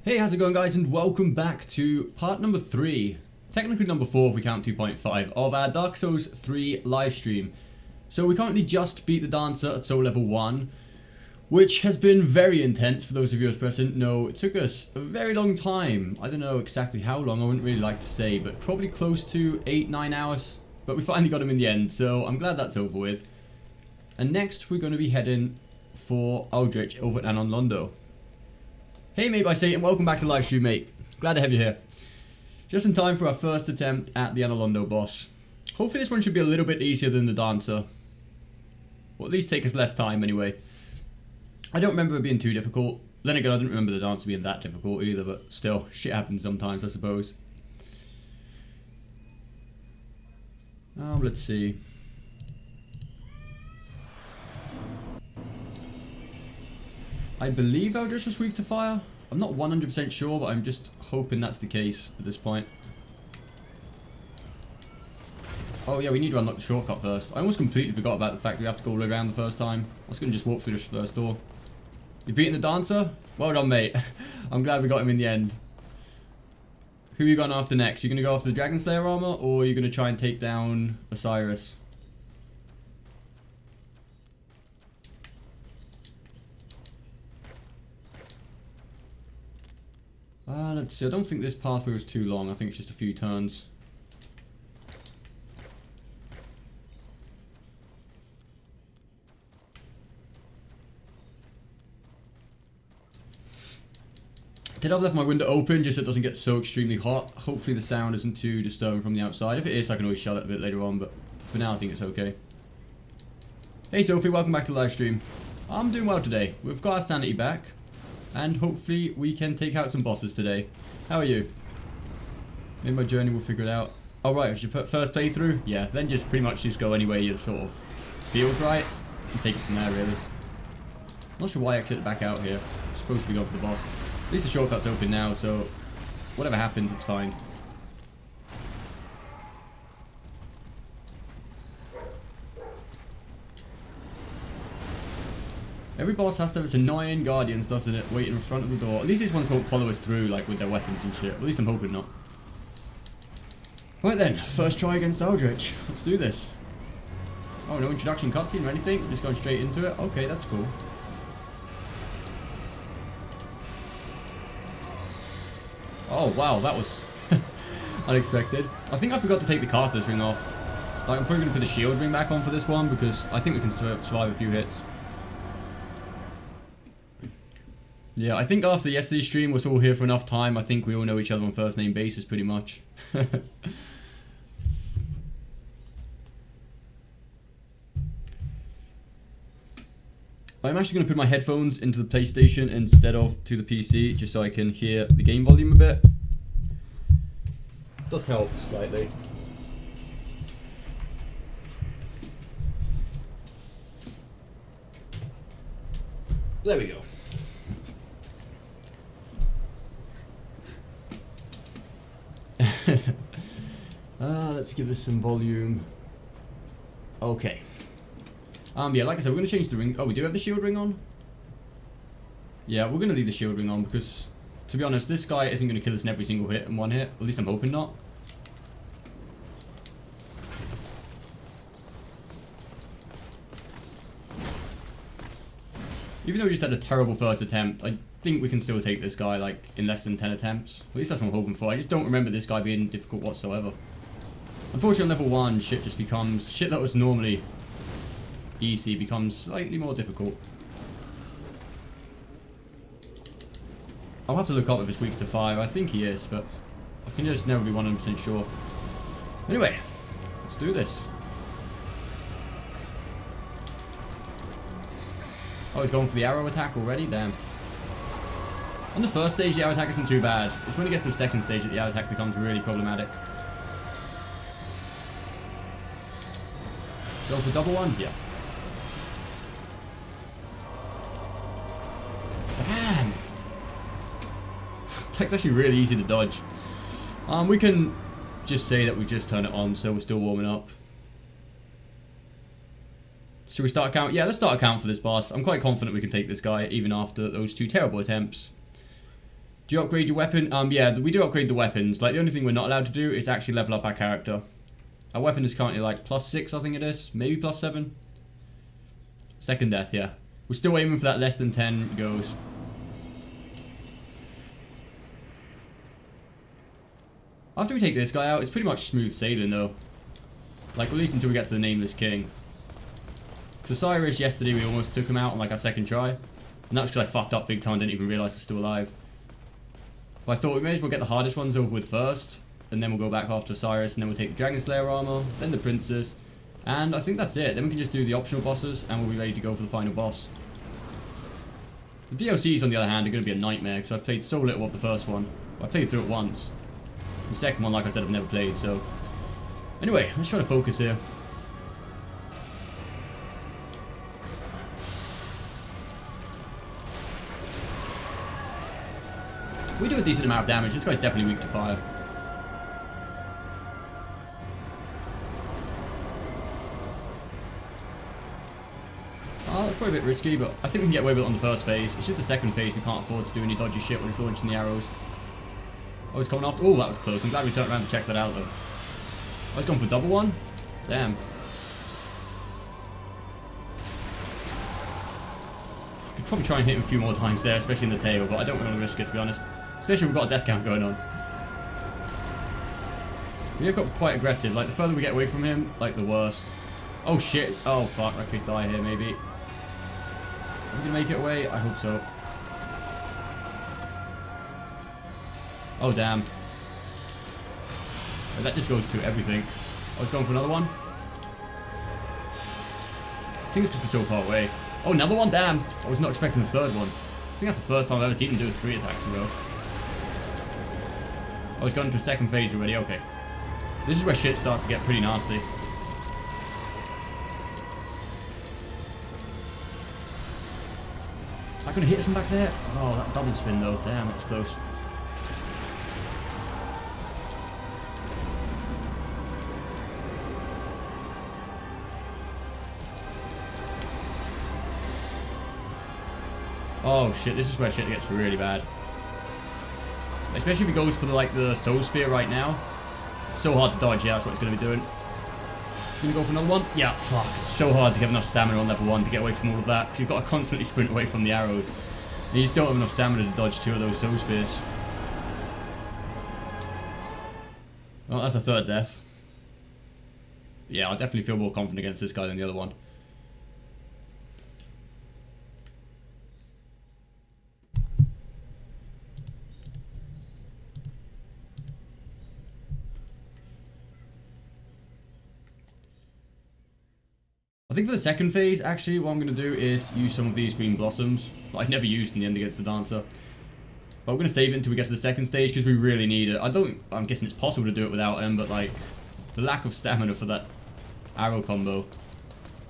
Hey, how's it going, guys, and welcome back to part number 3, technically number 4 if we count 2.5, of our Dark Souls 3 livestream. So we currently just beat the Dancer at Soul Level 1, which has been very intense. For those of you who are present know it took us a very long time. I don't know exactly how long, I wouldn't really like to say, but probably close to 8-9 hours. But we finally got him in the end, so I'm glad that's over with. And next we're going to be heading for Aldrich over at Anon Londo. Hey mate by Satan, welcome back to the livestream, mate. Glad to have you here. Just in time for our first attempt at the Anon Londo boss. Hopefully this one should be a little bit easier than the Dancer. Or at least take us less time anyway. I don't remember it being too difficult. Then again, I didn't remember the Dancer being that difficult either, but still, shit happens sometimes, I suppose. Let's see. I believe Aldrich was weak to fire. I'm not 100% sure, but I'm just hoping that's the case at this point. Oh yeah, we need to unlock the shortcut first. I almost completely forgot about the fact that we have to go all the way around the first time. I was going to just walk through this first door. You've beaten the Dancer? Well done, mate. I'm glad we got him in the end. Who are you going after next? You're going to go after the Dragon Slayer armor, or are you going to try and take down Oceiros? Let's see, I don't think this pathway was too long, I think it's just a few turns. Did have left my window open just so it doesn't get so extremely hot. Hopefully the sound isn't too disturbing from the outside. If it is, I can always shut it a bit later on, but for now I think it's okay. Hey Sophie, welcome back to the live stream. I'm doing well today. We've got our sanity back. And hopefully we can take out some bosses today. How are you? Maybe my journey will figure it out. Oh right, if you put first playthrough, yeah, then just pretty much just go anywhere you sort of feels right. And take it from there, really. Not sure why I exited back out here. I'm supposed to be going for the boss. At least the shortcut's open now, so whatever happens, it's fine. Every boss has to have its annoying guardians, doesn't it? Waiting in front of the door. At least these ones won't follow us through, like, with their weapons and shit. At least I'm hoping not. Right then, first try against Aldrich. Let's do this. Oh, no introduction cutscene or anything? Just going straight into it? Okay, that's cool. Oh, wow, that was unexpected. I think I forgot to take the Carthus ring off. Like, I'm probably going to put the shield ring back on for this one, because I think we can survive a few hits. Yeah, I think after yesterday's stream, we're all here for enough time. I think we all know each other on first name basis, pretty much. I'm actually going to put my headphones into the PlayStation instead of to the PC, just so I can hear the game volume a bit. Does help slightly. There we go. Let's give this some volume. Okay. Yeah, like I said, we're going to change the ring. Oh, we do have the shield ring on? Yeah, we're going to leave the shield ring on because, to be honest, this guy isn't going to kill us in every single hit in one hit. At least I'm hoping not. Even though we just had a terrible first attempt, I think we can still take this guy, like, in less than 10 attempts. At least that's what I'm hoping for. I just don't remember this guy being difficult whatsoever. Unfortunately, on level 1, shit just becomes... Shit that was normally easy becomes slightly more difficult. I'll have to look up if it's weak to fire. I think he is, but I can just never be 100% sure. Anyway, let's do this. Oh, he's going for the arrow attack already? Damn. On the first stage, the arrow attack isn't too bad. It's when it gets to the second stage that the arrow attack becomes really problematic. Go for double one? Yeah. Damn! Attack's actually really easy to dodge. We can just say that we just turned it on, so we're still warming up. Should we start a count? Yeah, let's start a count for this boss. I'm quite confident we can take this guy, even after those two terrible attempts. Do you upgrade your weapon? Yeah, we do upgrade the weapons. Like, the only thing we're not allowed to do is actually level up our character. Our weapon is currently like +6, I think it is. Maybe +7. Second death, yeah. We're still aiming for that less than 10 goes. After we take this guy out, it's pretty much smooth sailing though. Like, at least until we get to the Nameless King. Because Oceiros, yesterday we almost took him out on like our second try. And that's because I fucked up big time, didn't even realise we're still alive. But I thought we may as well get the hardest ones over with first. And then we'll go back after Oceiros, and then we'll take the Dragon Slayer armor, then the Princess. And I think that's it. Then we can just do the optional bosses, and we'll be ready to go for the final boss. The DLCs, on the other hand, are going to be a nightmare, because I've played so little of the first one. I played through it once. The second one, like I said, I've never played, so... Anyway, let's try to focus here. We do a decent amount of damage. This guy's definitely weak to fire. That's probably a bit risky, but I think we can get away with it on the first phase. It's just the second phase we can't afford to do any dodgy shit when it's launching the arrows. Oh, he's coming after. Oh, that was close. I'm glad we turned around to check that out, though. Oh, he's gone for double one? Damn. Could probably try and hit him a few more times there, especially in the tail, but I don't want to risk it, to be honest. Especially if we've got a death count going on. We have got quite aggressive. Like, the further we get away from him, like, the worse. Oh, shit. Oh, fuck. I could die here, maybe. Are we going to make it away? I hope so. Oh, damn. Oh, that just goes through everything. I was going for another one. I think it's because we're so far away. Oh, another one? Damn. I was not expecting the third one. I think that's the first time I've ever seen him do 3 attacks in a row. Oh, he's gone into a second phase already. Okay. This is where shit starts to get pretty nasty. I could have hit us from back there. Oh, that double spin though. Damn, that was close. Oh shit, this is where shit gets really bad. Especially if he goes for the Soul Spear right now. It's so hard to dodge, yeah, that's what he's going to be doing. He's going to go for another one. Yeah, fuck. It's so hard to get enough stamina on level 1 to get away from all of that. Because you've got to constantly sprint away from the arrows. And you just don't have enough stamina to dodge 2 of those Soul Spears. Well, that's a third death. Yeah, I'll definitely feel more confident against this guy than the other one. I think for the second phase, actually, what I'm going to do is use some of these green blossoms that I've never used in the end against the Dancer. But we're going to save it until we get to the second stage because we really need it. I'm guessing it's possible to do it without him, but like, the lack of stamina for that arrow combo.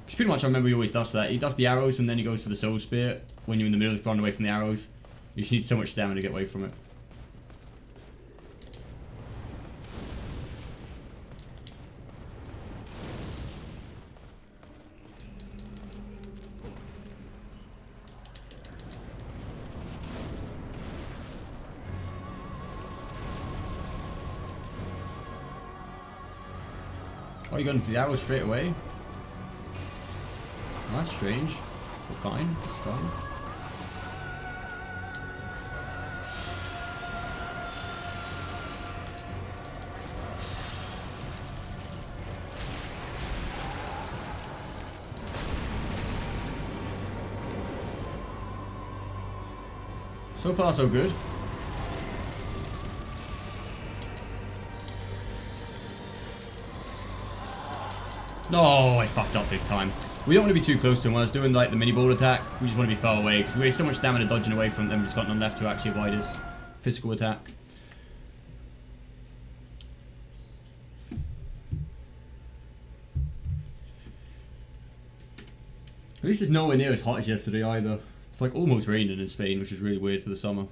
Because pretty much I remember he always does that. He does the arrows and then he goes for the Soul Spear when you're in the middle of running away from the arrows. You just need so much stamina to get away from it. Oh, you're going into the arrow straight away? Well, that's strange. We're fine. It's fine. So far, so good. No, I fucked up big time. We don't want to be too close to him. When I was doing like the mini ball attack, we just want to be far away because we waste so much stamina dodging away from them. We've just got none left to actually avoid his physical attack. At least it's nowhere near as hot as yesterday either. It's like almost raining in Spain, which is really weird for the summer.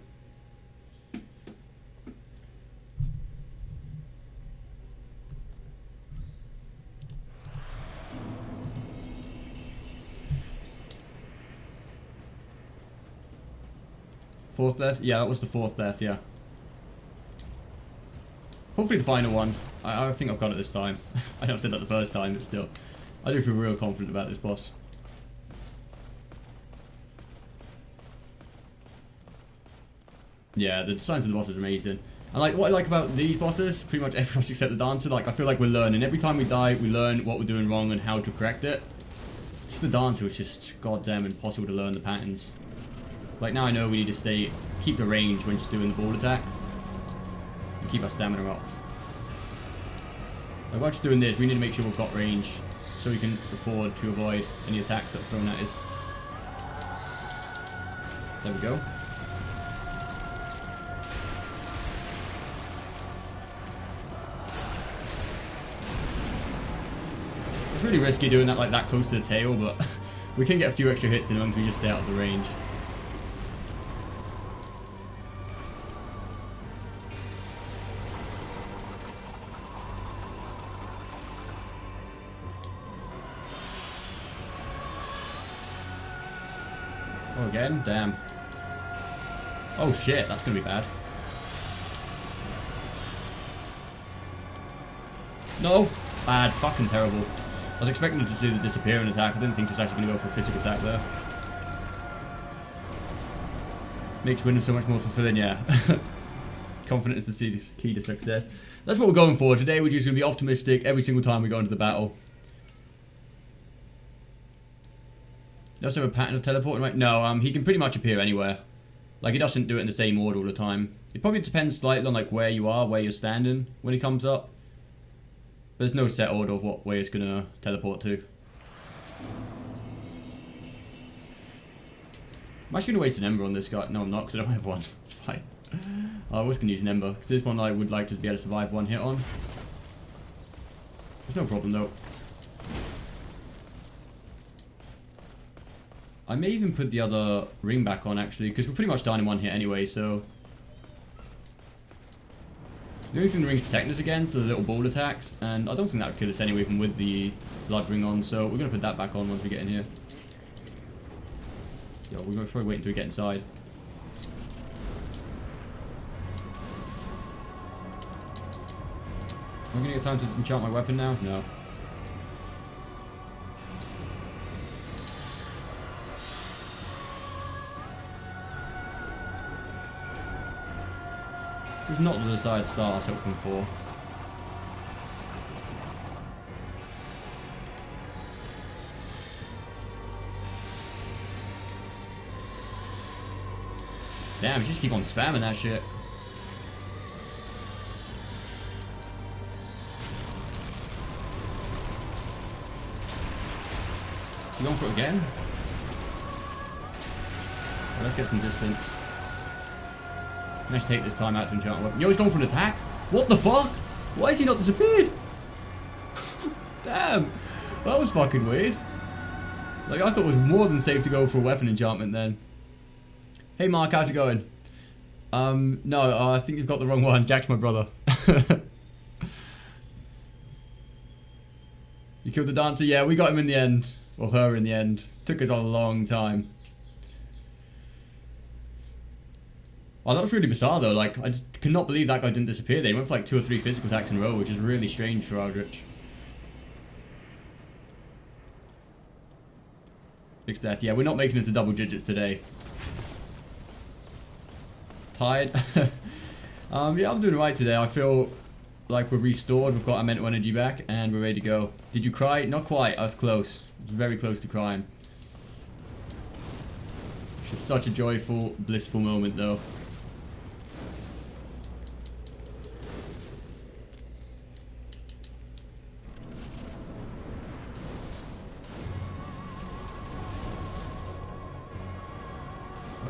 4th death? Yeah, that was the 4th death, yeah. Hopefully the final one. I think I've got it this time. I know I've said that the first time, but still. I do feel real confident about this boss. Yeah, the designs of the boss is amazing. And like, what I like about these bosses, pretty much every boss except the Dancer, like, I feel like we're learning. Every time we die, we learn what we're doing wrong and how to correct it. Just the Dancer was just goddamn impossible to learn the patterns. Like, now I know we need to keep the range when just doing the ball attack. And keep our stamina up. Like, while just doing this, we need to make sure we've got range so we can afford to avoid any attacks that are thrown at us. There we go. It's really risky doing that like that close to the tail, but we can get a few extra hits in as long as we just stay out of the range. Oh, again? Damn. Oh shit, that's gonna be bad. No! Bad. Fucking terrible. I was expecting it to do the disappearing attack. I didn't think it was actually going to go for a physical attack there. Makes winning so much more fulfilling, yeah. Confidence is the key to success. That's what we're going for. Today we're just going to be optimistic every single time we go into the battle. He does have a pattern of teleporting, right? No, he can pretty much appear anywhere. Like, he doesn't do it in the same order all the time. It probably depends slightly on like where you are, where you're standing when he comes up. There's no set order of what way it's going to teleport to. I'm actually going to waste an Ember on this guy. No, I'm not, because I don't have one. It's fine. I was going to use an Ember, because this one I would like to be able to survive one hit on. There's no problem, though. I may even put the other ring back on, actually, because we're pretty much down in one hit anyway, so... The only thing the ring's protecting us against are the little ball attacks, and I don't think that would kill us anyway even with the blood ring on, so we're going to put that back on once we get in here. Yeah, we're going to probably wait until we get inside. Am I going to get time to enchant my weapon now? No. It's not the desired start I was hoping for. Damn, just keep on spamming that shit. Is he going for it again? Well, let's get some distance. Let's take this time out to enchant a weapon. Yo, he's going for an attack? What the fuck? Why has he not disappeared? Damn. That was fucking weird. Like, I thought it was more than safe to go for a weapon enchantment then. Hey Mark, how's it going? No, I think you've got the wrong one. Jack's my brother. You killed the Dancer? Yeah, we got him in the end. Or her in the end. Took us a long time. Oh, that was really bizarre though. Like, I just cannot believe that guy didn't disappear there. He went for like 2 or 3 physical attacks in a row, which is really strange for Aldrich. 6 death. Yeah, we're not making it to double digits today. Tired? Yeah, I'm doing alright today. I feel like we're restored. We've got our mental energy back and we're ready to go. Did you cry? Not quite. I was close. I was very close to crying. It's just such a joyful, blissful moment though.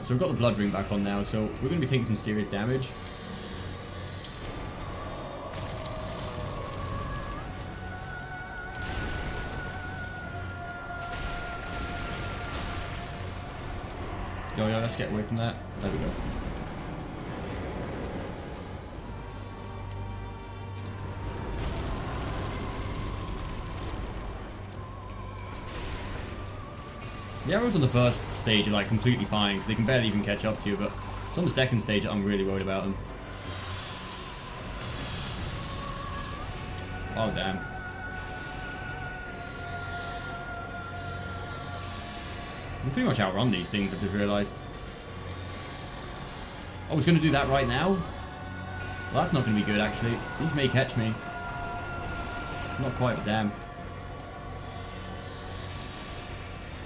So we've got the blood ring back on now, so we're going to be taking some serious damage. Yo, let's get away from that. There we go. The arrows on the first stage are like completely fine because they can barely even catch up to you, but It's on the second stage that I'm really worried about him. Oh, damn. We pretty much outrun these things, I've just realised. Oh, he's going to do that right now? Well, that's not going to be good, actually. These may catch me. Not quite, but damn.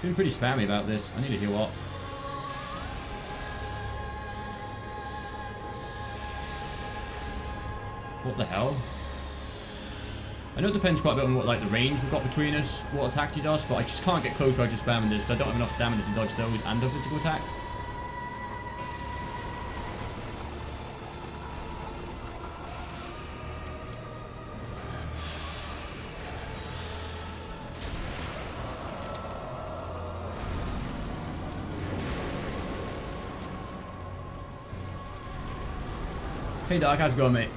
Been pretty spammy about this. I need to heal up. What the hell? I know it depends quite a bit on what, like, the range we've got between us, what attack he does, but I just can't get close while just spamming this because I don't have enough stamina to dodge those and the physical attacks. Hey Dark, how's it going, mate?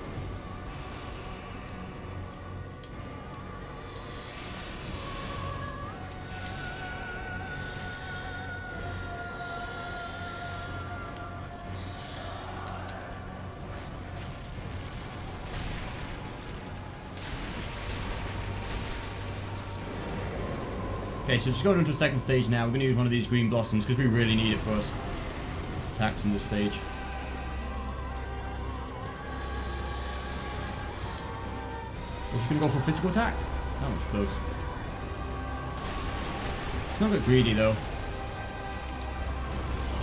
Okay, so just going into the second stage now. We're going to use one of these green blossoms because we really need it for us attacks in this stage. We're just going to go for a physical attack. That was close. It's not a bit greedy though.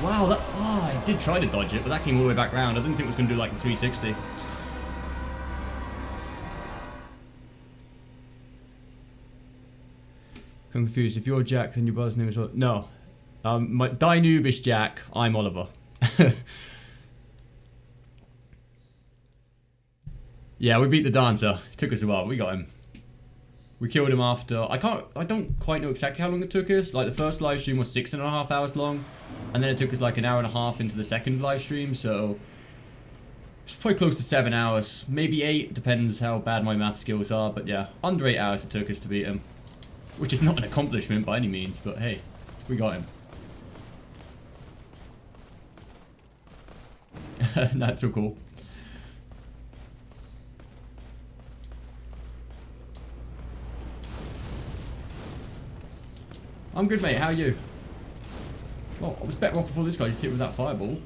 Wow, that... Oh, I did try to dodge it, but that came all the way back round. I didn't think it was going to do like a 360. Confused. If you're Jack, then your brother's name is what? No. My Dinoob is Jack. I'm Oliver. Yeah, we beat the dancer. It took us a while. We got him. We killed him after... I don't quite know exactly how long it took us. Like, the first live stream was 6.5 hours long. And then it took us like an hour and a half into the second live stream. So, it's probably close to 7 hours. Maybe 8. Depends how bad my math skills are. But yeah, under 8 hours it took us to beat him. Which is not an accomplishment by any means. But hey, we got him. That's so cool. I'm good, mate. How are you? Well, I was better off before this guy just hit with that fireball.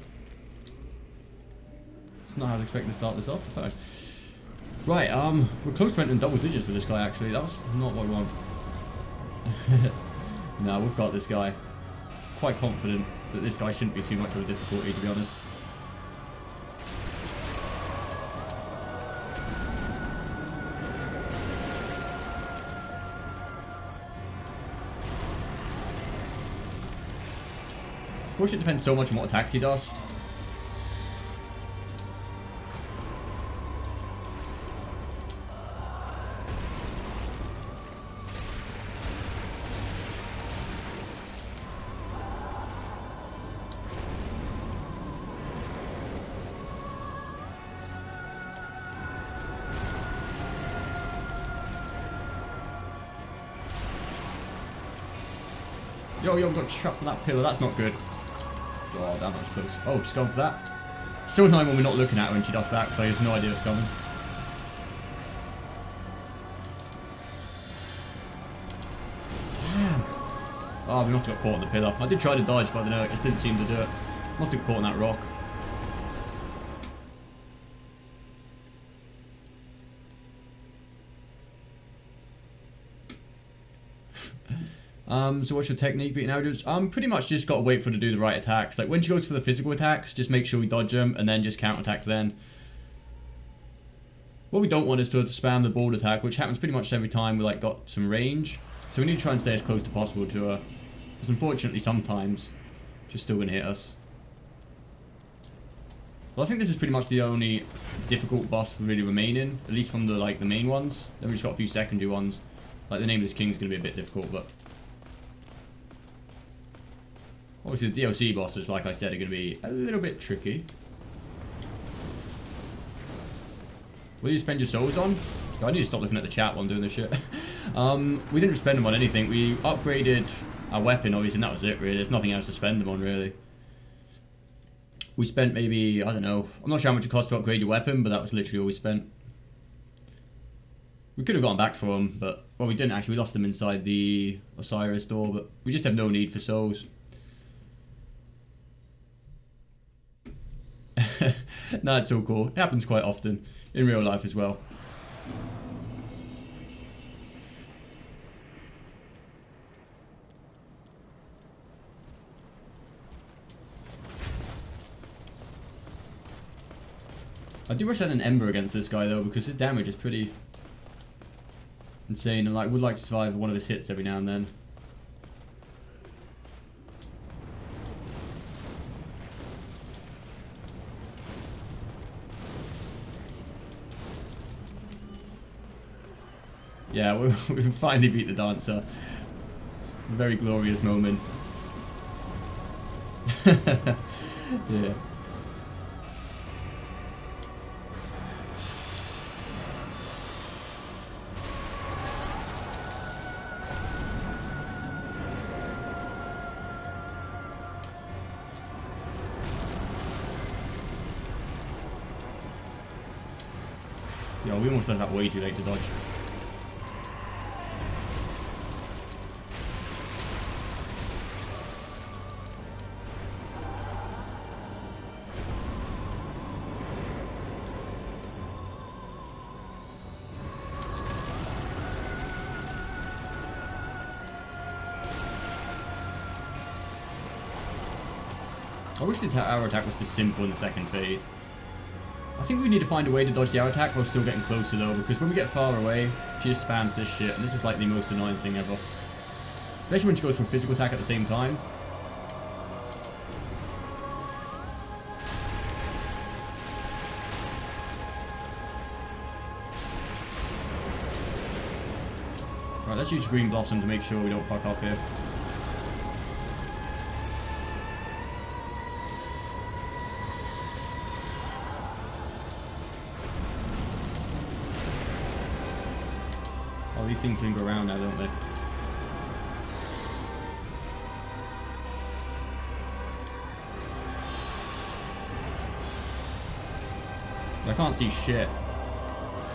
It's not how I was expecting to start this off. So. Right, we're close to entering double digits with this guy, actually. That was not what we want. No, we've got this guy. Quite confident that this guy shouldn't be too much of a difficulty, to be honest. Of course, it depends so much on what attacks he does. Yo, we got trapped on that pillar. That's not good. Oh, damn, that was close. Oh, just going for that. So annoying when we're not looking at her when she does that, because I have no idea what's coming. Damn. Oh, we must have got caught on the pillar. I did try to dodge, but I don't know, it just didn't seem to do it. Must have got caught on that rock. So what's your technique beating Aldrich? Pretty much just got to wait for her to do the right attacks. Like, when she goes for the physical attacks, just make sure we dodge them, and then just counter-attack then. What we don't want is to spam the board attack, which happens pretty much every time we, like, got some range. So we need to try and stay as close to possible to her. Because unfortunately, sometimes, she's still going to hit us. Well, I think this is pretty much the only difficult boss really remaining, at least from the, like, the main ones. Then we just got a few secondary ones. Like, the Nameless King is going to be a bit difficult, but... Obviously, the DLC bosses, like I said, are going to be a little bit tricky. What do you spend your souls on? Oh, I need to stop looking at the chat while I'm doing this shit. We didn't spend them on anything. We upgraded our weapon, obviously, and that was it, really. There's nothing else to spend them on, really. We spent maybe, I don't know, I'm not sure how much it cost to upgrade your weapon, but that was literally all we spent. We could have gone back for them, but, well, we didn't actually. We lost them inside the Oceiros door, but we just have no need for souls. No, it's all cool. It happens quite often in real life as well. I do wish I had an Ember against this guy though, because his damage is pretty insane, and like would like to survive one of his hits every now and then. Yeah, we've finally beat the Dancer. A very glorious moment. Yeah. Yo, we almost left that way too late to dodge. I wish the arrow attack was just simple in the second phase. I think we need to find a way to dodge the arrow attack while still getting closer though, because when we get far away, she just spams this shit, and this is like the most annoying thing ever. Especially when she goes for a physical attack at the same time. Right, let's use Green Blossom to make sure we don't fuck up here. Oh, these things can go around now, don't they? I can't see shit.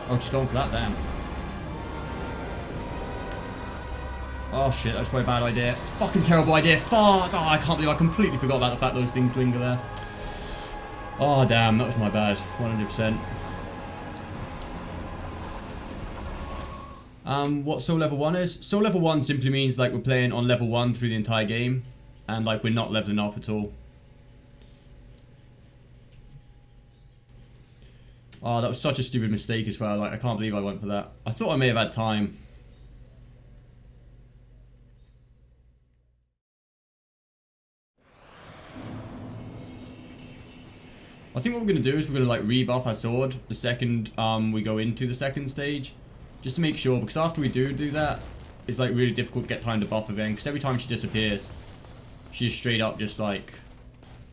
Oh, just going for that, damn. Oh shit, that was quite a bad idea. Fucking terrible idea. Fuck! Oh, I can't believe I completely forgot about the fact those things linger there. Oh, damn, that was my bad. 100%. What soul level 1 is? Soul level 1 simply means like we're playing on level 1 through the entire game, and like we're not leveling up at all. Oh, that was such a stupid mistake as well. Like, I can't believe I went for that. I thought I may have had time. I think what we're going to do is we're going to like rebuff our sword the second we go into the second stage. Just to make sure, because after we do that, it's like really difficult to get time to buff again, because every time she disappears, she just straight up just like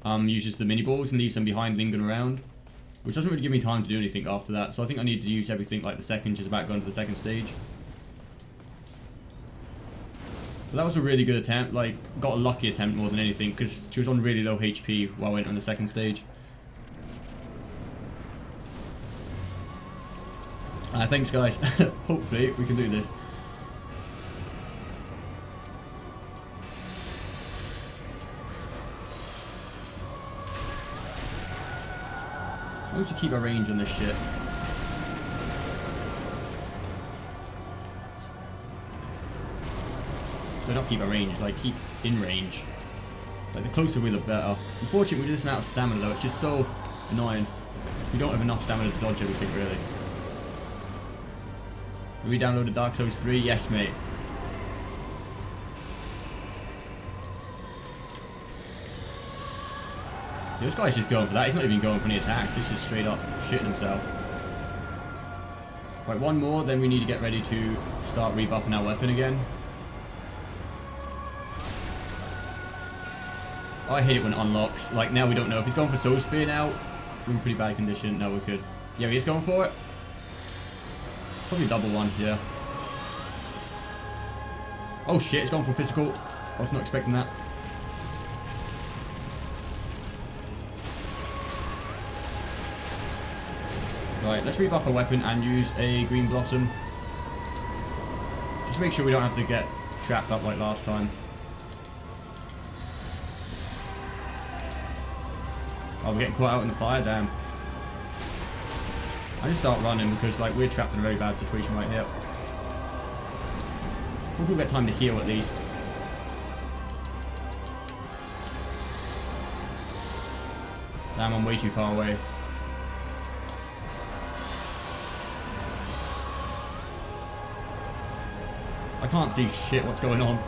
uses the mini balls and leaves them behind lingering around, which doesn't really give me time to do anything after that. So I think I need to use everything like the second she's about going to the second stage. But that was a really good attempt, like got a lucky attempt more than anything, because she was on really low HP while I went on the second stage. Thanks guys. Hopefully we can do this. Why don't you keep our range on this shit? So not keep our range, like keep in range. Like the closer we look better. Unfortunately we're just out of stamina though, it's just so annoying. We don't have enough stamina to dodge everything really. Have we downloaded Dark Souls 3? Yes, mate. Yeah, this guy's just going for that. He's not even going for any attacks. He's just straight up shitting himself. Right, one more, then we need to get ready to start rebuffing our weapon again. Oh, I hate it when it unlocks. Like, now we don't know. If he's going for Soul Spear now, we're in pretty bad condition. No, we could. Yeah, he is going for it. Probably double one, yeah. Oh shit, it's gone for physical. I was not expecting that. Right, let's rebuff our weapon and use a green blossom. Just make sure we don't have to get trapped up like last time. Oh, we're getting caught out in the fire, damn. I just start running because like we're trapped in a very bad situation right here. Hopefully we'll get time to heal at least. Damn, I'm way too far away. I can't see shit, what's going on?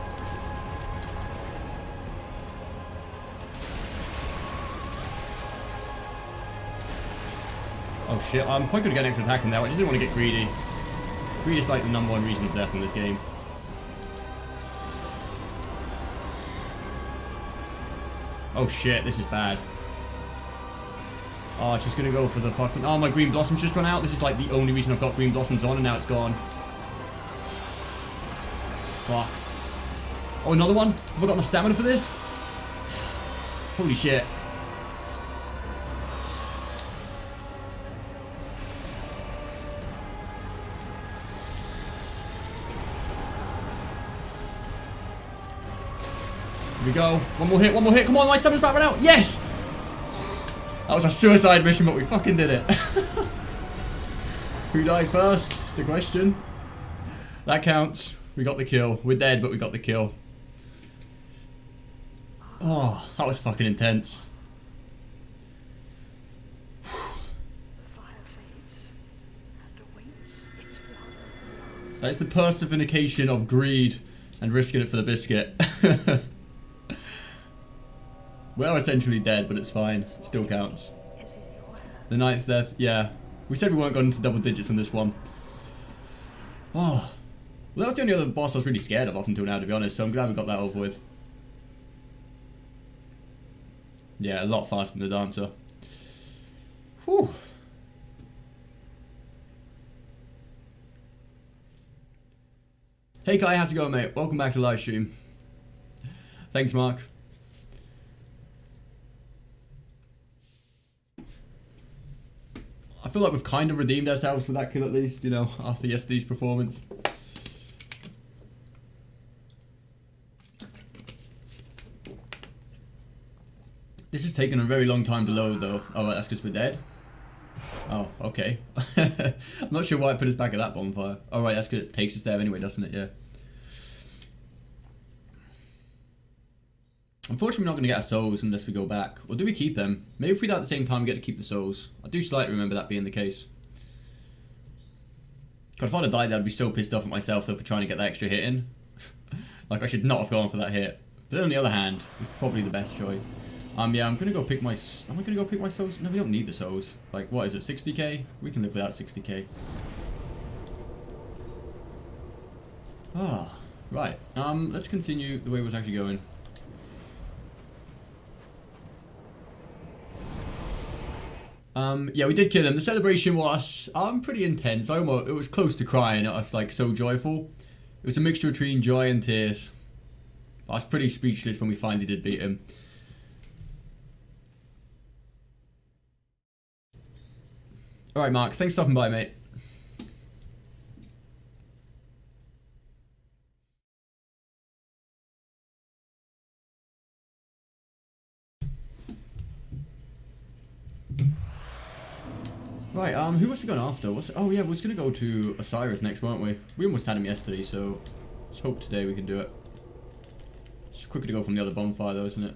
Oh shit, I'm quite good at getting extra attack in there. I just didn't want to get greedy. Greed is like the #1 reason of death in this game. Oh shit, this is bad. Oh, it's just gonna go for the fucking... Oh, my green blossom's just run out. This is like the only reason I've got green blossoms on, and now it's gone. Fuck. Oh, another one? Have I got enough stamina for this? Holy shit. Here we go. One more hit, one more hit. Come on, my stamina's about run out. Yes! That was a suicide mission, but we fucking did it. Who died first? That's the question. That counts. We got the kill. We're dead, but we got the kill. Oh, that was fucking intense. That is the personification of greed and risking it for the biscuit. We're essentially dead, but it's fine. It still counts. The 9th death, yeah. We said we weren't going into double digits on this one. Oh. Well, that was the only other boss I was really scared of up until now, to be honest, so I'm glad we got that over with. Yeah, a lot faster than the Dancer. Whew. Hey Kai, how's it going, mate? Welcome back to the live stream. Thanks, Mark. I feel like we've kind of redeemed ourselves for that kill at least, you know, after yesterday's performance. This has taken a very long time to load though. Oh, that's because we're dead? Oh, okay. I'm not sure why it put us back at that bonfire. Oh right, that's because it takes us there anyway, doesn't it? Yeah. Unfortunately, we're not going to get our souls unless we go back. Or do we keep them? Maybe if we die at the same time, we get to keep the souls. I do slightly remember that being the case. God, if I'd have died there, I'd be so pissed off at myself though for trying to get that extra hit in. Like, I should not have gone for that hit. But then on the other hand, it's probably the best choice. Yeah, I'm going to go pick my... Am I going to go pick my souls? No, we don't need the souls. Like, what is it, 60k? We can live without 60k. Ah, right. Let's continue the way it was actually going. Yeah, we did kill him. The celebration was pretty intense. It was close to crying. It was like so joyful. It was a mixture between joy and tears. I was pretty speechless when we finally did beat him. Alright, Mark. Thanks for stopping by, mate. Right, who was we going after? Oh yeah, we was gonna go to Oceiros next, weren't we? We almost had him yesterday, so let's hope today we can do it. It's quicker to go from the other bonfire though, isn't it?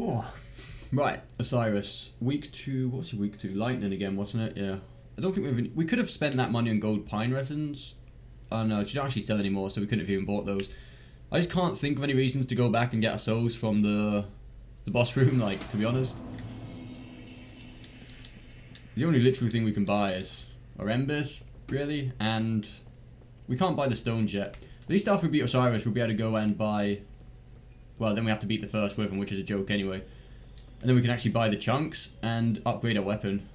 Oh. Right, Oceiros. Week 2, what's he week 2? Lightning again, wasn't it? Yeah. I don't think we could have spent that money on gold pine resins. Oh no, she don't actually sell anymore, so we couldn't have even bought those. I just can't think of any reasons to go back and get our souls from the boss room, like, to be honest. The only literal thing we can buy is our embers, really, and we can't buy the stones yet. At least after we beat Oceiros, we'll be able to go and buy... Well, then we have to beat the first Wyvern, which is a joke anyway. And then we can actually buy the chunks and upgrade our weapon.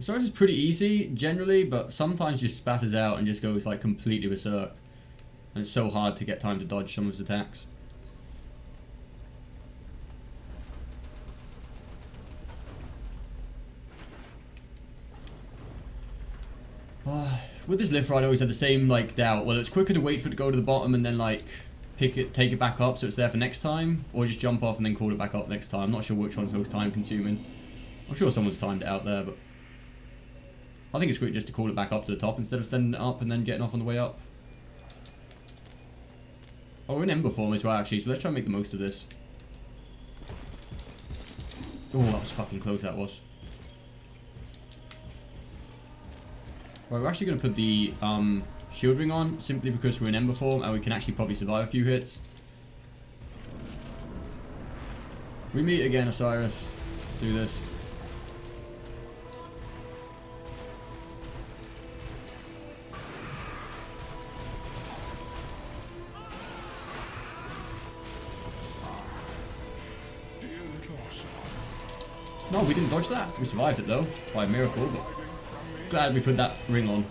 Oceiros is pretty easy generally, but sometimes just spatters out and just goes like completely berserk. And it's so hard to get time to dodge some of his attacks. With this lift ride I always had the same like doubt, whether it's quicker to wait for it to go to the bottom and then like take it back up so it's there for next time, or just jump off and then call it back up next time. I'm not sure which one's most time consuming. I'm sure someone's timed it out there, but I think it's quick just to call it back up to the top instead of sending it up and then getting off on the way up. Oh, we're in Ember form as well actually, so let's try and make the most of this. Oh, that was fucking close, that was. Right, we're actually going to put the shield ring on, simply because we're in Ember form and we can actually probably survive a few hits. We meet again, Oceiros. Let's do this. No, we didn't dodge that. We survived it though, by a miracle, but glad we put that ring on.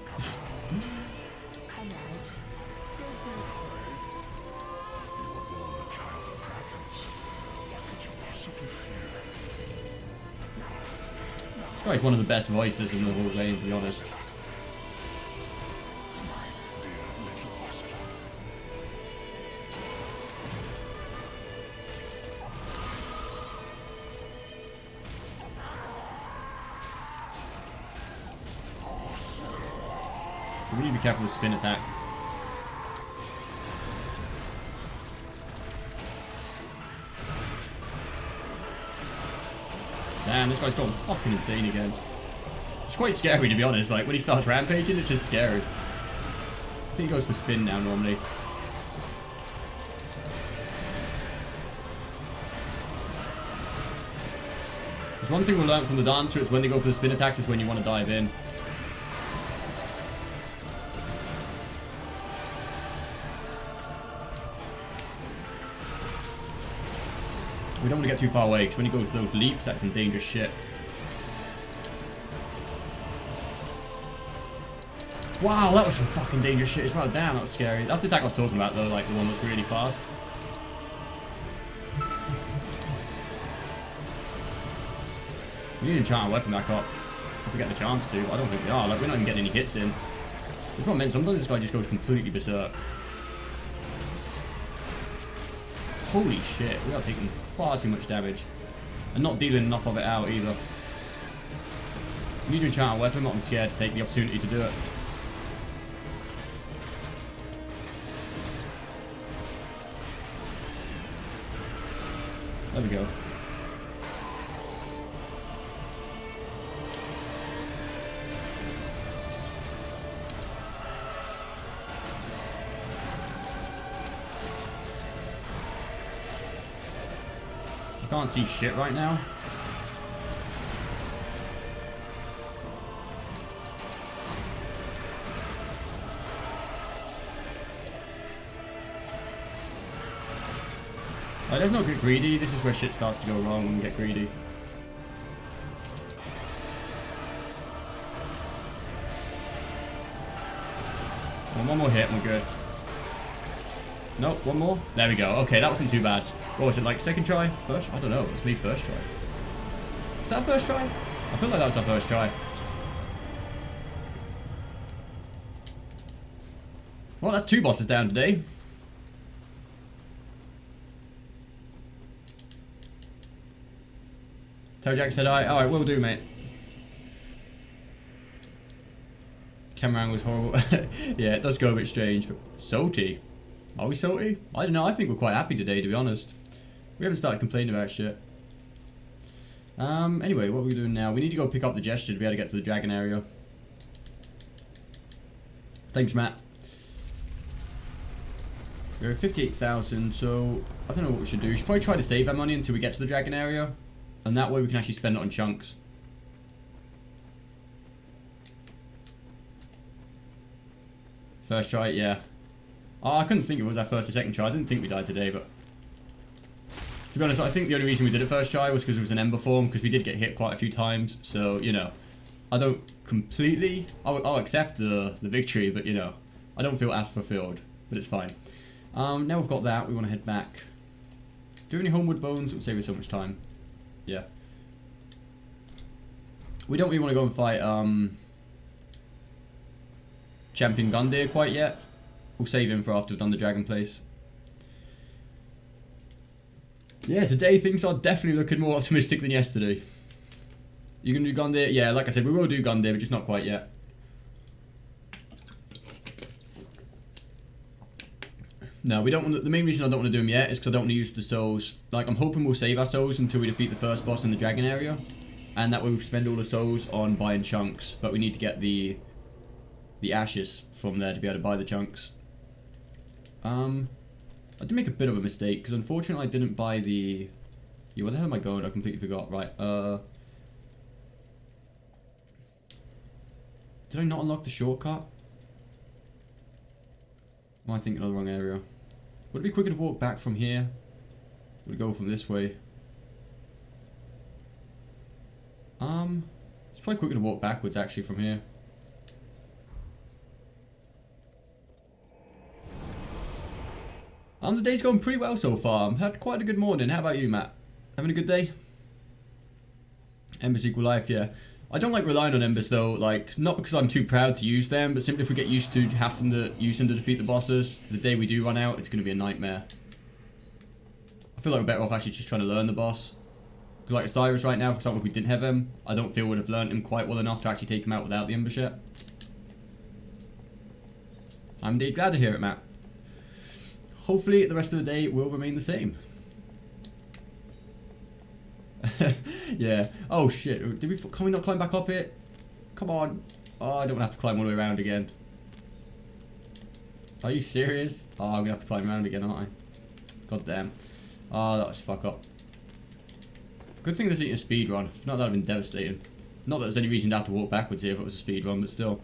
This guy's one of the best voices in the whole game, to be honest. We need to be careful with spin attack. Damn, this guy's gone fucking insane again. It's quite scary, to be honest. Like, when he starts rampaging, it's just scary. I think he goes for spin now, normally. There's one thing we learned from the Dancer, is when they go for the spin attacks is when you want to dive in. We don't want to get too far away, because when he goes to those leaps, that's some dangerous shit. Wow, that was some fucking dangerous shit as well. Damn, that was scary. That's the attack I was talking about, though, like the one that's really fast. We need to enchant our weapon back up if we get the chance to. I don't think we are. Like, we're not even getting any hits in. That's what I meant. Sometimes this guy just goes completely berserk. Holy shit, we are taking far too much damage. And not dealing enough of it out either. We need to enchant our weapon, but I'm scared to take the opportunity to do it. There we go. I can't see shit right now. Like, let's not get greedy. This is where shit starts to go wrong when we get greedy. One more hit and we're good. Nope, one more. There we go. Okay, that wasn't too bad. What was it, like second try? First? I don't know. It's me first try. Is that first try? I feel like that was our first try. Well, that's 2 bosses down today. Tojack said, alright, will do, mate. Camera angle was horrible. Yeah, it does go a bit strange, but salty. Are we salty? I don't know, I think we're quite happy today, to be honest. We haven't started complaining about shit. Anyway, what are we doing now? We need to go pick up the gesture to be able to get to the dragon area. Thanks, Matt. We're at 58,000, so I don't know what we should do. We should probably try to save our money until we get to the dragon area. And that way we can actually spend it on chunks. First try, yeah. Oh, I couldn't think it was our first or second try. I didn't think we died today, but... To be honest, I think the only reason we did it first try was because it was an ember form, because we did get hit quite a few times. So, you know, I don't completely... I'll accept the victory, but, you know, I don't feel as fulfilled. But it's fine. Now we've got that, we want to head back. Do any homeward bones? It would save us so much time. Yeah. We don't really want to go and fight Champion Gundyr quite yet. We'll save him for after we've done the dragon place. Yeah, today things are definitely looking more optimistic than yesterday. You can do Gundyr? Yeah, like I said, we will do Gundyr, but just not quite yet. No, we don't want to, the main reason I don't want to do them yet is because I don't want to use the souls. Like, I'm hoping we'll save our souls until we defeat the first boss in the dragon area. And that way we'll spend all the souls on buying chunks. But we need to get the ashes from there to be able to buy the chunks. I did make a bit of a mistake, because unfortunately I didn't buy the... Yeah, where the hell am I going? I completely forgot. Right, did I not unlock the shortcut? Am I thinking of the wrong area? Would it be quicker to walk back from here? Would it go from this way? It's probably quicker to walk backwards actually from here. The day's going pretty well so far. I've had quite a good morning. How about you, Matt? Having a good day? Embers equal life, yeah. I don't like relying on embers though, like, not because I'm too proud to use them, but simply if we get used to having to use them to defeat the bosses, the day we do run out, it's going to be a nightmare. I feel like we're better off actually just trying to learn the boss. Because like Oceiros right now, for example, if we didn't have him, I don't feel we'd have learned him quite well enough to actually take him out without the embers yet. I'm indeed glad to hear it, Matt. Hopefully the rest of the day will remain the same. Yeah. Oh shit. Can we not climb back up it? Come on. Oh, I don't want to have to climb all the way around again. Are you serious? Oh, I'm gonna have to climb around again, aren't I? God damn. Oh, that was fuck up. Good thing this isn't a speed run. If not, that would have been devastating. Not that there's any reason to have to walk backwards here if it was a speed run, but still.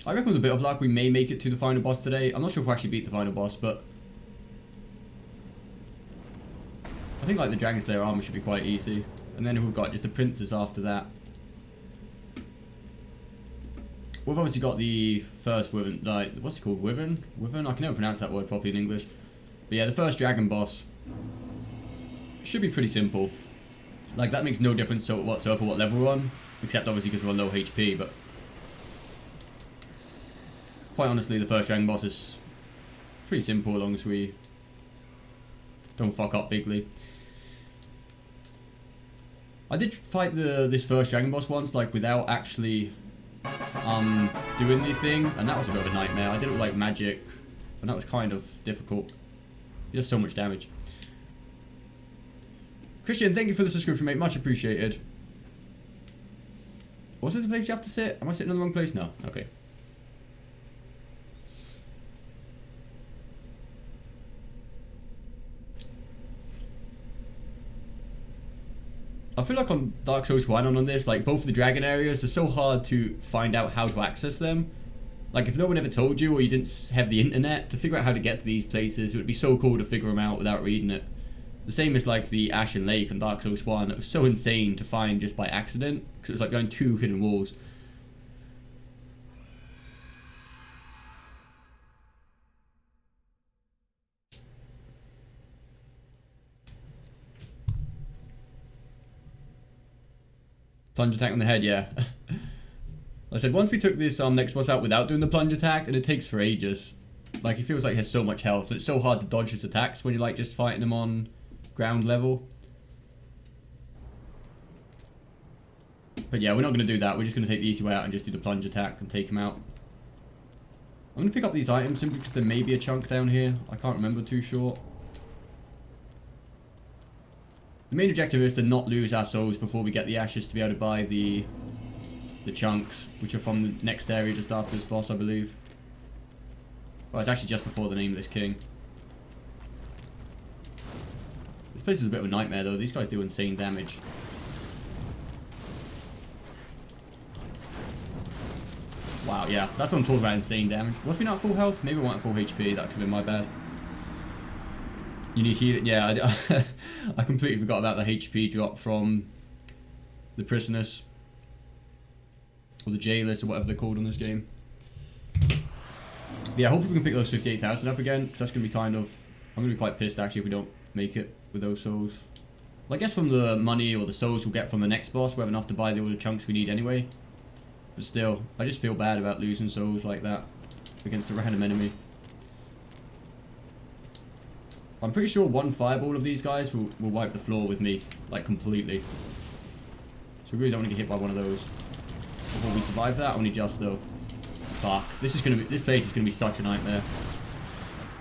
I reckon with a bit of luck we may make it to the final boss today. I'm not sure if we'll actually beat the final boss, but I think like the Dragon Slayer armor should be quite easy. And then we've got just the princess after that. We've obviously got the first Wyvern, like, what's it called? Wyvern? Wyvern? I can never pronounce that word properly in English. But yeah, the first dragon boss should be pretty simple. Like, that makes no difference whatsoever what level we're on, except obviously because we're on low HP, but quite honestly, the first dragon boss is pretty simple as long as we don't fuck up bigly. I did fight this first dragon boss once, like, without actually doing anything, and that was a bit of a nightmare. I did it with, like, magic, and that was kind of difficult. He does so much damage. Christian, thank you for the subscription, mate. Much appreciated. Was this the place you have to sit? Am I sitting in the wrong place now? Okay. I feel like on Dark Souls 1 on this, like, both the dragon areas are so hard to find out how to access them. Like, if no one ever told you or you didn't have the internet to figure out how to get to these places, it would be so cool to figure them out without reading it. The same as, like, the Ashen Lake on Dark Souls 1. It was so insane to find just by accident, because it was like going 2 hidden walls. Plunge attack on the head, yeah. I said, once we took this next boss out without doing the plunge attack, and it takes for ages. Like, he feels like he has so much health, and it's so hard to dodge his attacks when you're, like, just fighting him on ground level. But yeah, we're not going to do that. We're just going to take the easy way out and just do the plunge attack and take him out. I'm going to pick up these items simply because there may be a chunk down here. I can't remember too sure. The main objective is to not lose our souls before we get the ashes to be able to buy the the chunks, which are from the next area just after this boss, I believe. Well, it's actually just before the Nameless King. This place is a bit of a nightmare though. These guys do insane damage. Wow, yeah, that's what I'm talking about, insane damage. Was we not at full health? Maybe we weren't at full HP, that could have been my bad. You need healing, yeah, I completely forgot about the HP drop from the prisoners. Or the jailers, or whatever they're called in this game. Yeah, hopefully we can pick those 58,000 up again, because that's going to be kind of... I'm going to be quite pissed actually if we don't make it with those souls. Well, I guess from the money or the souls we'll get from the next boss, we have enough to buy all the chunks we need anyway. But still, I just feel bad about losing souls like that against a random enemy. I'm pretty sure one fireball of these guys will wipe the floor with me, like, completely. So we really don't want to get hit by one of those. Will we survive that? Only just, though. Fuck. This place is gonna be such a nightmare.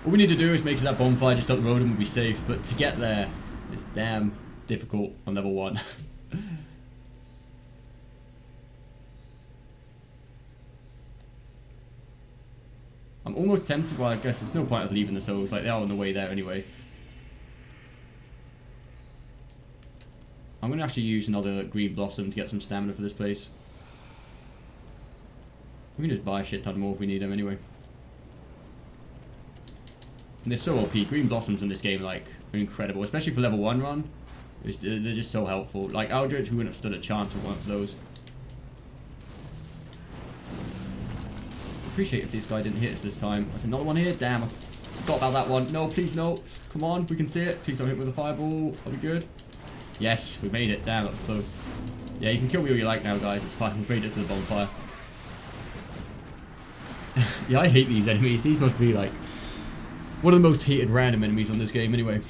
All we need to do is make that bonfire just up the road and we'll be safe. But to get there, it's damn difficult on level 1. I'm almost tempted, well I guess it's no point of leaving the souls, like they are on the way there anyway. I'm going to actually use another green blossom to get some stamina for this place. We can just buy a shit ton more if we need them anyway. And they're so OP, green blossoms in this game like are incredible, especially for level 1 run. They're just so helpful. Like Aldrich, we wouldn't have stood a chance if we weren't for those. Appreciate if this guy didn't hit us this time. There's another one here. Damn, I forgot about that one. No, please no. Come on, we can see it. Please don't hit with a fireball. That'll be good. Yes, we made it. Damn, that was close. Yeah, you can kill me all you like now, guys. It's fine. We've made it to the bonfire. Yeah, I hate these enemies. These must be like one of the most hated random enemies on this game anyway.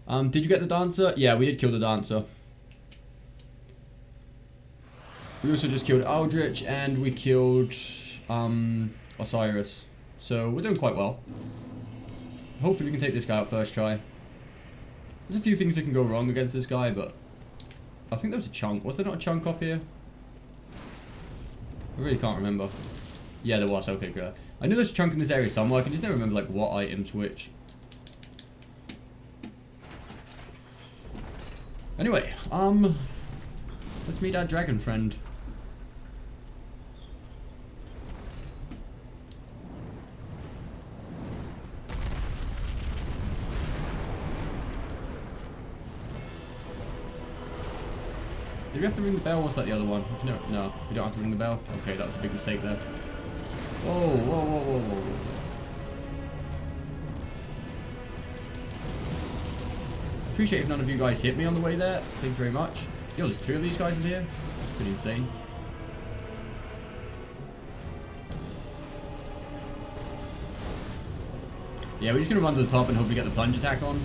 Did you get the dancer? Yeah, we did kill the dancer. We also just killed Aldrich and we killed Oceiros. So we're doing quite well. Hopefully we can take this guy out first try. There's a few things that can go wrong against this guy, but I think there was a chunk. Was there not a chunk up here? I really can't remember. Yeah, there was. Okay, great. I knew there's a chunk in this area somewhere. I can just never remember like what items which. Anyway, let's meet our dragon friend. Did we have to ring the bell? What's that the other one? No, we don't have to ring the bell. Okay, that was a big mistake there. Whoa, whoa, whoa, whoa, whoa. Appreciate if none of you guys hit me on the way there. Thank you very much. Yo, there's 3 of these guys in here. That's pretty insane. Yeah, we're just going to run to the top and hope we get the plunge attack on.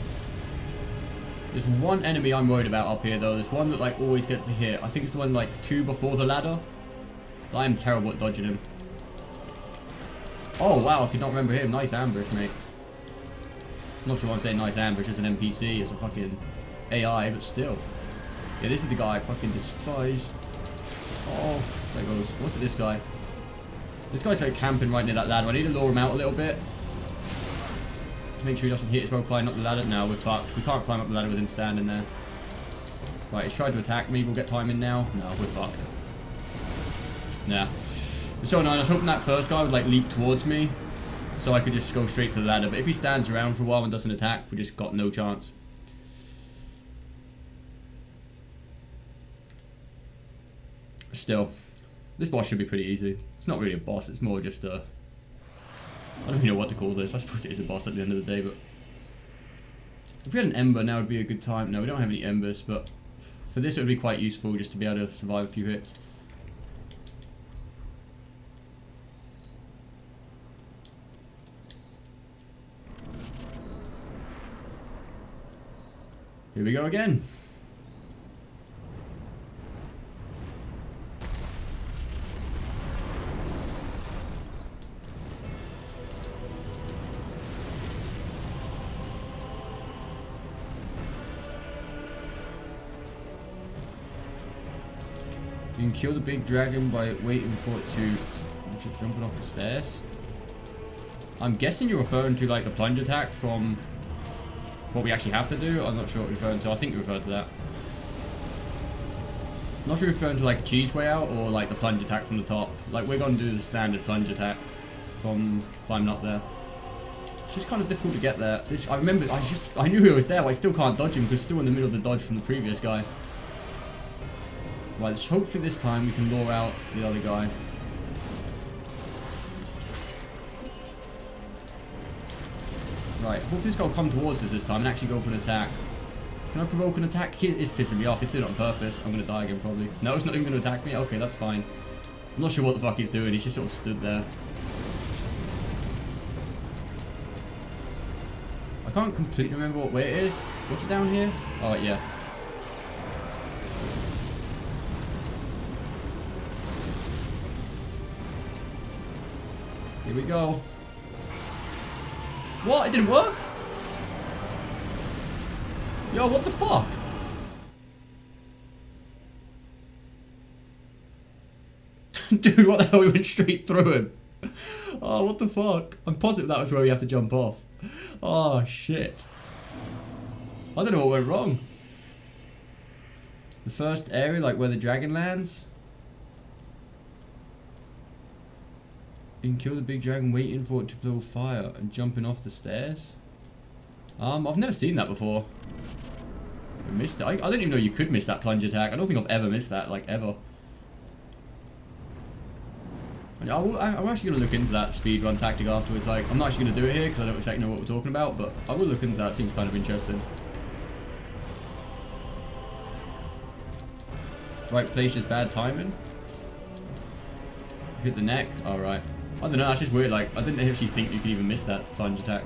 There's one enemy I'm worried about up here, though. There's one that, like, always gets the hit. I think it's the one, like, 2 before the ladder. I am terrible at dodging him. Oh, wow, I could not remember him. Nice ambush, mate. I'm not sure why I'm saying nice ambush as an NPC, as a fucking AI, but still. Yeah, this is the guy I fucking despise. Oh, there goes. What's it, this guy? This guy's like camping right near that ladder. I need to lure him out a little bit. To make sure he doesn't hit as well climbing up the ladder. No, we're fucked. We can't climb up the ladder with him standing there. Right, he's tried to attack me. We'll get time in now. No, we're fucked. Nah. It's so annoying. I was hoping that first guy would like leap towards me, so I could just go straight to the ladder. But if he stands around for a while and doesn't attack, we just got no chance. Still, this boss should be pretty easy. It's not really a boss. It's more just a... I don't even know what to call this. I suppose it is a boss at the end of the day, but... If we had an ember, now would be a good time. No, we don't have any embers, but... For this, it would be quite useful just to be able to survive a few hits. Here we go again. You can kill the big dragon by waiting for it to jumping off the stairs. I'm guessing you're referring to like the plunge attack from what we actually have to do. I'm not sure what you're referring to. I think you referred to that. I'm not sure you're referring to like a cheese way out or like the plunge attack from the top. Like we're going to do the standard plunge attack from climbing up there. It's just kind of difficult to get there. I remember, I knew he was there, but I still can't dodge him because still in the middle of the dodge from the previous guy. Right, hopefully this time we can lure out the other guy. Right, hopefully this guy will come towards us this time and actually go for an attack. Can I provoke an attack? He is pissing me off. He did it on purpose. I'm going to die again probably. No, he's not even going to attack me. Okay, that's fine. I'm not sure what the fuck he's doing. He's just sort of stood there. I can't completely remember what way it is. What's it down here? Oh, yeah. Here we go. What? It didn't work? Yo, what the fuck? Dude, what the hell? We went straight through him. Oh, what the fuck? I'm positive that was where we have to jump off. Oh, shit. I don't know what went wrong. The first area, like where the dragon lands. You can kill the big dragon waiting for it to blow fire and jumping off the stairs. I've never seen that before. I missed it. I didn't even know you could miss that plunge attack. I don't think I've ever missed that, like ever. I'm actually going to look into that speedrun tactic afterwards. Like, I'm not actually going to do it here because I don't exactly know what we're talking about, but I will look into that. It seems kind of interesting. Right place, just bad timing. Hit the neck. Alright. I don't know, that's just weird. Like, I didn't actually think you could even miss that plunge attack.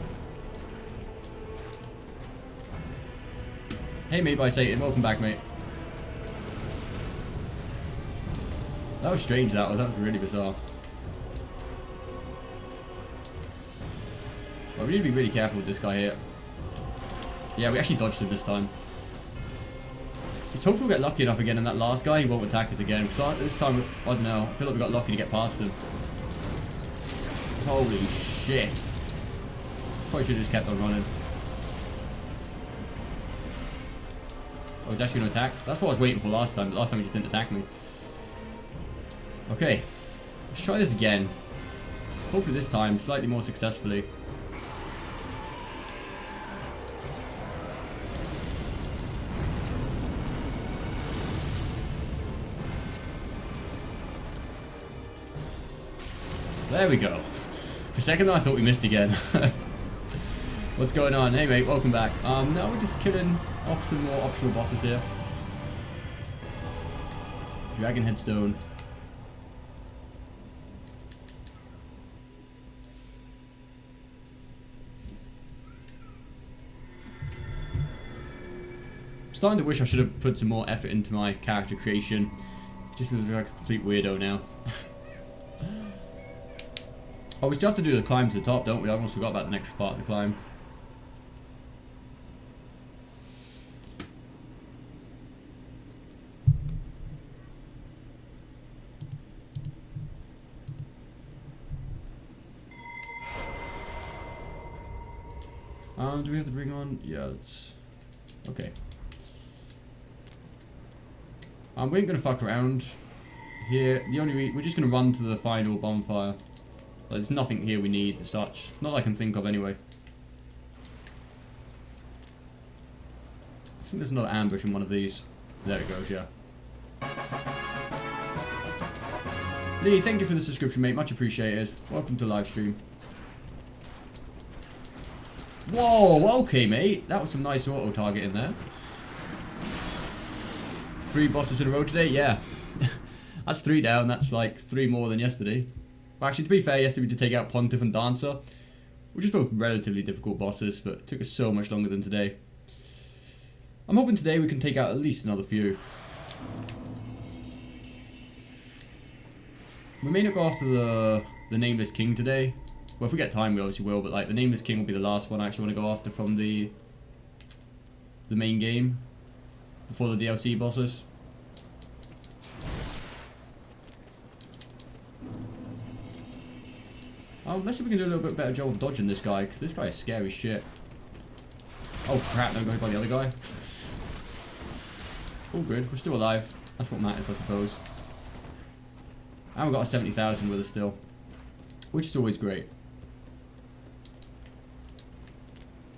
Hey, mate by Satan. Welcome back, mate. That was strange, that was. That was really bizarre. Well, we need to be really careful with this guy here. Yeah, we actually dodged him this time. Just hopefully we'll get lucky enough again, and that last guy, he won't attack us again. Because this time, I don't know, I feel like we got lucky to get past him. Holy shit. Probably should have just kept on running. Oh, he's actually going to attack? That's what I was waiting for last time, but last time he just didn't attack me. Okay. Let's try this again. Hopefully this time, slightly more successfully. There we go. For a second I thought we missed again. What's going on? Hey mate, welcome back. Now we're just killing off some more optional bosses here. Dragon Headstone. I'm starting to wish I should have put some more effort into my character creation. Just looks like a complete weirdo now. Oh, we still have to do the climb to the top, don't we? I almost forgot about the next part of the climb. Do we have the ring on? Yeah, it's okay. We ain't gonna fuck around here. We're just gonna run to the final bonfire. There's nothing here we need as such. Not that I can think of anyway. I think there's another ambush in one of these. There it goes, yeah. Lee, thank you for the subscription, mate. Much appreciated. Welcome to live stream. Whoa, okay, mate. That was some nice auto target in there. 3 bosses in a row today? Yeah. That's 3 down. That's like 3 more than yesterday. Actually, to be fair, yesterday we did take out Pontiff and Dancer, which is both relatively difficult bosses, but it took us so much longer than today. I'm hoping today we can take out at least another few. We may not go after the Nameless King today. Well, if we get time, we obviously will, but like the Nameless King will be the last one I actually want to go after from the main game before the DLC bosses. Let's see if we can do a little bit better job of dodging this guy, because this guy is scary shit. Oh crap, no, go hit by the other guy. All good, we're still alive. That's what matters, I suppose. And we've got a 70,000 with us still, which is always great.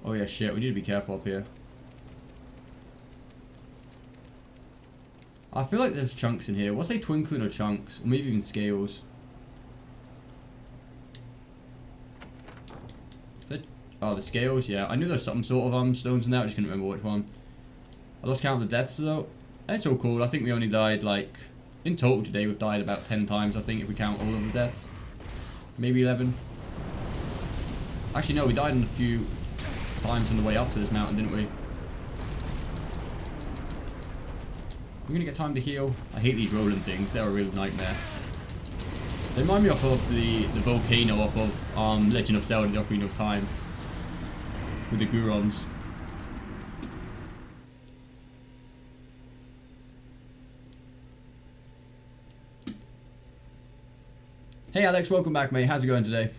Oh yeah, shit, we need to be careful up here. I feel like there's chunks in here. What's they twinkling or chunks? Or maybe even scales. Oh, the scales, yeah. I knew there's some sort of stones in there, I just couldn't remember which one. I lost count of the deaths though. It's all cool. I think we only died like, in total today we've died about 10 times I think if we count all of the deaths. Maybe 11. Actually no, we died in a few times on the way up to this mountain, didn't we? We're gonna get time to heal. I hate these rolling things, they're a real nightmare. They remind me off of the volcano off of Legend of Zelda, the Ocarina of Time. With the Gurons. Hey Alex, welcome back mate, how's it going today?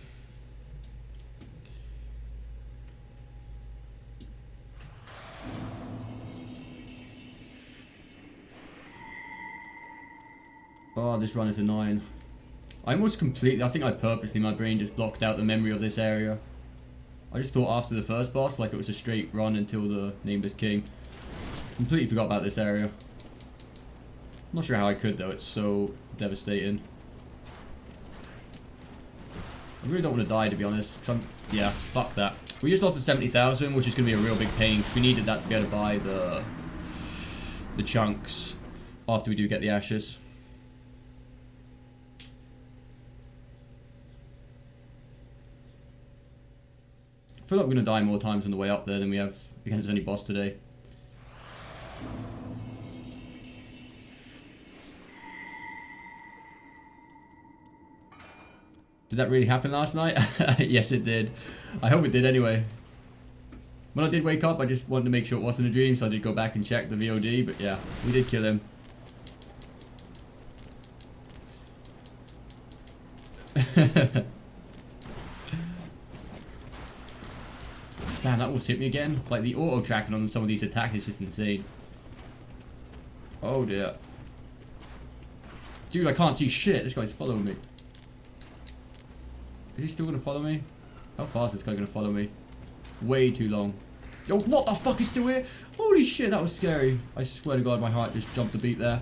Oh, this run is annoying. I almost completely, I think I purposely, my brain just blocked out the memory of this area. I just thought after the first boss, like it was a straight run until the Nameless King. Completely forgot about this area. I'm not sure how I could though, it's so devastating. I really don't want to die to be honest, cause yeah, fuck that. We just lost to 70,000, which is going to be a real big pain, because we needed that to be able to buy the chunks after we do get the ashes. I feel like we're going to die more times on the way up there than we have against any boss today. Did that really happen last night? Yes, it did. I hope it did anyway. When I did wake up, I just wanted to make sure it wasn't a dream, so I did go back and check the VOD, but yeah, we did kill him. Damn, that almost hit me again. Like, the auto-tracking on some of these attacks is just insane. Oh, dear. Dude, I can't see shit. This guy's following me. Is he still going to follow me? How fast is this guy going to follow me? Way too long. Yo, what the fuck is still here? Holy shit, that was scary. I swear to God, my heart just jumped a beat there.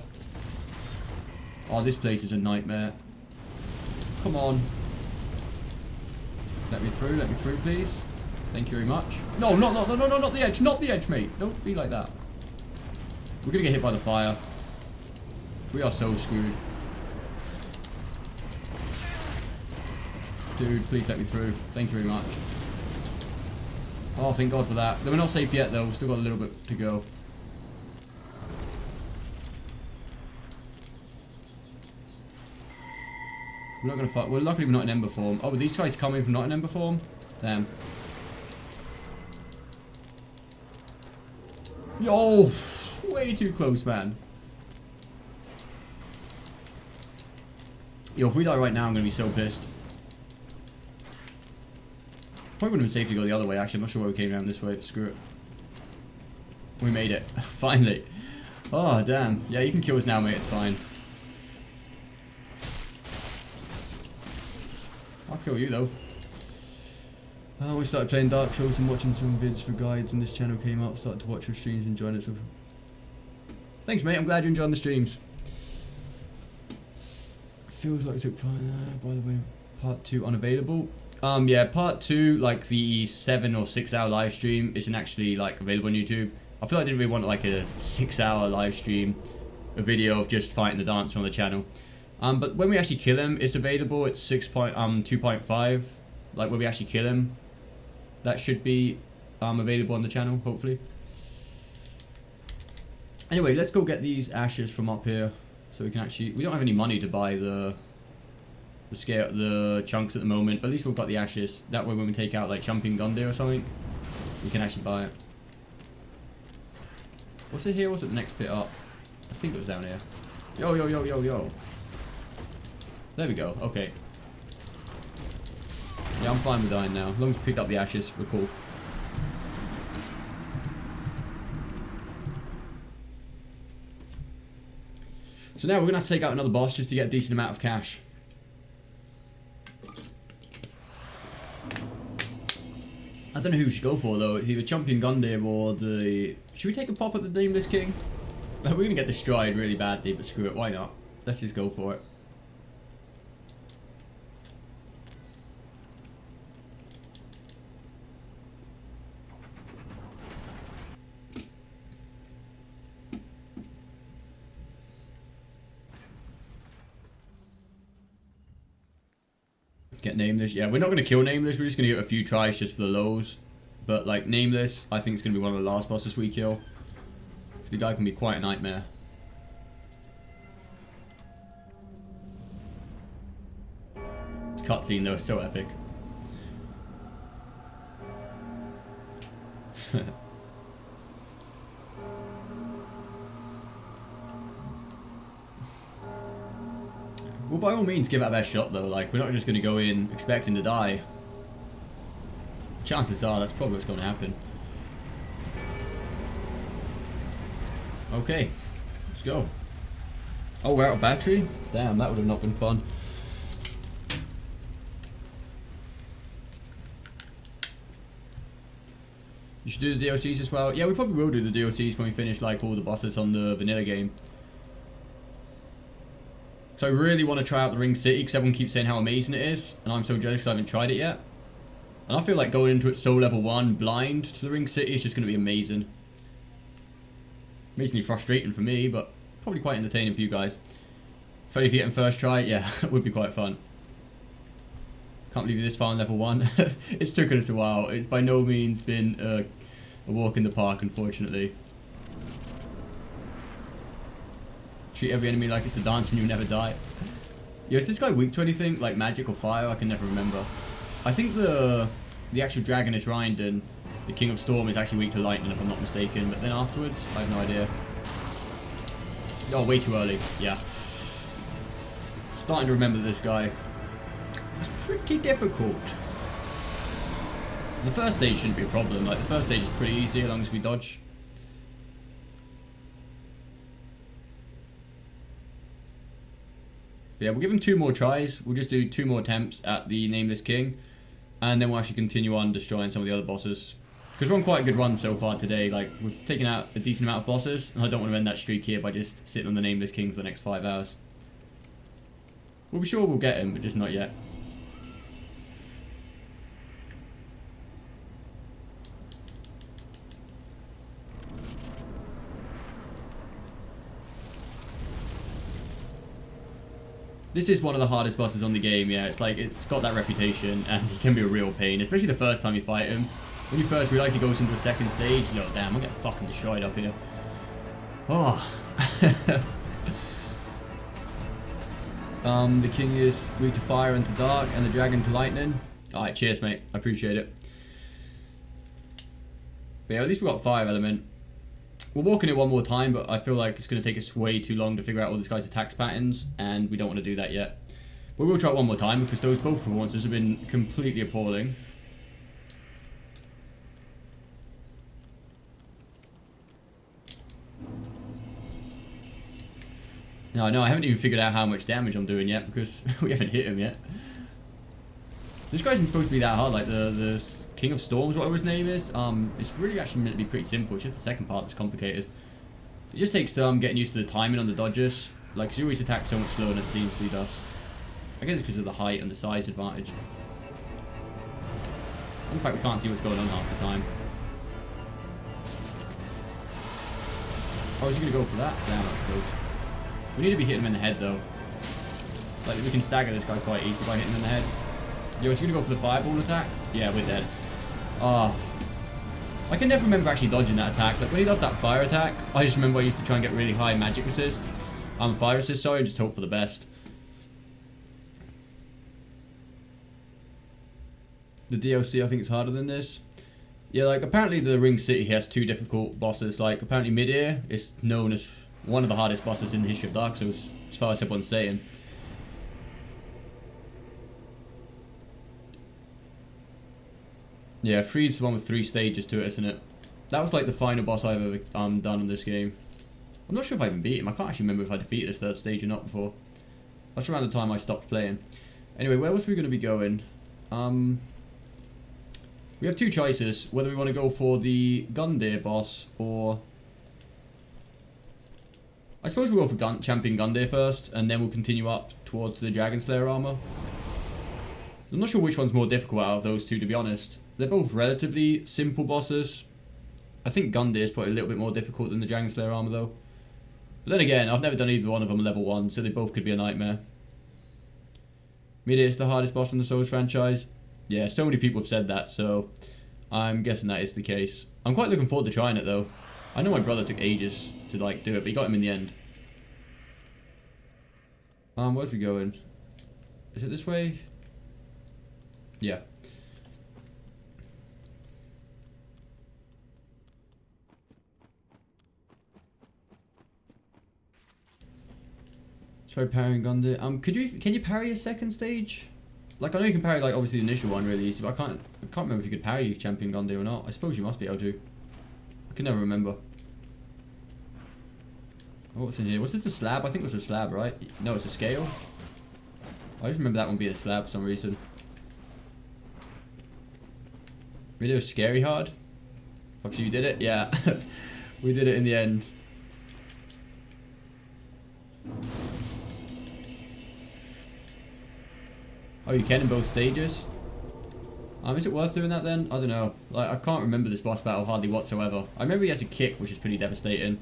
Oh, this place is a nightmare. Come on. Let me through, please. Thank you very much. No, not the edge, not the edge, mate. Don't be like that. We're gonna get hit by the fire. We are so screwed. Dude, please let me through. Thank you very much. Oh, thank God for that. We're not safe yet, though. We've still got a little bit to go. We're not gonna fight. Well, luckily we're not in Ember form. Oh, but these guys coming from not in Ember form? Damn. Yo, way too close, man. Yo, if we die right now, I'm gonna be so pissed. Probably would have been safe to go the other way, actually. I'm not sure why we came around this way. Screw it. We made it. Finally. Oh, damn. Yeah, you can kill us now, mate. It's fine. I'll kill you, though. We started playing Dark Souls and watching some vids for guides, and this channel came up. Started to watch your streams and join it. So thanks, mate. I'm glad you're enjoying the streams. Feels like it took part. By the way, part 2 unavailable. Yeah, part 2, like the 7 or 6 hour live stream, isn't actually like available on YouTube. I feel like I didn't really want like a 6 hour live stream, a video of just fighting the dancer on the channel. But when we actually kill him, it's available. It's 2.5. Like when we actually kill him, that should be available on the channel, hopefully. Anyway, let's go get these ashes from up here, so we can actually. We don't have any money to buy the chunks at the moment, but at least we've got the ashes. That way, when we take out like Jumping Gundyr or something, we can actually buy it. Was it here? Or was it the next bit up? I think it was down here. Yo, yo, yo, yo, yo. There we go. Okay. Yeah, I'm fine with dying now. As long as we picked up the ashes, we're cool. So now we're going to have to take out another boss just to get a decent amount of cash. I don't know who we should go for though. It's either Champion Gundyr or the... Should we take a pop at the Nameless King? We're going to get destroyed really badly, but screw it, why not? Let's just go for it. Get Nameless. Yeah, we're not going to kill Nameless. We're just going to give it a few tries just for the lows. But, like, Nameless, I think it's going to be one of the last bosses we kill. So the guy can be quite a nightmare. This cutscene, though, is so epic. Well, by all means, give it our best shot, though. Like, we're not just going to go in expecting to die. Chances are that's probably what's going to happen. Okay, let's go. Oh, we're out of battery? Damn, that would have not been fun. You should do the DLCs as well. Yeah, we probably will do the DLCs when we finish, like, all the bosses on the vanilla game. So I really want to try out the Ring City because everyone keeps saying how amazing it is, and I'm so jealous because I haven't tried it yet. And I feel like going into it soul level 1 blind to the Ring City is just going to be amazing. Amazingly frustrating for me, but probably quite entertaining for you guys. If only if you get in first try, yeah, it would be quite fun. Can't believe you're this far on level 1. It's taken us a while. It's by no means been a walk in the park, unfortunately. Treat every enemy like it's the dance and you never die. Yo, is this guy weak to anything? Like magic or fire? I can never remember. I think the actual dragon is Rind and the King of Storm is actually weak to lightning if I'm not mistaken. But then afterwards, I have no idea. Oh, way too early. Yeah. Starting to remember this guy. It's pretty difficult. The first stage shouldn't be a problem. Like, the first stage is pretty easy as long as we dodge. But yeah, we'll give him 2 more tries. We'll just do 2 more attempts at the Nameless King. And then we'll actually continue on destroying some of the other bosses. Because we're on quite a good run so far today. Like, we've taken out a decent amount of bosses. And I don't want to end that streak here by just sitting on the Nameless King for the next 5 hours. We'll be sure we'll get him, but just not yet. This is one of the hardest bosses on the game, yeah. It's like, it's got that reputation, and he can be a real pain, especially the first time you fight him. When you first realise he goes into a second stage, you go, damn, I'm getting fucking destroyed up here. Oh. The king is weak to fire and to dark, and the dragon to lightning. Alright, cheers, mate. I appreciate it. But yeah, at least we got fire element. We're walking it one more time, but I feel like it's going to take us way too long to figure out all this guy's attacks patterns, and we don't want to do that yet. But we'll try it one more time, because those both performances have been completely appalling. No, I haven't even figured out how much damage I'm doing yet, because we haven't hit him yet. This guy isn't supposed to be that hard, like the King of Storms, whatever his name is. It's really actually meant to be pretty simple. It's just the second part that's complicated. It just takes getting used to the timing on the dodges. Like, he always attacks so much slower than it seems he does. I guess it's because of the height and the size advantage. In fact, we can't see what's going on half the time. Oh, is he going to go for that? Damn, that's close. We need to be hitting him in the head, though. Like, we can stagger this guy quite easily by hitting him in the head. Yo, is he going to go for the fireball attack? Yeah, we're dead. Ah. I can never remember actually dodging that attack. Like, when he does that fire attack, I just remember I used to try and get really high magic resist. Fire resist, sorry, and just hope for the best. The DLC, I think it's harder than this. Yeah, like, apparently the Ring City has 2 difficult bosses. Like, apparently Mid-Ear is known as one of the hardest bosses in the history of Dark Souls, as far as everyone's saying. Yeah, 3 is the one with 3 stages to it, isn't it? That was like the final boss I've ever done in this game. I'm not sure if I even beat him. I can't actually remember if I defeated this 3rd stage or not before. That's around the time I stopped playing. Anyway, where was we going to be going? We have 2 choices. Whether we want to go for the Gundyr boss or... I suppose we'll go for Champion Gundyr first, and then we'll continue up towards the Dragon Slayer armor. I'm not sure which one's more difficult out of those 2, to be honest. They're both relatively simple bosses. I think Gundyr is probably a little bit more difficult than the Dragon Slayer armor, though. But then again, I've never done either one of them level 1, so they both could be a nightmare. Midir is the hardest boss in the Souls franchise. Yeah, so many people have said that, so I'm guessing that is the case. I'm quite looking forward to trying it, though. I know my brother took ages to like do it, but he got him in the end. Where's we going? Is it this way? Yeah. Try parrying Gundyr. Can you parry a 2nd stage? Like, I know you can parry, like, obviously the initial one really easy, but I can't remember if you could parry Champion Gundyr or not. I suppose you must be able to. I can never remember. Oh, what's in here? Was this a slab? I think it was a slab, right? No, it's a scale. I just remember that one being a slab for some reason. Video scary hard. Fuck, so you did it? Yeah. We did it in the end. Oh, you can in both stages? Is it worth doing that then? I don't know. Like, I can't remember this boss battle hardly whatsoever. I remember he has a kick, which is pretty devastating.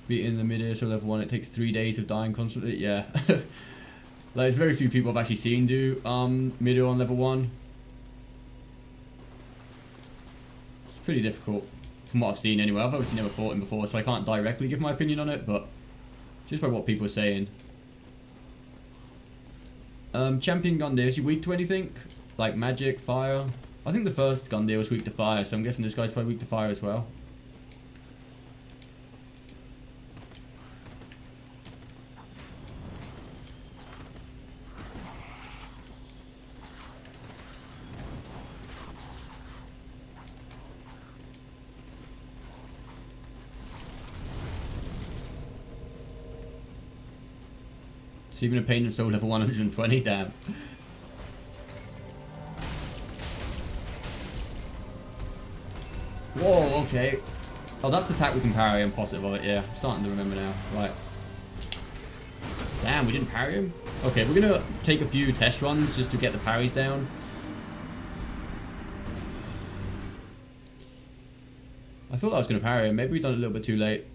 Beating the Midir, so level 1, it takes 3 days of dying constantly. Yeah. Like, there's very few people I've actually seen do Midir on level 1. It's pretty difficult, from what I've seen anyway. I've obviously never fought him before, so I can't directly give my opinion on it, but just by what people are saying. Champion Gundyr, is he weak to anything? Like magic, fire? I think the first Gundyr was weak to fire, so I'm guessing this guy's probably weak to fire as well. It's even a pain in soul level 120, damn. Whoa, okay. Oh, that's the attack we can parry, I'm positive of it, yeah. I'm starting to remember now. Right. Damn, we didn't parry him? Okay, we're gonna take a few test runs just to get the parries down. I thought I was gonna parry him. Maybe we done it a little bit too late.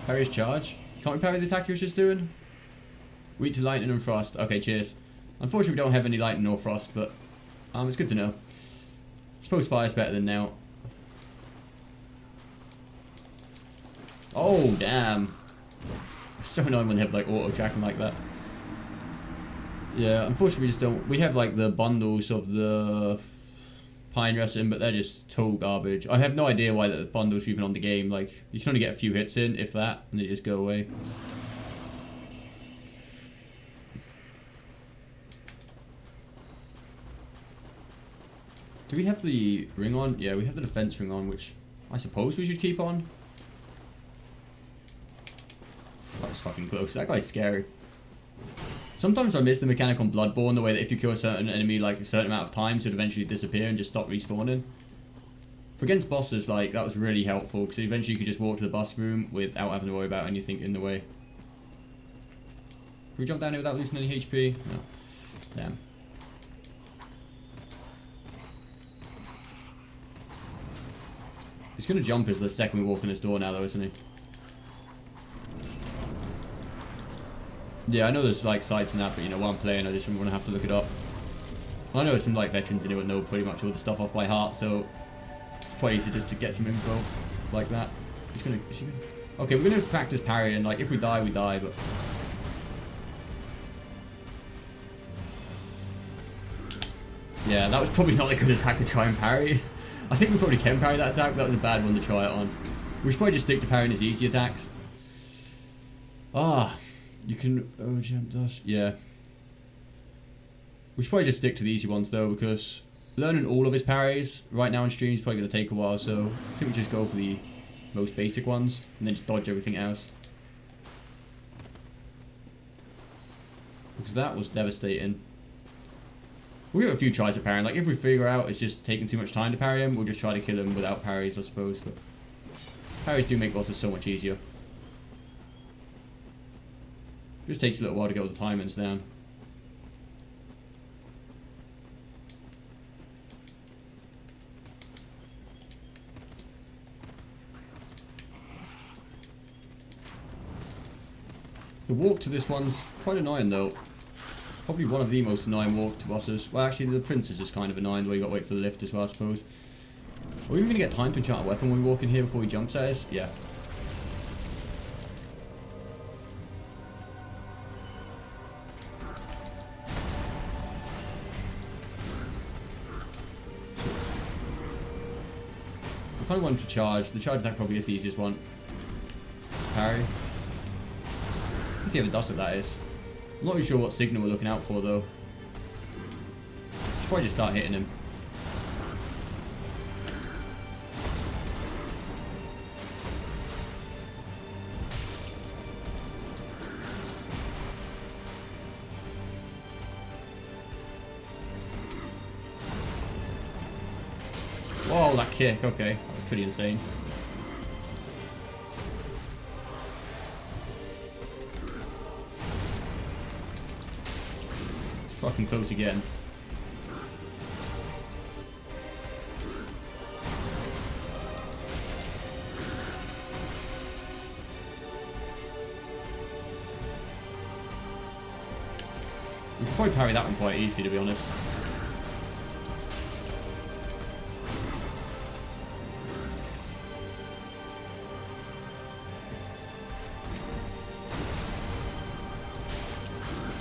Parry his charge. Can't we parry the attack he was just doing? Weak to lightning and frost. Okay, cheers. Unfortunately, we don't have any lightning or frost, but it's good to know. I suppose fire's better than now. Oh, damn. It's so annoying when they have, like, auto-tracking like that. Yeah, unfortunately, we just don't... We have, like, the bundles of the Pine Wrestling, but they're just total garbage. I have no idea why the bundles are even on the game. Like, you can only get a few hits in, if that, and they just go away. Do we have the ring on? Yeah, we have the defense ring on, which I suppose we should keep on. That was fucking close. That guy's scary. Sometimes I miss the mechanic on Bloodborne, the way that if you kill a certain enemy like a certain amount of times, it'll eventually disappear and just stop respawning. For against bosses, like, that was really helpful, because eventually you could just walk to the boss room without having to worry about anything in the way. Can we jump down here without losing any HP? No. Damn. He's gonna jump us the second we walk in this door now, though, isn't he? Yeah, I know there's like sites and that, but you know, while I'm playing, I just want to have to look it up. I know some like veterans in here would know pretty much all the stuff off by heart, so it's quite easy just to get some info like that. Is he gonna... Okay, we're gonna practice parrying. Like, if we die, we die, but. Yeah, that was probably not a good attack to try and parry. I think we probably can parry that attack, but that was a bad one to try it on. We should probably just stick to parrying his easy attacks. Ah. You can... Oh, gem dust. Yeah. We should probably just stick to the easy ones though, because learning all of his parries right now on stream is probably going to take a while, so I think we just go for the most basic ones and then just dodge everything else. Because that was devastating. We'll give it a few tries at parrying. Like, if we figure out it's just taking too much time to parry him, we'll just try to kill him without parries, I suppose. But parries do make bosses so much easier. Just takes a little while to get all the timings down. The walk to this one's quite annoying though. Probably one of the most annoying walk to bosses. Well, actually, the princess is kind of annoying, the way you gotta wait for the lift as well, I suppose. Are we even gonna get time to enchant a weapon when we walk in here before he jumps at us? Yeah. I kind of want him to charge. The charge attack probably is the easiest one. Parry. If he ever does it, that is. I'm not really sure what signal we're looking out for, though. Should probably just start hitting him. Whoa, that kick. Okay, that was pretty insane. Fucking close again. We could probably parry that one quite easily, to be honest.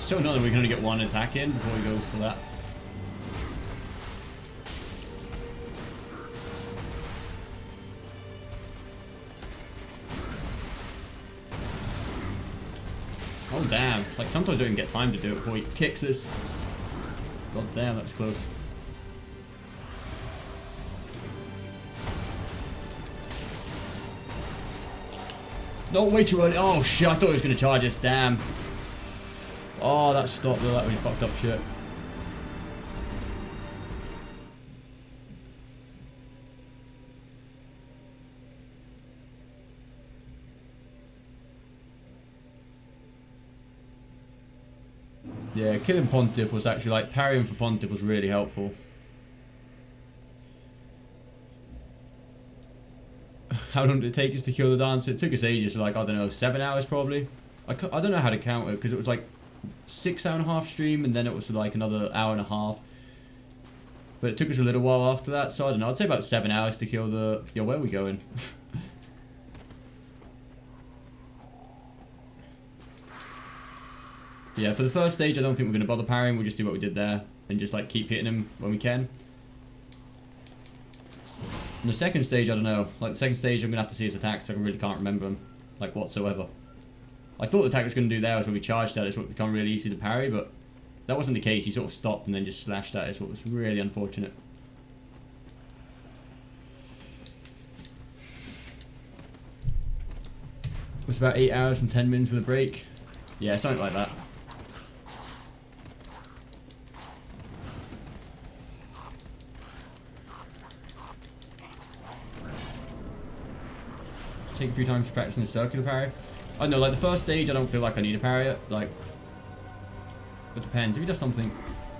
So annoying we can only get one attack in before he goes for that. Oh damn, like sometimes I don't even get time to do it before he kicks us. God damn, that's close. No, way too early. Oh shit, I thought he was going to charge us, damn. Oh, that stopped though, that really fucked up shit. Yeah, killing Pontiff was actually, like, parrying for Pontiff was really helpful. How long did it take us to kill the dancer? It took us ages, so like, I don't know, 7 hours probably? I don't know how to count it, because it was like 6.5-hour stream, and then it was like another hour and a half. But it took us a little while after that, so I don't know, I'd say about 7 hours to kill the... Yo, where are we going? Yeah, for the first stage, I don't think we're going to bother parrying. We'll just do what we did there and just like keep hitting him when we can. And the second stage, I don't know. Like the second stage, I'm going to have to see his attacks. I really can't remember them, like whatsoever. I thought the attack was going to do there was when we charged at it, so it would become really easy to parry, but that wasn't the case. He sort of stopped and then just slashed at it, so it was really unfortunate. It was about 8 hours and 10 minutes with a break. Yeah, something like that. Take a few times practicing the circular parry. I don't know, like the first stage I don't feel like I need to parry it. Like, it depends. If he does something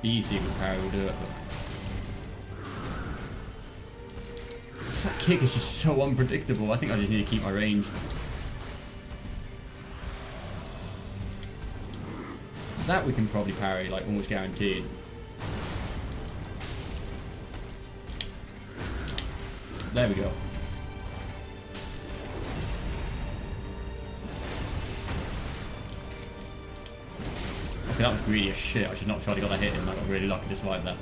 easy with parry, we'll do it. But that kick is just so unpredictable. I think I just need to keep my range. That we can probably parry, like almost guaranteed. There we go. Okay, that was greedy as shit. I should not have tried to get that hit in. I got really lucky to survive that.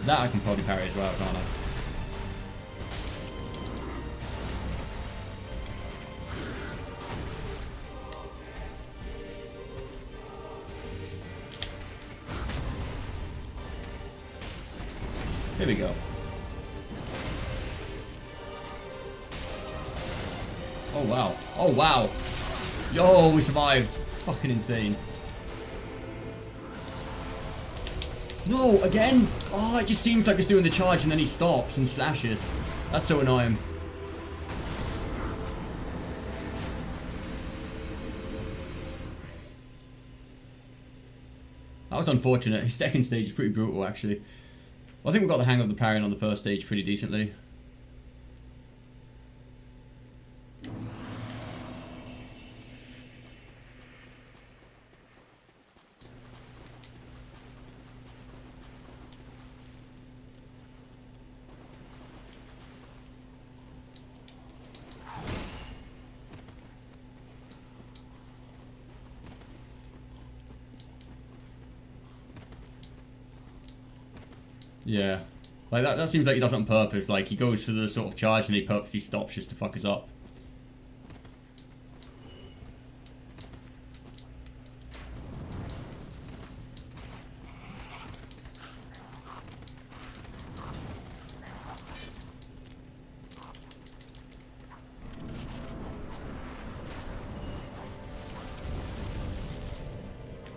That I can probably parry as well, can't I? we go. Oh wow. Oh wow. Yo, we survived. Fucking insane. No, again? Oh, it just seems like it's doing the charge and then he stops and slashes. That's so annoying. That was unfortunate. His second stage is pretty brutal, actually. Well, I think we got the hang of the parrying on the first stage pretty decently. Yeah. Like, that seems like he does it on purpose. Like, he goes for the sort of charge and he purposely stops just to fuck us up.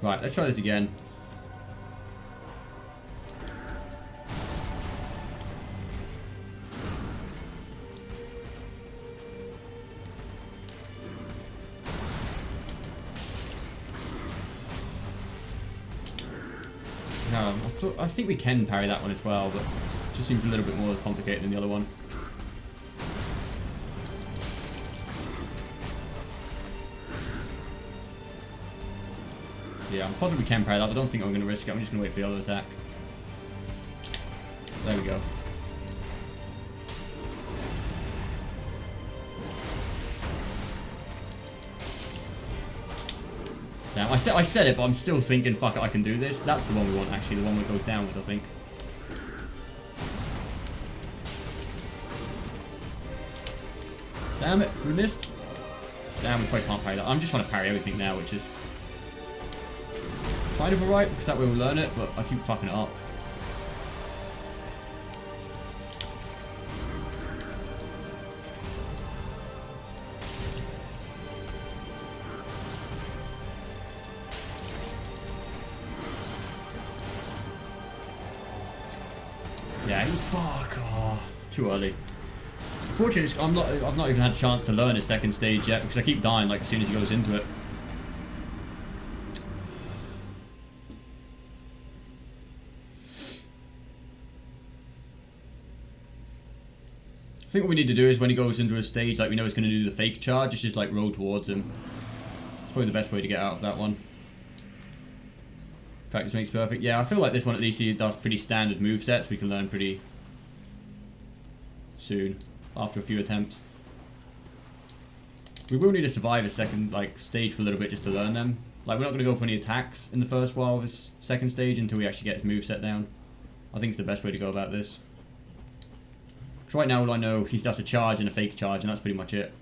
Right, let's try this again. No, I think we can parry that one as well, but it just seems a little bit more complicated than the other one. Yeah, I'm positive we can parry that, but I don't think I'm going to risk it. I'm just going to wait for the other attack. There we go. Damn, I said it, but I'm still thinking, fuck it, I can do this. That's the one we want, actually. The one that goes downwards, I think. Damn it, we missed. Damn, we probably can't parry that. I'm just trying to parry everything now, which is kind of alright, because that way we'll learn it, but I keep fucking it up. Yeah, fuck. Oh, too early. Fortunately, I've not even had a chance to learn his second stage yet because I keep dying like as soon as he goes into it. I think what we need to do is when he goes into a stage, like we know he's going to do the fake charge, it's just like roll towards him. It's probably the best way to get out of that one. Practice makes perfect. Yeah, I feel like this one at least he does pretty standard movesets. We can learn pretty soon after a few attempts. We will need to survive a second stage for a little bit just to learn them. Like we're not going to go for any attacks in the first while of his second stage until we actually get his moveset down. I think it's the best way to go about this. Because right now all I know he does a charge and a fake charge and that's pretty much it.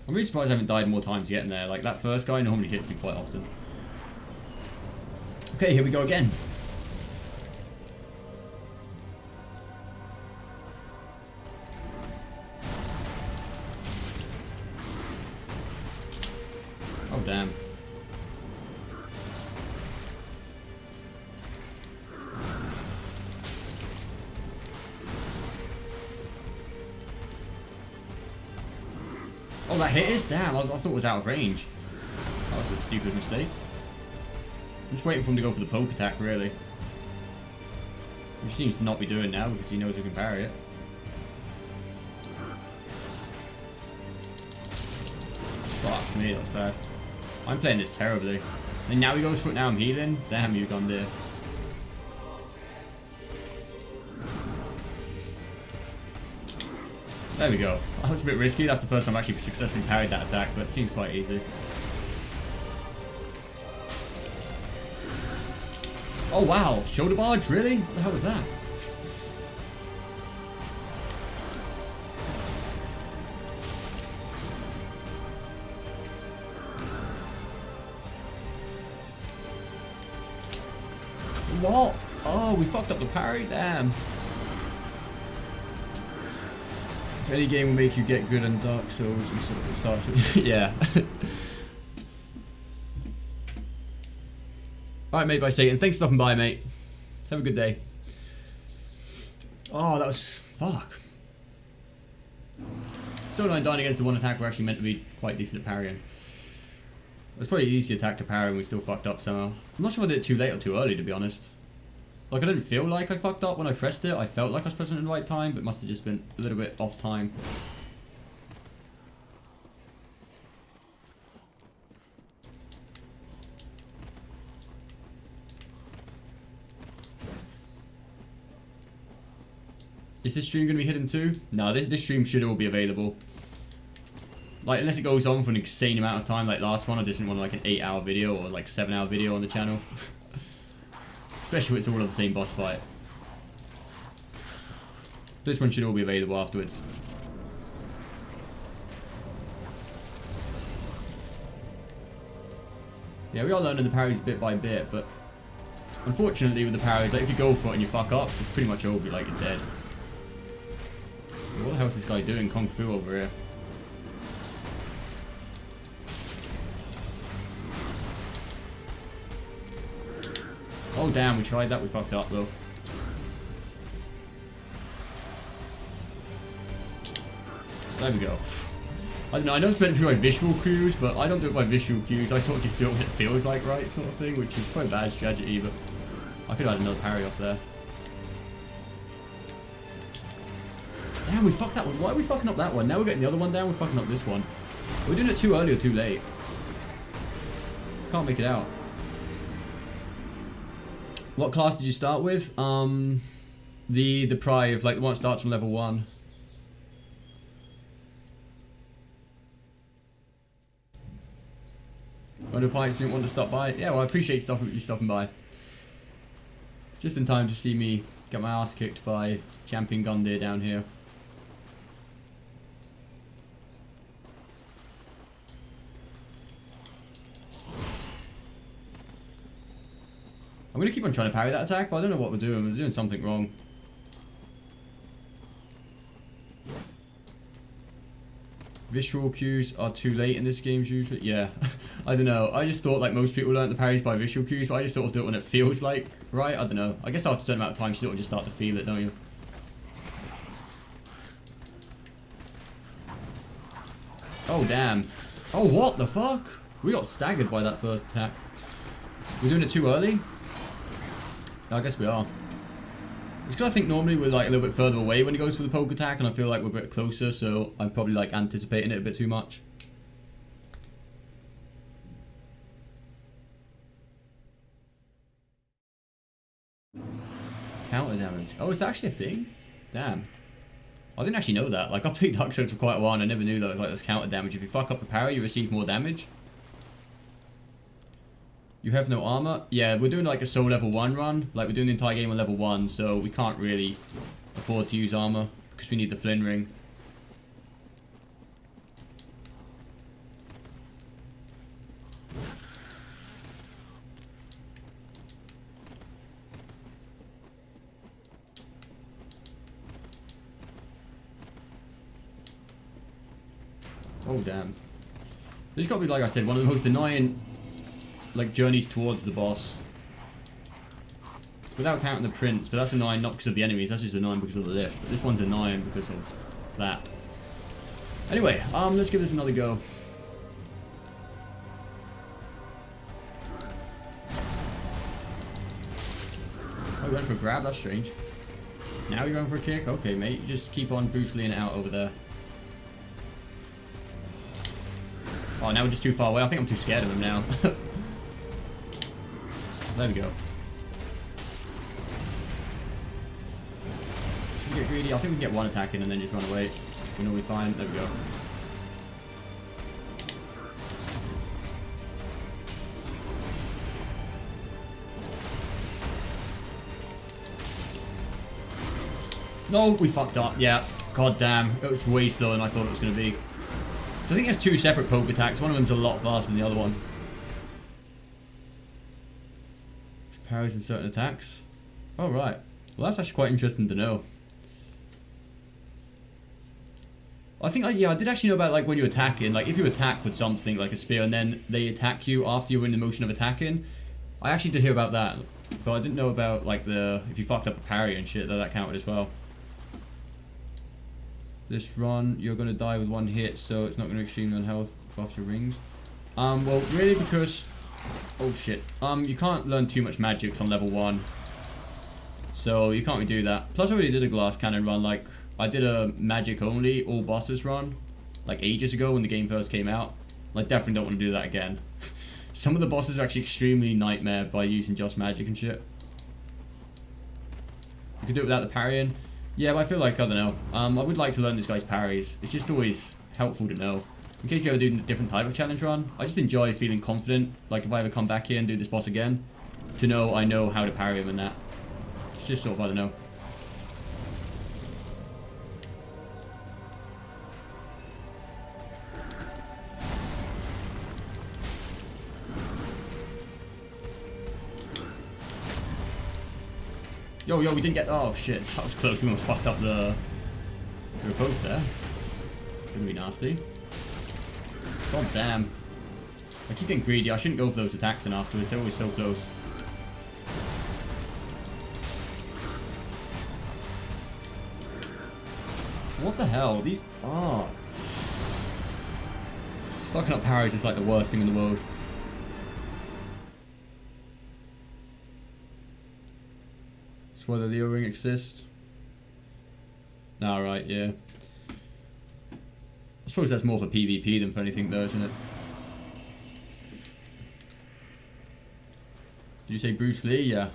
I'm really surprised I haven't died more times getting there. Like, that first guy normally hits me quite often. Okay, here we go again. Oh, damn. Oh, that hit is? Damn, I thought it was out of range. That was a stupid mistake. I'm just waiting for him to go for the poke attack, really. Which he seems to not be doing now because he knows he can parry it. Fuck me, that's bad. I'm playing this terribly. And now he goes for it, now I'm healing. Damn you, Gundyr. There we go. That was a bit risky. That's the first time I've actually successfully parried that attack, but it seems quite easy. Oh wow, shoulder barge? Really? What the hell was that? What? Oh, we fucked up the parry, damn. If any game will make you get good in Dark Souls, you sort of start with yeah. Alright, made by Satan. Thanks for stopping by, mate. Have a good day. Oh, that was... fuck. So annoying dying against the one attack we're actually meant to be quite decent at parrying. It was probably an easy attack to parry and we still fucked up somehow. I'm not sure whether I did it too late or too early, to be honest. Like, I didn't feel like I fucked up when I pressed it. I felt like I was pressing it in the right time, but it must have just been a little bit off time. Is this stream going to be hidden too? No, this stream should all be available. Like, unless it goes on for an insane amount of time like last one, I just didn't want like an 8-hour video or like 7-hour video on the channel. Especially when it's all of the same boss fight. This one should all be available afterwards. Yeah, we are learning the parries bit by bit, but unfortunately with the parries, like if you go for it and you fuck up, it's pretty much over, like you're dead. What the hell is this guy doing Kung Fu over here? Oh damn, we tried that, we fucked up though. There we go. I don't know, I know it's meant to be by visual cues, but I don't do it by visual cues. I sort of just do it when it feels like right sort of thing, which is quite a bad strategy, but I could have had another parry off there. Damn, we fucked that one. Why are we fucking up that one? Now we're getting the other one down, we're fucking up this one. Are we doing it too early or too late? Can't make it out. What class did you start with? The Prive, like the one that starts on level 1. Going to a party soon, want to stop by? Yeah, well I appreciate you stopping by. Just in time to see me get my ass kicked by champion Gundyr down here. I'm going to keep on trying to parry that attack, but I don't know what we're doing. We're doing something wrong. Visual cues are too late in this game usually. Yeah, I don't know. I just thought like most people learn the parries by visual cues, but I just sort of do it when it feels like right. I don't know. I guess after a certain amount of time, you sort of just start to feel it, don't you? Oh damn. Oh what the fuck? We got staggered by that first attack. We're doing it too early? I guess we are. It's because I think normally we're like a little bit further away when it goes to the poke attack, and I feel like we're a bit closer, so I'm probably like anticipating it a bit too much. Counter damage. Oh, is that actually a thing? Damn. I didn't actually know that. Like, I've played Dark Souls for quite a while and I never knew that was like this counter damage. If you fuck up the parry, you receive more damage. You have no armor? Yeah, we're doing like a soul level 1 run. Like, we're doing the entire game on level 1, so we can't really afford to use armor because we need the Flynn ring. Oh, damn. This has got to be, like I said, one of the most annoying like journeys towards the boss. Without counting the prince, but that's annoying not because of the enemies, that's just annoying because of the lift. But this one's annoying because of that. Anyway, let's give this another go. Oh, you went for a grab? That's strange. Now you're going for a kick? Okay, mate. You just keep on Bruce Leeing it out over there. Oh, now we're just too far away. I think I'm too scared of him now. There we go. Should we get greedy? I think we can get one attack in and then just run away. We know we're fine. There we go. No, we fucked up. Yeah. God damn. It was way slower than I thought it was going to be. So I think there's 2 separate poke attacks. One of them's a lot faster than the other one. Parries in certain attacks. Oh, right. Well, that's actually quite interesting to know. I think, yeah, I did actually know about, like, when you're attacking. Like, if you attack with something, like a spear, and then they attack you after you're in the motion of attacking. I actually did hear about that. But I didn't know about, like, if you fucked up a parry and shit, that counted as well. This run, you're going to die with one hit, so it's not going to extreme on health after rings. Well, really, because... Oh, shit. You can't learn too much magics on level 1. So, you can't really do that. Plus, I already did a glass cannon run, like... I did a magic only, all bosses run. Like, ages ago when the game first came out. Like, definitely don't want to do that again. Some of the bosses are actually extremely nightmare by using just magic and shit. You can do it without the parrying. Yeah, but I feel like, I don't know. I would like to learn this guy's parries. It's just always helpful to know. In case you ever do a different type of challenge run, I just enjoy feeling confident. Like, if I ever come back here and do this boss again, to know I know how to parry him and that. It's just sort of, I don't know. Yo, we didn't get... Oh, shit. That was close. We almost fucked up the post there. It's gonna be nasty. God damn. I keep getting greedy. I shouldn't go for those attacks in afterwards. They're always so close. What the hell? These... Oh. Fucking up parries is like the worst thing in the world. Whether the O-ring exists. Alright, yeah. I suppose that's more for PvP than for anything though, isn't it? Did you say Bruce Lee? Yeah.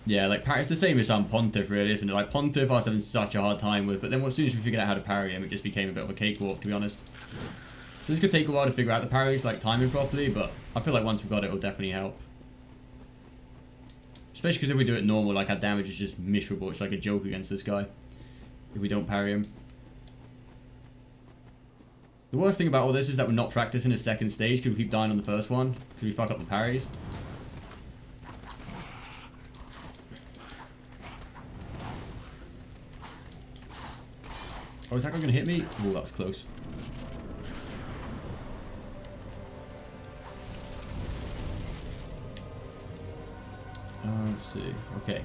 Yeah, like, it's the same as Pontiff really, isn't it? Like, Pontiff I was having such a hard time with, but then as soon as we figured out how to parry him, it just became a bit of a cakewalk, to be honest. So this could take a while to figure out the parries, like, timing properly, but I feel like once we've got it, it'll definitely help. Especially because if we do it normal, like, our damage is just miserable. It's like a joke against this guy if we don't parry him. The worst thing about all this is that we're not practicing a second stage because we keep dying on the first one because we fuck up the parries. Oh, is that guy going to hit me? Oh, that was close. Let's see. Okay.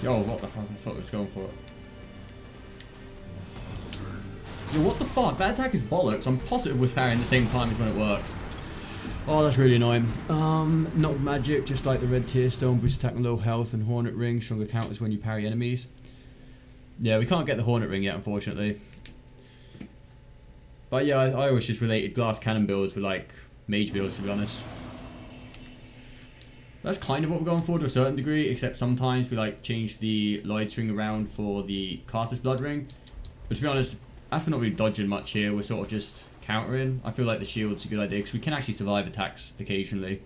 Yo, what the fuck? I thought I was going for it. Yo, what the fuck? That attack is bollocks. I'm positive with parrying at the same time as when it works. Oh, that's really annoying. Not magic, just like the red tear stone, boost attack on low health, and hornet ring, stronger counters when you parry enemies. Yeah, we can't get the hornet ring yet, unfortunately. But yeah, I always just related glass cannon builds with like mage builds, to be honest. That's kind of what we're going for to a certain degree, except sometimes we like change the Lloyd's ring around for the Carter's blood ring. But to be honest, as we're not really dodging much here, we're sort of just countering. I feel like the shield's a good idea because we can actually survive attacks occasionally.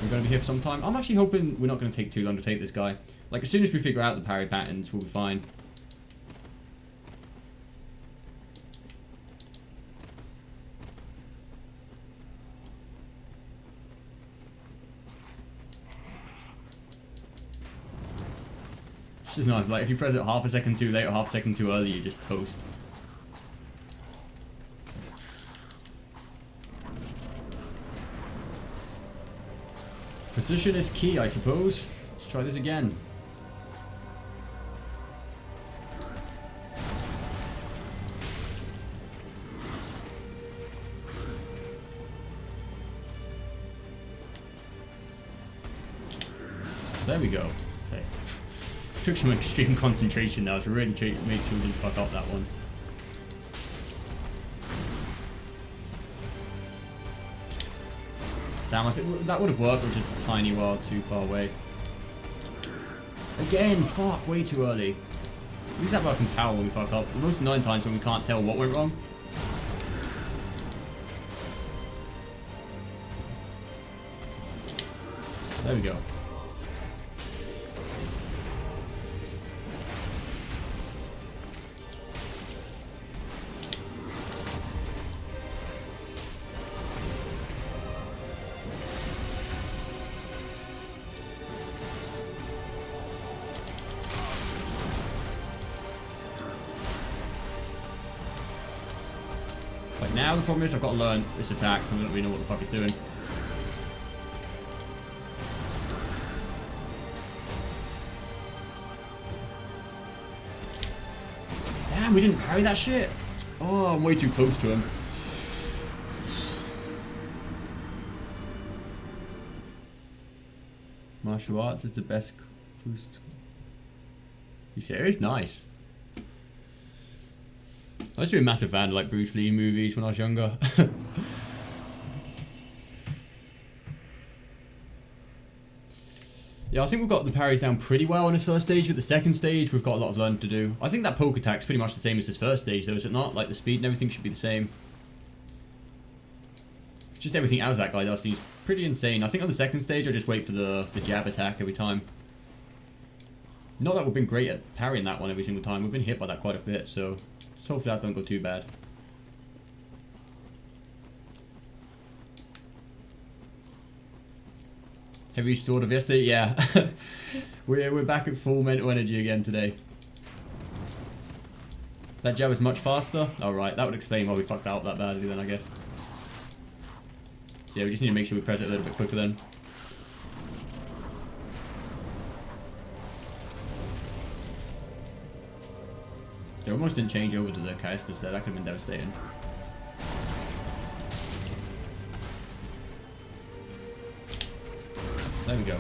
We're going to be here for some time. I'm actually hoping we're not going to take too long to take this guy. Like, as soon as we figure out the parry patterns, we'll be fine. This is nice. Like, if you press it half a second too late or half a second too early, you just toast. Precision is key, I suppose. Let's try this again. There we go. Okay. Took some extreme concentration now to really make sure we didn't fuck up that one. Damn, I think that would have worked, but just a tiny while too far away. Again, fuck, way too early. At least that way I can tell when we fuck up. Most 9 times when we can't tell what went wrong. There we go. But now the problem is I've got to learn this attack, so I don't really know what the fuck it's doing. Damn, we didn't parry that shit. Oh, I'm way too close to him. Martial arts is the best boost. You serious? Nice. I used to be a massive fan of like Bruce Lee movies when I was younger. Yeah, I think we've got the parries down pretty well on this first stage. With the second stage, we've got a lot of learning to do. I think that poke attack's pretty much the same as this first stage, though, is it not? Like the speed and everything should be the same. Just everything else that guy does seems pretty insane. I think on the second stage, I just wait for the jab attack every time. Not that we've been great at parrying that one every single time. We've been hit by that quite a bit, so hopefully that don't go too bad. Have you restored of yesterday? Yeah. we're back at full mental energy again today. That jab is much faster? Alright, that would explain why we fucked that up that badly then, I guess. So yeah, we just need to make sure we press it a little bit quicker then. They almost didn't change over to the Kaistas there, that could have been devastating. There we go.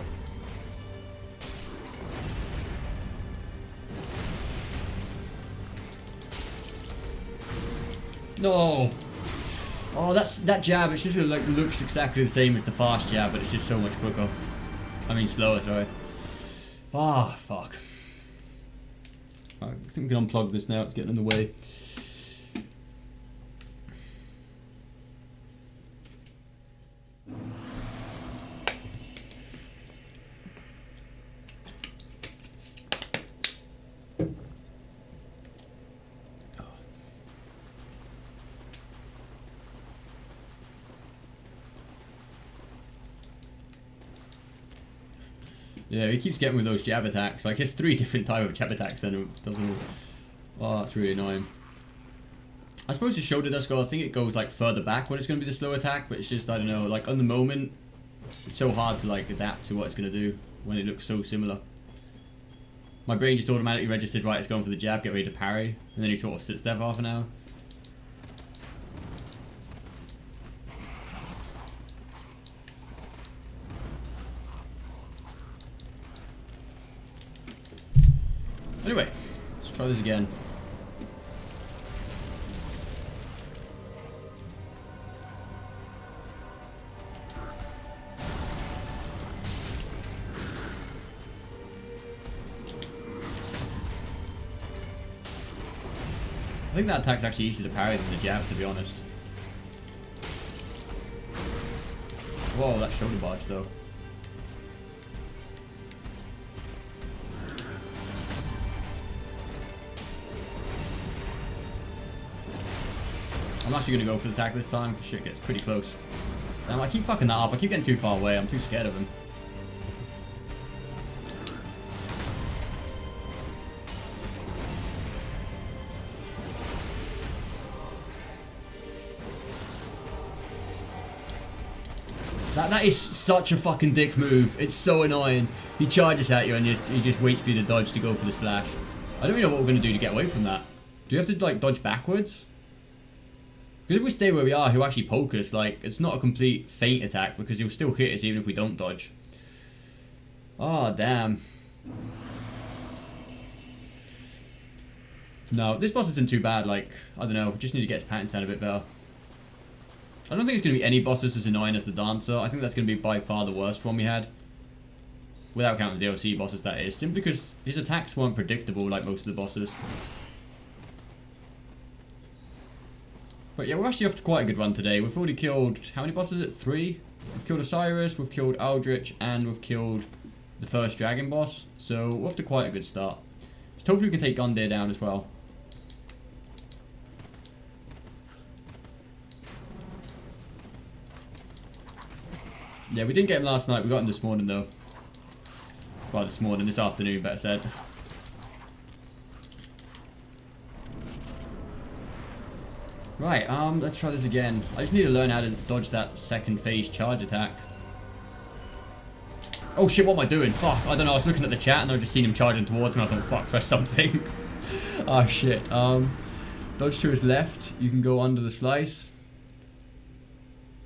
No! Oh, that jab, it's just like looks exactly the same as the fast jab, but it's just so much quicker. I mean slower, sorry. Ah, oh, fuck. I think we can unplug this now, it's getting in the way. Yeah, he keeps getting with those jab attacks. Like, it's 3 different type of jab attacks then it doesn't... Oh, that's really annoying. I suppose the shoulder does go, I think it goes like further back when it's going to be the slow attack, but it's just, I don't know, like on the moment, it's so hard to like adapt to what it's going to do when it looks so similar. My brain just automatically registered, right, it's going for the jab, get ready to parry, and then he sort of sits there for half an hour. Anyway, let's try this again. I think that attack's actually easier to parry than the jab, to be honest. Whoa, that shoulder barge though. I'm actually going to go for the attack this time because shit gets pretty close. Damn, I keep fucking that up. I keep getting too far away. I'm too scared of him. That is such a fucking dick move. It's so annoying. He charges at you and he just waits for you to dodge to go for the slash. I don't even know what we're going to do to get away from that. Do you have to like dodge backwards? Because if we stay where we are, he'll actually poke us. Like, it's not a complete feint attack because he'll still hit us even if we don't dodge. Oh, damn. No, this boss isn't too bad. Like, I don't know. We just need to get his patterns down a bit better. I don't think it's going to be any bosses as annoying as the Dancer. I think that's going to be by far the worst one we had. Without counting the DLC bosses, that is. Simply because his attacks weren't predictable like most of the bosses. But yeah, we're actually off to quite a good run today. We've already killed, how many bosses is it? 3? We've killed Oceiros, we've killed Aldrich, and we've killed the first dragon boss. So we're off to quite a good start. So hopefully we can take Gundyr down as well. Yeah, we didn't get him last night. We got him this morning though. Well, this afternoon, better said. Right, let's try this again. I just need to learn how to dodge that second phase charge attack. Oh shit, what am I doing? Fuck, I don't know, I was looking at the chat and I just seen him charging towards me and I thought, fuck, press something. Oh shit, dodge to his left, you can go under the slice.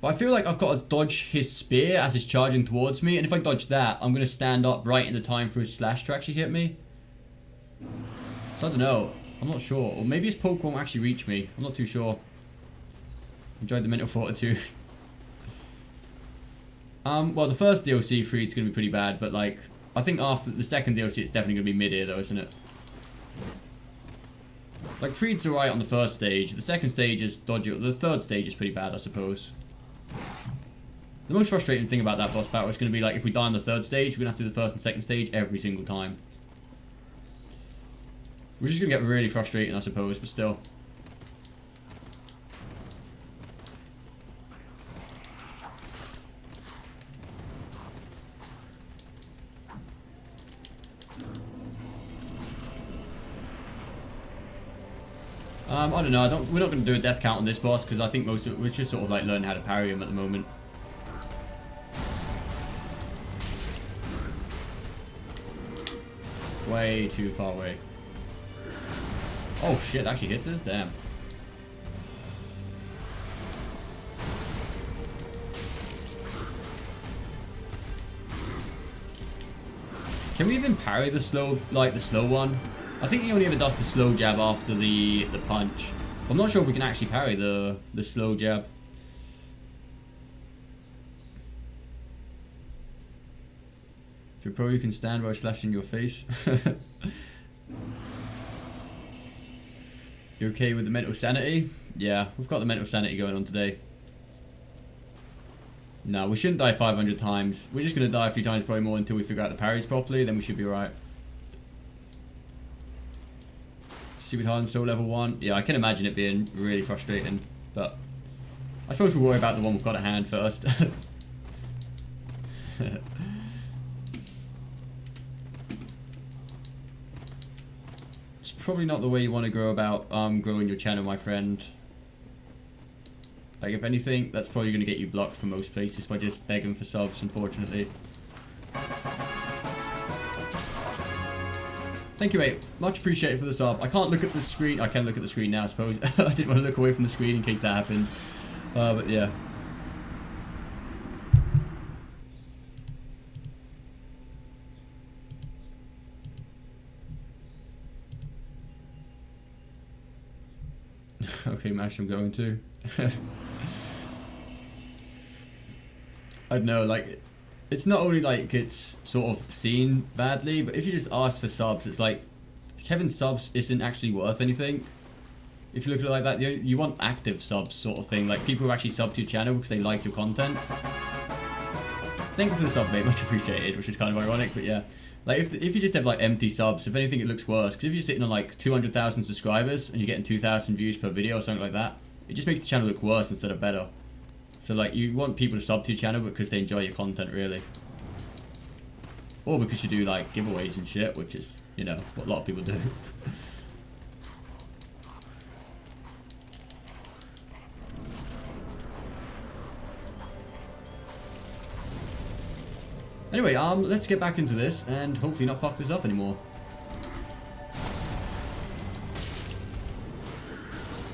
But I feel like I've got to dodge his spear as he's charging towards me, and if I dodge that, I'm going to stand up right in the time for his slash to actually hit me. So I don't know. I'm not sure. Or maybe his poke won't actually reach me. I'm not too sure. Enjoyed the mental fortitude. Well, the first DLC Freed's going to be pretty bad, but like, I think after the second DLC it's definitely going to be mid-air though, isn't it? Like, Freed's alright on the first stage. The second stage is dodgy. The third stage is pretty bad, I suppose. The most frustrating thing about that boss battle is going to be like, if we die on the third stage, we're going to have to do the first and second stage every single time. Which is going to get really frustrating, I suppose, but still. I don't know, we're not going to do a death count on this boss, because I think most of it, we're just sort of like learning how to parry him at the moment. Way too far away. Oh shit, that actually hits us? Damn. Can we even parry the slow, like the slow one? I think he only ever does the slow jab after the punch. I'm not sure if we can actually parry the slow jab. If you're pro, you can stand while slashing your face. You okay with the mental sanity? Yeah, we've got the mental sanity going on today. No, we shouldn't die 500 times. We're just going to die a few times, probably more, until we figure out the parries properly, then we should be alright. Stupid hard so level 1. Yeah, I can imagine it being really frustrating, but I suppose we'll worry about the one we've got at hand first. It's probably not the way you want to go about growing your channel, my friend. Like, if anything, that's probably going to get you blocked from most places by just begging for subs, unfortunately. Thank you, mate. Much appreciated for the sub. I can't look at the screen. I can look at the screen now, I suppose. I didn't want to look away from the screen in case that happened. But yeah. Okay, Mash, I'm going to. I don't know, like, it's not only like it's sort of seen badly, but if you just ask for subs, it's like Kevin's subs isn't actually worth anything. If you look at it like that, you want active subs sort of thing, like people who actually sub to your channel because they like your content. Thank you for the sub, mate, much appreciated, which is kind of ironic, but yeah. Like, if you just have like empty subs, if anything it looks worse, because if you're sitting on like 200,000 subscribers and you're getting 2,000 views per video or something like that, it just makes the channel look worse instead of better. So like, you want people to sub to your channel because they enjoy your content, really. Or because you do like giveaways and shit, which is, you know, what a lot of people do. Anyway, let's get back into this and hopefully not fuck this up anymore.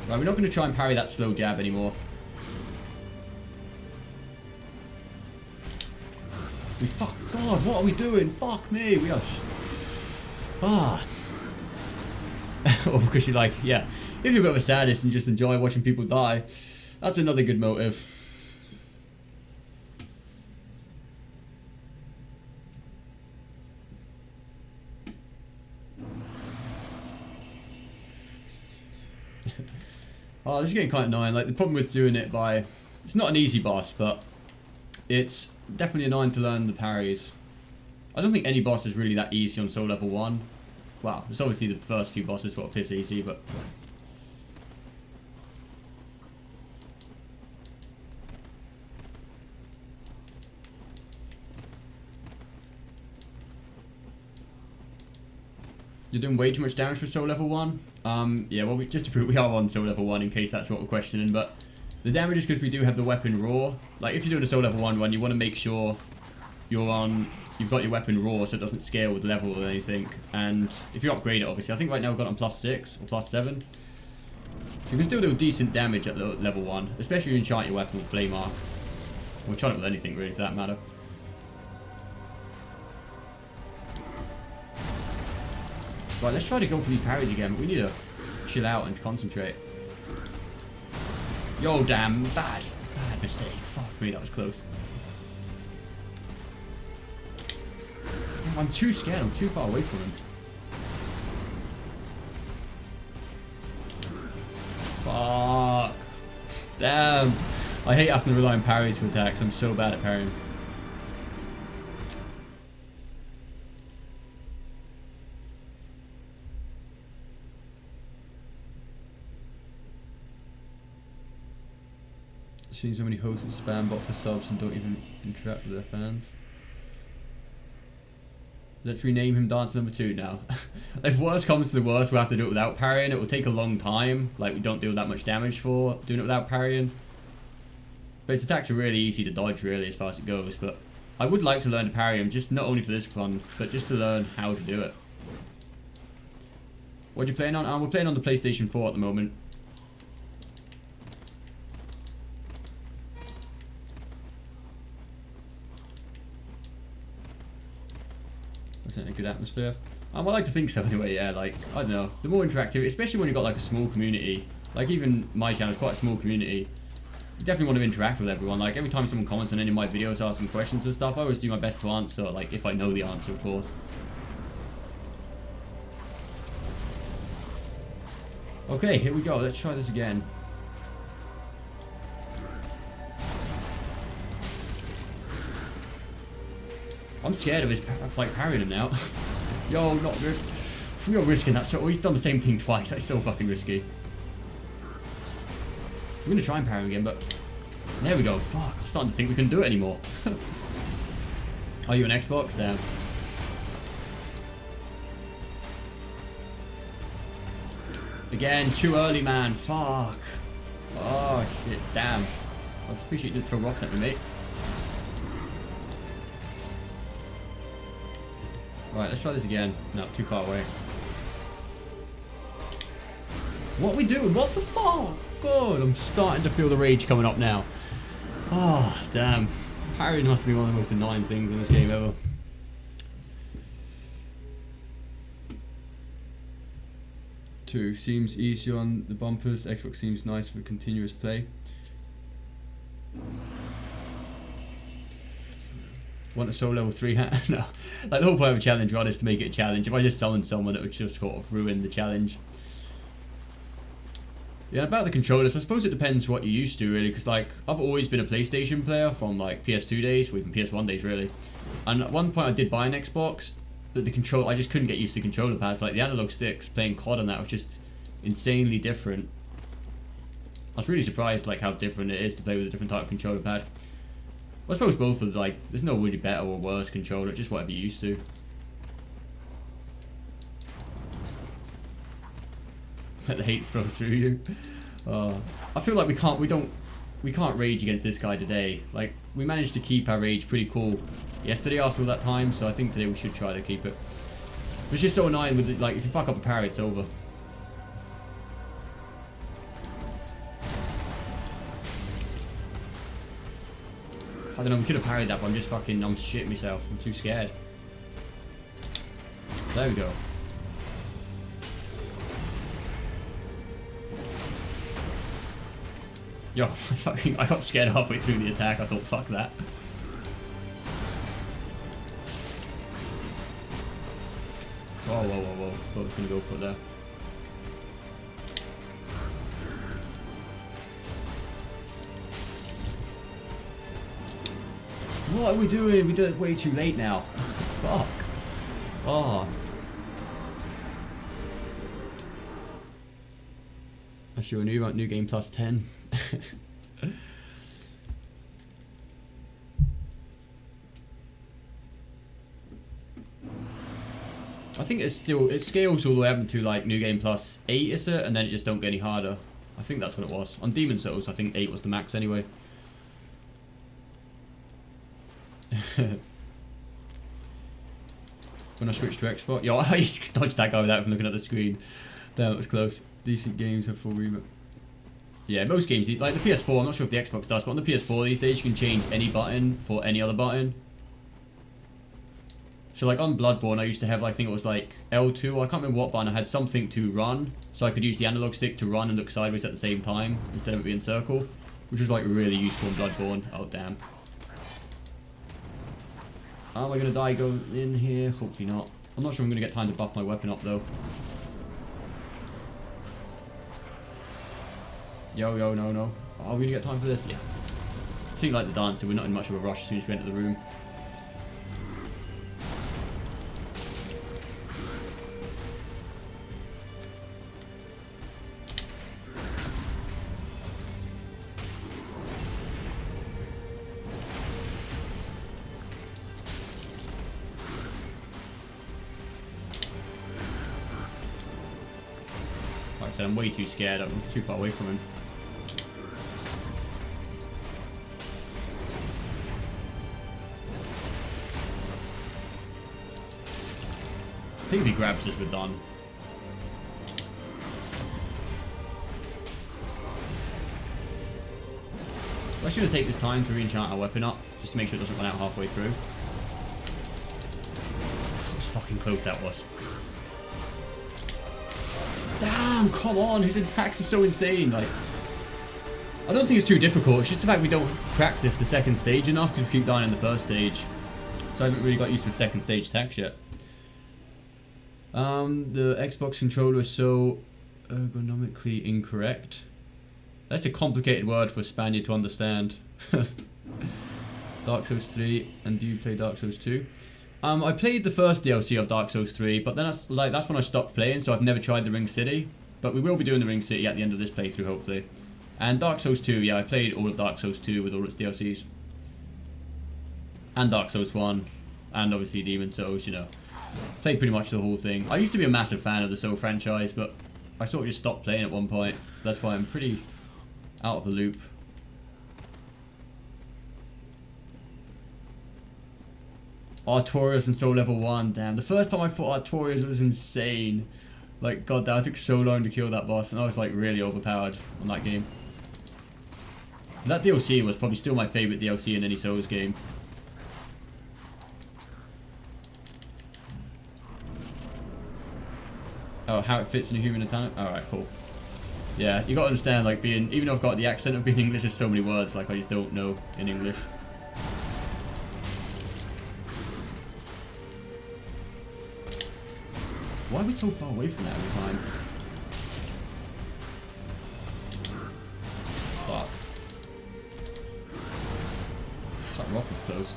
Right, we're not going to try and parry that slow jab anymore. Fuck, God, what are we doing? Fuck me, we are... Oh, because you're like, yeah, if you're a bit of a sadist and just enjoy watching people die, that's another good motive. Oh, this is getting quite annoying. Like, the problem with doing it by... It's not an easy boss, but It's definitely annoying to learn the parries. I don't think any boss is really that easy on Soul Level 1. Wow, it's obviously the first few bosses got piss easy, but... You're doing way too much damage for Soul Level 1? Yeah, well, just to prove we are on Soul Level 1 in case that's what we're questioning, but the damage is because we do have the weapon raw. Like, if you're doing a Soul Level 1 run, you want to make sure you've got your weapon raw so it doesn't scale with level or anything. And if you upgrade it, obviously, I think right now we've got it on +6 or +7. So you can still do decent damage at level 1, especially if you enchant your weapon with Flame Arc. Or enchant it with anything, really, for that matter. Right, let's try to go for these parries again, but we need to chill out and concentrate. Yo, damn, bad mistake. Fuck me, that was close. Damn, I'm too scared, I'm too far away from him. Fuck. Damn. I hate having to rely on parries for attacks, I'm so bad at parrying. Seeing so many hosts that spam bot for subs and don't even interact with their fans. Let's rename him Dancer number 2 now. If worst comes to the worst, we'll have to do it without parrying. It will take a long time. Like, we don't deal that much damage for doing it without parrying. But his attacks are really easy to dodge, really, as far as it goes. But I would like to learn to parry him, just not only for this fun, but just to learn how to do it. What are you playing on? We're playing on the PlayStation 4 at the moment. In a good atmosphere. I like to think so anyway, yeah, like, I don't know, the more interactive, especially when you've got like a small community, like even my channel is quite a small community, you definitely want to interact with everyone. Like every time someone comments on any of my videos asking questions and stuff, I always do my best to answer, like if I know the answer, of course. Okay, here we go, let's try this again. I'm scared of his, like, parrying him now. Yo, not good. We are risking that, so we've done the same thing twice. That's so fucking risky. I'm gonna try and parry him again, but there we go. Fuck, I'm starting to think we couldn't do it anymore. Are you an Xbox? Damn. Again, too early, man. Fuck. Oh shit, damn. I appreciate you didn't throw rocks at me, mate. Right, let's try this again. No, too far away. What are we doing? What the fuck? God, I'm starting to feel the rage coming up now. Oh, damn. Parrying must be one of the most annoying things in this game ever. Two, seems easy on the bumpers. Xbox seems nice for continuous play. Want a Soul Level 3 hat? No. Like, the whole point of a challenge run is to make it a challenge. If I just summon someone, it would just sort of ruin the challenge. Yeah, about the controllers, I suppose it depends what you're used to, really, because, like, I've always been a PlayStation player from, like, PS2 days, or even PS1 days, really. And at one point I did buy an Xbox, but the control, I just couldn't get used to controller pads. Like, the analog sticks, playing COD on that was just insanely different. I was really surprised, like, how different it is to play with a different type of controller pad. I suppose both are, like, there's no really better or worse controller, just whatever you're used to. Let the hate flow through you. I feel like we can't rage against this guy today. Like, we managed to keep our rage pretty cool yesterday after all that time, so I think today we should try to keep it. But it's just so annoying with, like, if you fuck up a parry, it's over. I don't know, we could have parried that, but I'm shitting myself. I'm too scared. There we go. Yo, I got scared halfway through the attack. I thought, fuck that. Whoa, whoa, whoa, whoa. Thought I was gonna go for it there. What are we doing? We did it way too late now. Fuck. Oh. That's your new game plus 10. I think it scales all the way up to like new game plus 8, is it? And then it just don't get any harder. I think that's what it was. On Demon Souls, I think 8 was the max anyway. When I switched to Xbox, yo, I used to dodge that guy without even looking at the screen. Damn, it was close. Decent games have full remake. Yeah, most games, like the PS4, I'm not sure if the Xbox does, but on the PS4 these days you can change any button for any other button. So like on Bloodborne I used to have, I think it was like L2, I can't remember what button, I had something to run. So I could use the analog stick to run and look sideways at the same time, instead of it being circle. Which was like really useful in Bloodborne. Oh damn. Am I going to die going in here? Hopefully not. I'm not sure I'm going to get time to buff my weapon up though. Yo, no. Are we going to get time for this? Yeah. Seems like the dancer, we're not in much of a rush as soon as we enter the room. Like I said, I'm way too scared. I'm too far away from him. I think if he grabs us, we're done. I should have taken this time to re-enchant our weapon up, just to make sure it doesn't run out halfway through. That's fucking close that was. Damn, come on, his attacks are so insane. Like, I don't think it's too difficult, it's just the fact we don't practice the second stage enough because we keep dying in the first stage. So I haven't really got used to the second stage attacks yet. The Xbox controller is so ergonomically incorrect. That's a complicated word for a Spaniard to understand. Dark Souls 3, and do you play Dark Souls 2? I played the first DLC of Dark Souls 3, but then that's when I stopped playing, so I've never tried the Ring City. But we will be doing the Ring City at the end of this playthrough, hopefully. And Dark Souls 2, yeah, I played all of Dark Souls 2 with all its DLCs. And Dark Souls 1, and obviously Demon Souls, you know. Played pretty much the whole thing. I used to be a massive fan of the Soul franchise, but I sort of just stopped playing at one point. That's why I'm pretty out of the loop. Artorias and Soul level 1, damn. The first time I fought Artorias was insane. Like, god damn, it took so long to kill that boss, and I was like really overpowered on that game. That DLC was probably still my favourite DLC in any Souls game. Oh, how it fits in a human attack? Alright, cool. Yeah, you gotta understand, like, even though I've got the accent of being English, there's so many words, like, I just don't know in English. Why are we so far away from that every time? Fuck. That rock was close.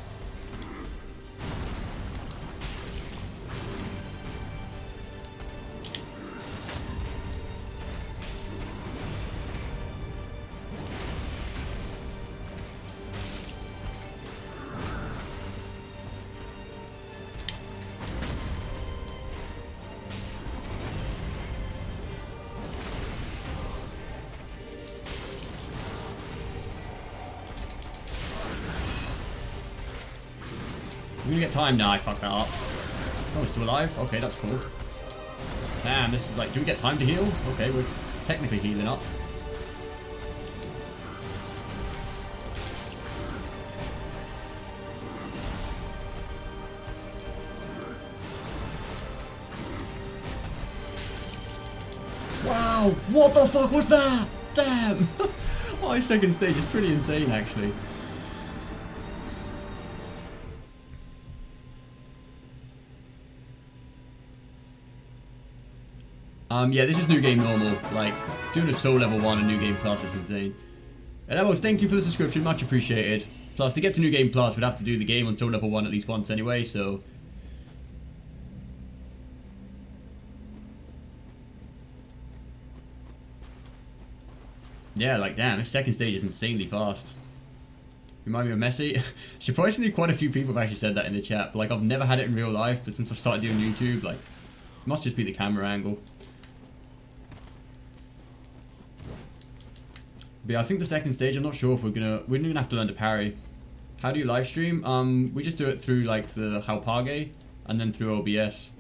We're gonna get time now. I fucked that up. Oh, we're still alive? Okay, that's cool. Damn, this is like, do we get time to heal? Okay, we're technically healing up. Wow, what the fuck was that? Damn! My second stage is pretty insane, actually. Yeah, this is new game normal. Like, doing a Soul level 1 and new game plus is insane. And Amos, thank you for the subscription, much appreciated. Plus, to get to New Game Plus, we'd have to do the game on Soul Level 1 at least once anyway, so... Yeah, like, damn, this second stage is insanely fast. Remind me of Messi. Surprisingly, quite a few people have actually said that in the chat. But, like, I've never had it in real life, but since I started doing YouTube, like, it must just be the camera angle. But yeah, I think the second stage, I'm not sure if we're gonna have to learn to parry. How do you live stream? We just do it through, like, the Halpage, and then through OBS.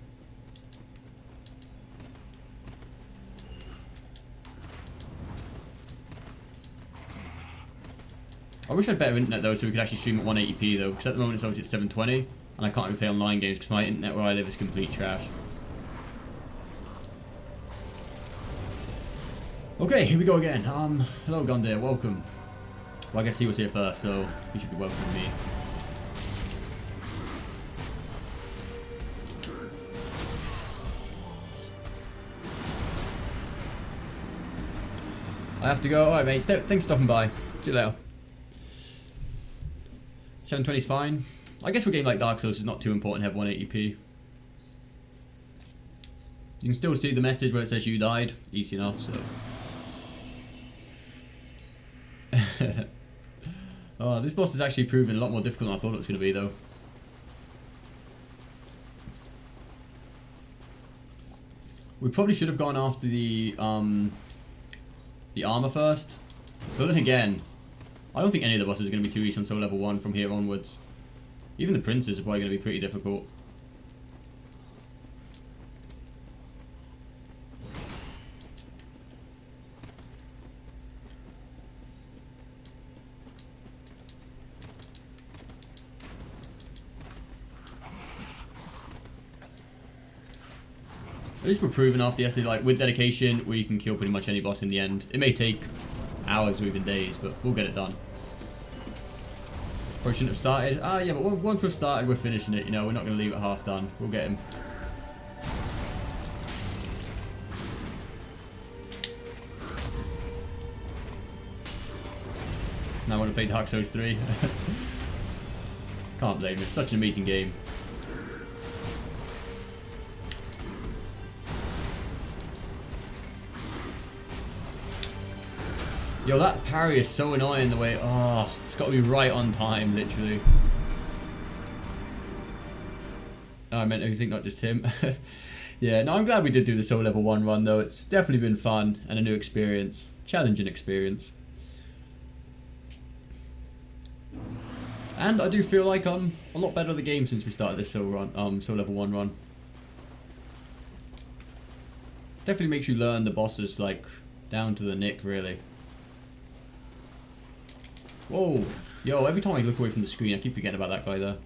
I wish I had better internet though, so we could actually stream at 180p though, because at the moment it's obviously at 720, and I can't even play online games because my internet where I live is complete trash. Okay, here we go again. Hello Gundyr, welcome. Well, I guess he was here first, so he should be welcoming me. I have to go. Alright mate, thanks for stopping by. See you later. 720 is fine. I guess for a game like Dark Souls, it's not too important to have 180p. You can still see the message where it says you died. Easy enough, so. Oh, this boss is actually proving a lot more difficult than I thought it was going to be, though. We probably should have gone after the armor first. But then again, I don't think any of the bosses are going to be too easy on Soul Level 1 from here onwards. Even the princes are probably going to be pretty difficult. At least we're proving after yesterday, like, with dedication, we can kill pretty much any boss in the end. It may take hours or even days, but we'll get it done. Probably shouldn't have started. Ah, yeah, but once we've started, we're finishing it, you know, we're not going to leave it half done. We'll get him. Now I want to play Dark Souls 3. Can't blame it, it's such an amazing game. Yo, that parry is so annoying the way... Oh, it's got to be right on time, literally. Oh, I meant everything, not just him. Yeah, no, I'm glad we did do the Soul Level 1 run, though. It's definitely been fun and a new experience. Challenging experience. And I do feel like I'm a lot better at the game since we started this Soul Level 1 run. Definitely makes you learn the bosses, like, down to the nick, really. Whoa! Yo, every time I look away from the screen, I keep forgetting about that guy there.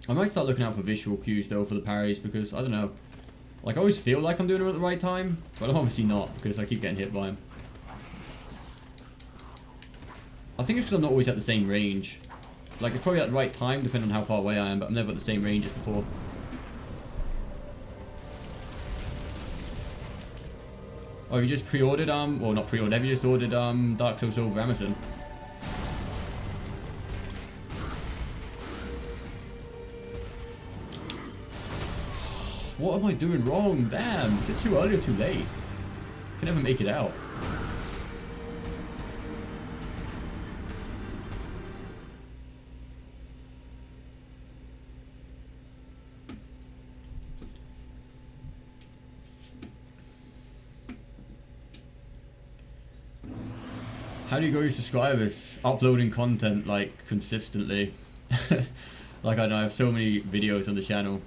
I might start looking out for visual cues, though, for the parries, because, I don't know. Like, I always feel like I'm doing it at the right time, but I'm obviously not, because I keep getting hit by him. I think it's because I'm not always at the same range. Like, it's probably at the right time, depending on how far away I am, but I'm never at the same range as before. Oh, you just pre-ordered, well, not pre-ordered, have you just ordered, Dark Souls over Amazon? What am I doing wrong? Damn, is it too early or too late? I can never make it out. How do you grow your subscribers? Uploading content, like, consistently. Like, I know, I have so many videos on the channel.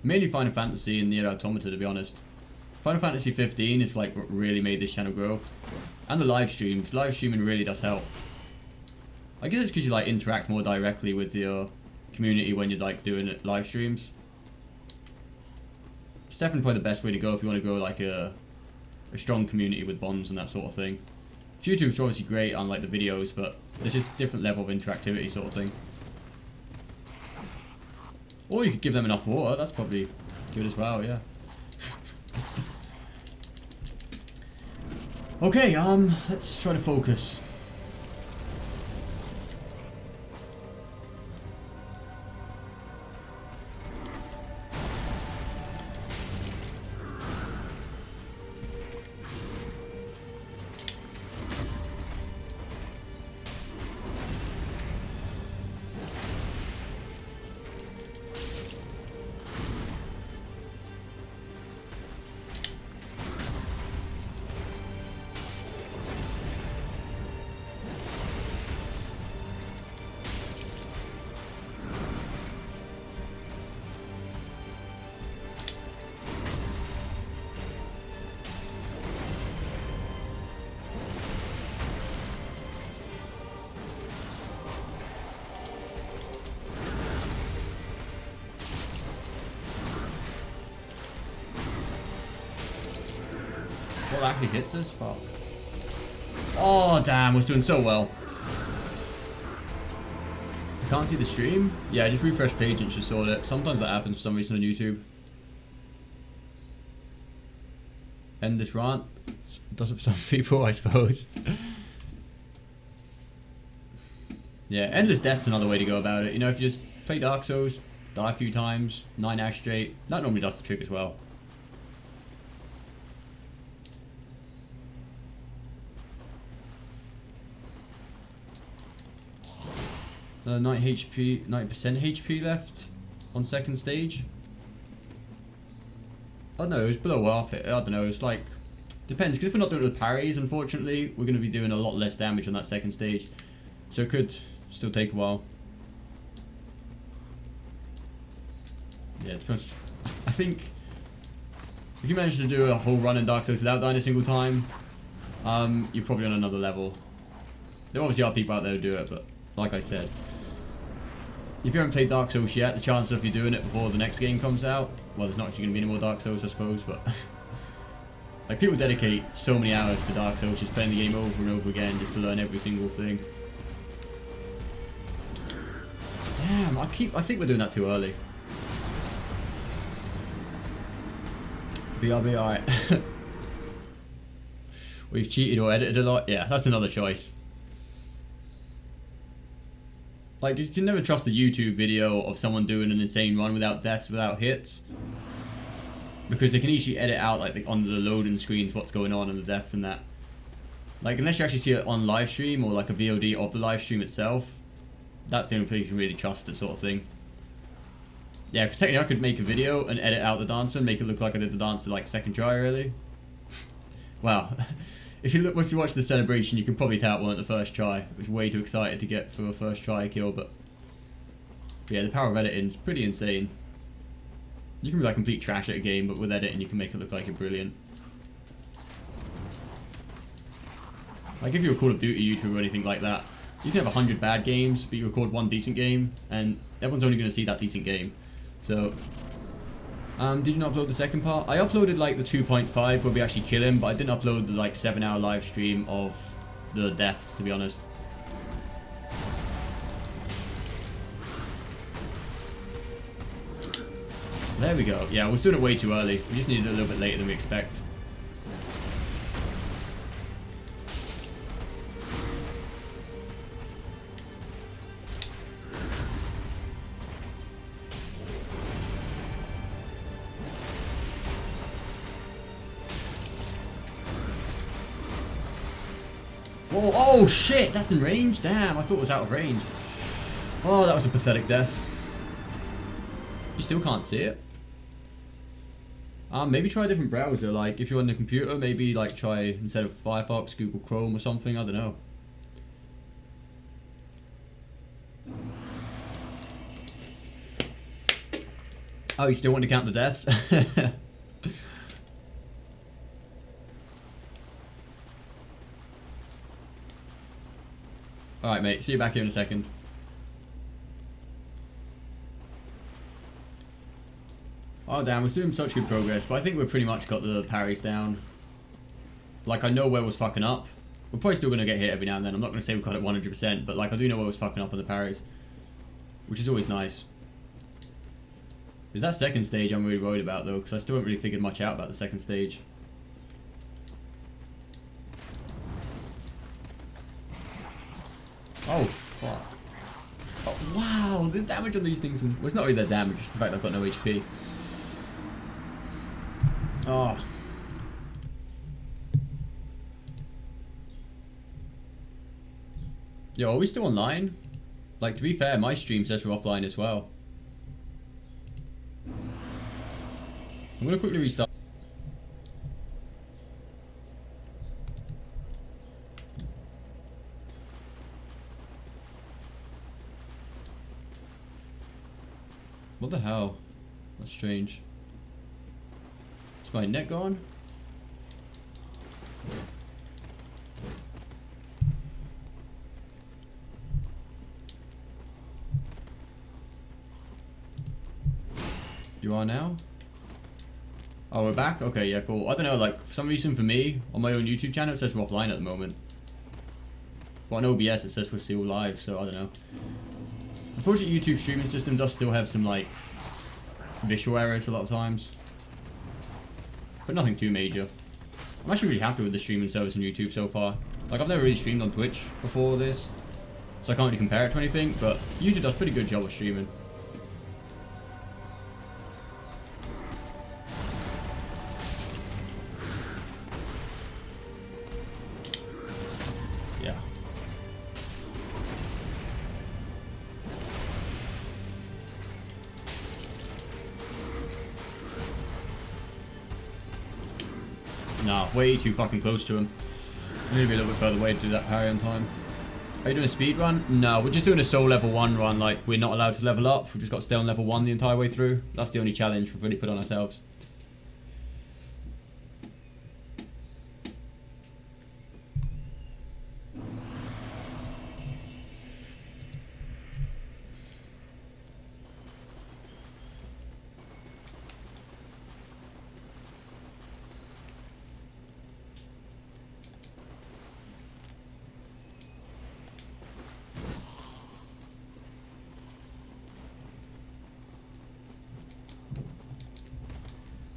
Mainly Final Fantasy and Nier Automata, to be honest. Final Fantasy 15 is, like, what really made this channel grow. And the live streams. Live streaming really does help. I guess it's because you, like, interact more directly with your community when you're, like, doing it live streams. It's definitely probably the best way to go if you want to grow, like, a strong community with bonds and that sort of thing. YouTube's obviously great on, like, the videos, but there's just different level of interactivity sort of thing. Or you could give them enough water. That's probably good as well, yeah. Okay, let's try to focus. Well, actually hits us? Fuck. Oh, damn. We're doing so well. Can't see the stream? Yeah, just refresh page and just sort it. Sometimes that happens for some reason on YouTube. End this rant. It does it for some people, I suppose. Yeah, endless death's another way to go about it. You know, if you just play Dark Souls, die a few times, 9 ash straight, that normally does the trick as well. 90 HP, 90% HP left on second stage. I don't know, it was below half it. I don't know, it's like, depends, because if we're not doing it with parries, unfortunately, we're going to be doing a lot less damage on that second stage. So it could still take a while. Yeah, it depends. I think if you manage to do a whole run in Dark Souls without dying a single time, you're probably on another level. There obviously are people out there who do it, but like I said, if you haven't played Dark Souls yet, the chances of you doing it before the next game comes out, well, there's not actually going to be any more Dark Souls, I suppose, but like, people dedicate so many hours to Dark Souls, just playing the game over and over again just to learn every single thing. Damn, I think we're doing that too early. BRB, alright. We've cheated or edited a lot. Yeah, that's another choice. Like, you can never trust a YouTube video of someone doing an insane run without deaths, without hits. Because they can easily edit out, like, on the loading screens what's going on and the deaths and that. Like, unless you actually see it on live stream or like a VOD of the live stream itself, that's the only place you can really trust it, sort of thing. Yeah, because technically I could make a video and edit out the dancer and make it look like I did the dancer like second try really. Wow. If you watch the celebration, you can probably tell it wasn't the first try. I was way too excited to get for a first try kill, but yeah, the power of editing is pretty insane. You can be like complete trash at a game, but with editing you can make it look like you're brilliant. Like if you're a Call of Duty YouTuber or anything like that, you can have 100 bad games, but you record one decent game, and everyone's only going to see that decent game. So, did you not upload the second part? I uploaded like the 2.5 where we actually kill him, but I didn't upload the like 7-hour live stream of the deaths, to be honest. There we go. Yeah, I was doing it way too early. We just needed it a little bit later than we expect. Whoa, oh shit, that's in range? Damn, I thought it was out of range. Oh, that was a pathetic death. You still can't see it? Maybe try a different browser, like if you're on the computer, maybe like try, instead of Firefox, Google Chrome or something, I don't know. Oh, you still want to count the deaths? Alright mate, see you back here in a second. Oh damn, we're doing such good progress, but I think we've pretty much got the parries down. Like I know where was fucking up. We're probably still going to get hit every now and then, I'm not going to say we've got it 100%, but like I do know where was fucking up on the parries. Which is always nice. It's that second stage I'm really worried about though, because I still haven't really figured much out about the second stage. Oh, fuck. Oh, wow, the damage on these things, well, it's not really their damage, it's the fact that I've got no HP. Oh. Yo, are we still online? Like, to be fair, my stream says we're offline as well. I'm gonna quickly restart. What the hell? That's strange. Is my net gone? You are now? Oh, we're back? Okay, yeah, cool. I don't know, like, for some reason for me, on my own YouTube channel, it says we're offline at the moment. But on OBS, it says we're still live, so I don't know. Unfortunately, YouTube streaming system does still have some, like, visual errors a lot of times. But nothing too major. I'm actually really happy with the streaming service on YouTube so far. Like, I've never really streamed on Twitch before this, so I can't really compare it to anything, but YouTube does a pretty good job of streaming. Yeah. Nah, way too fucking close to him. Maybe a little bit further away to do that parry on time. Are you doing a speed run? No, we're just doing a soul level 1 run. Like, we're not allowed to level up. We've just got to stay on level 1 the entire way through. That's the only challenge we've really put on ourselves.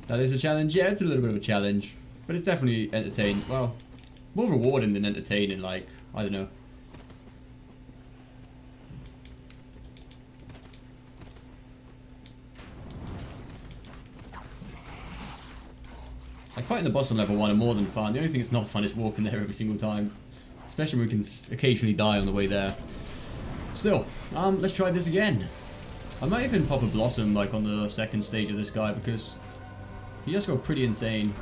That is a challenge. Yeah, it's a little bit of a challenge, but it's definitely entertaining. Well, more rewarding than entertaining. Like, I don't know. Like, fighting the boss on level 1 are more than fun. The only thing that's not fun is walking there every single time, especially when we can occasionally die on the way there. Still, let's try this again. I might even pop a blossom like on the second stage of this guy because he just go pretty insane.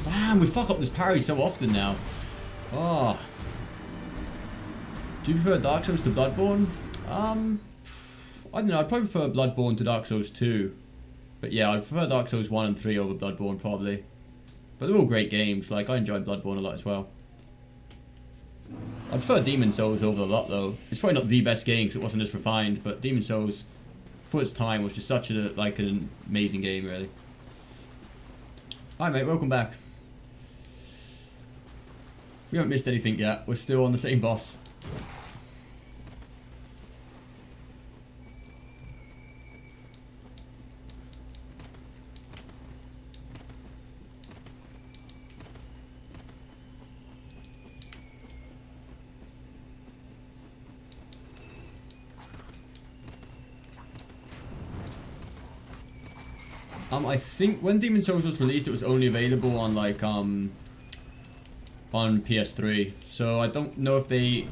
Damn, we fuck up this parry so often now. Oh. Do you prefer Dark Souls to Bloodborne? I don't know, I'd probably prefer Bloodborne to Dark Souls 2. But yeah, I'd prefer Dark Souls 1 and 3 over Bloodborne probably. But they're all great games, like I enjoyed Bloodborne a lot as well. I prefer Demon Souls over a lot though. It's probably not the best game because it wasn't as refined, but Demon Souls, for its time, was just such a, like, an amazing game really. Hi mate, welcome back. We haven't missed anything yet, we're still on the same boss. I think when Demon Souls was released, it was only available on like on PS3. So I don't know if they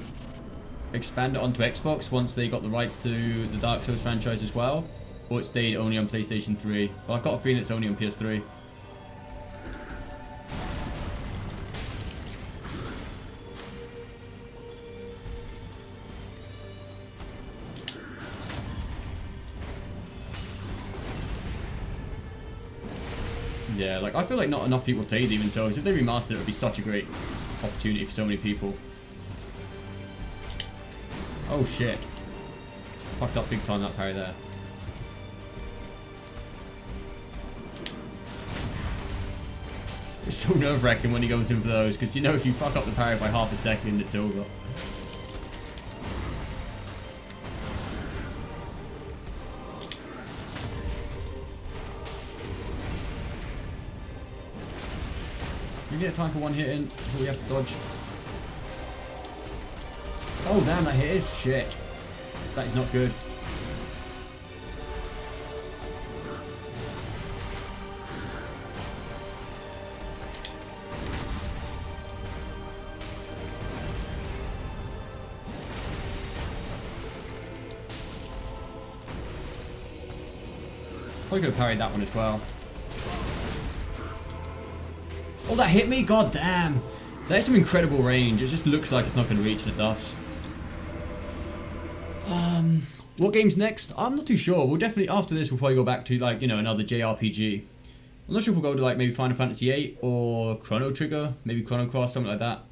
expanded onto Xbox once they got the rights to the Dark Souls franchise as well, or it stayed only on PlayStation 3. But I've got a feeling it's only on PS3. Yeah, like, I feel like not enough people play Demon Souls. If they remastered it, it would be such a great opportunity for so many people. Oh shit. Fucked up big time that parry there. It's so nerve-wracking when he goes in for those, because you know if you fuck up the parry by half a second, it's over. we get time for one hit in before we have to dodge. Oh damn, that hit is shit. That is not good. Probably could have parried that one as well. Oh, that hit me? God damn. That's some incredible range. It just looks like it's not going to reach, and it does. What game's next? I'm not too sure. We'll definitely, after this, we'll probably go back to, like, you know, another JRPG. I'm not sure if we'll go to, like, maybe Final Fantasy VIII or Chrono Trigger, maybe Chrono Cross, something like that.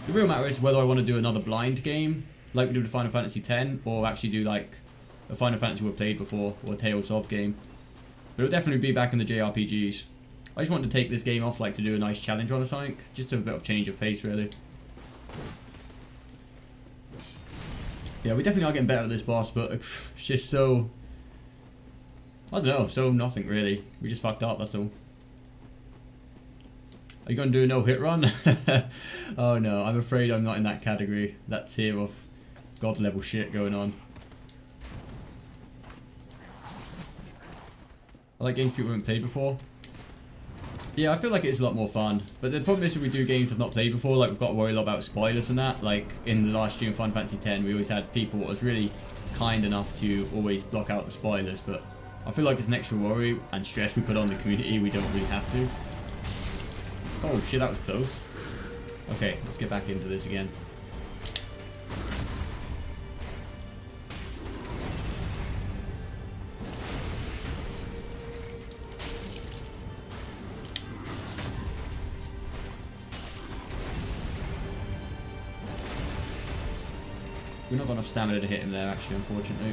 The real matter is whether I want to do another blind game, like we did with Final Fantasy X, or actually do, like, a Final Fantasy we've played before, or a Tales of game. But it'll definitely be back in the JRPGs. I just wanted to take this game off, like, to do a nice challenge run or something, just to have a bit of change of pace, really. Yeah, we definitely are getting better at this boss, but it's just so... I don't know, so nothing, really. We just fucked up, that's all. Are you going to do a no-hit run? Oh no, I'm afraid I'm not in that category, that tier of god-level shit going on. I like games people haven't played before. Yeah, I feel like it's a lot more fun. But the problem is if we do games I've not played before, like we've got to worry a lot about spoilers and that. Like in the last stream of Final Fantasy X, we always had people that was really kind enough to always block out the spoilers. But I feel like it's an extra worry and stress we put on the community. We don't really have to. Oh shit, that was close. Okay, let's get back into this again. We're not got enough stamina to hit him there, actually, unfortunately.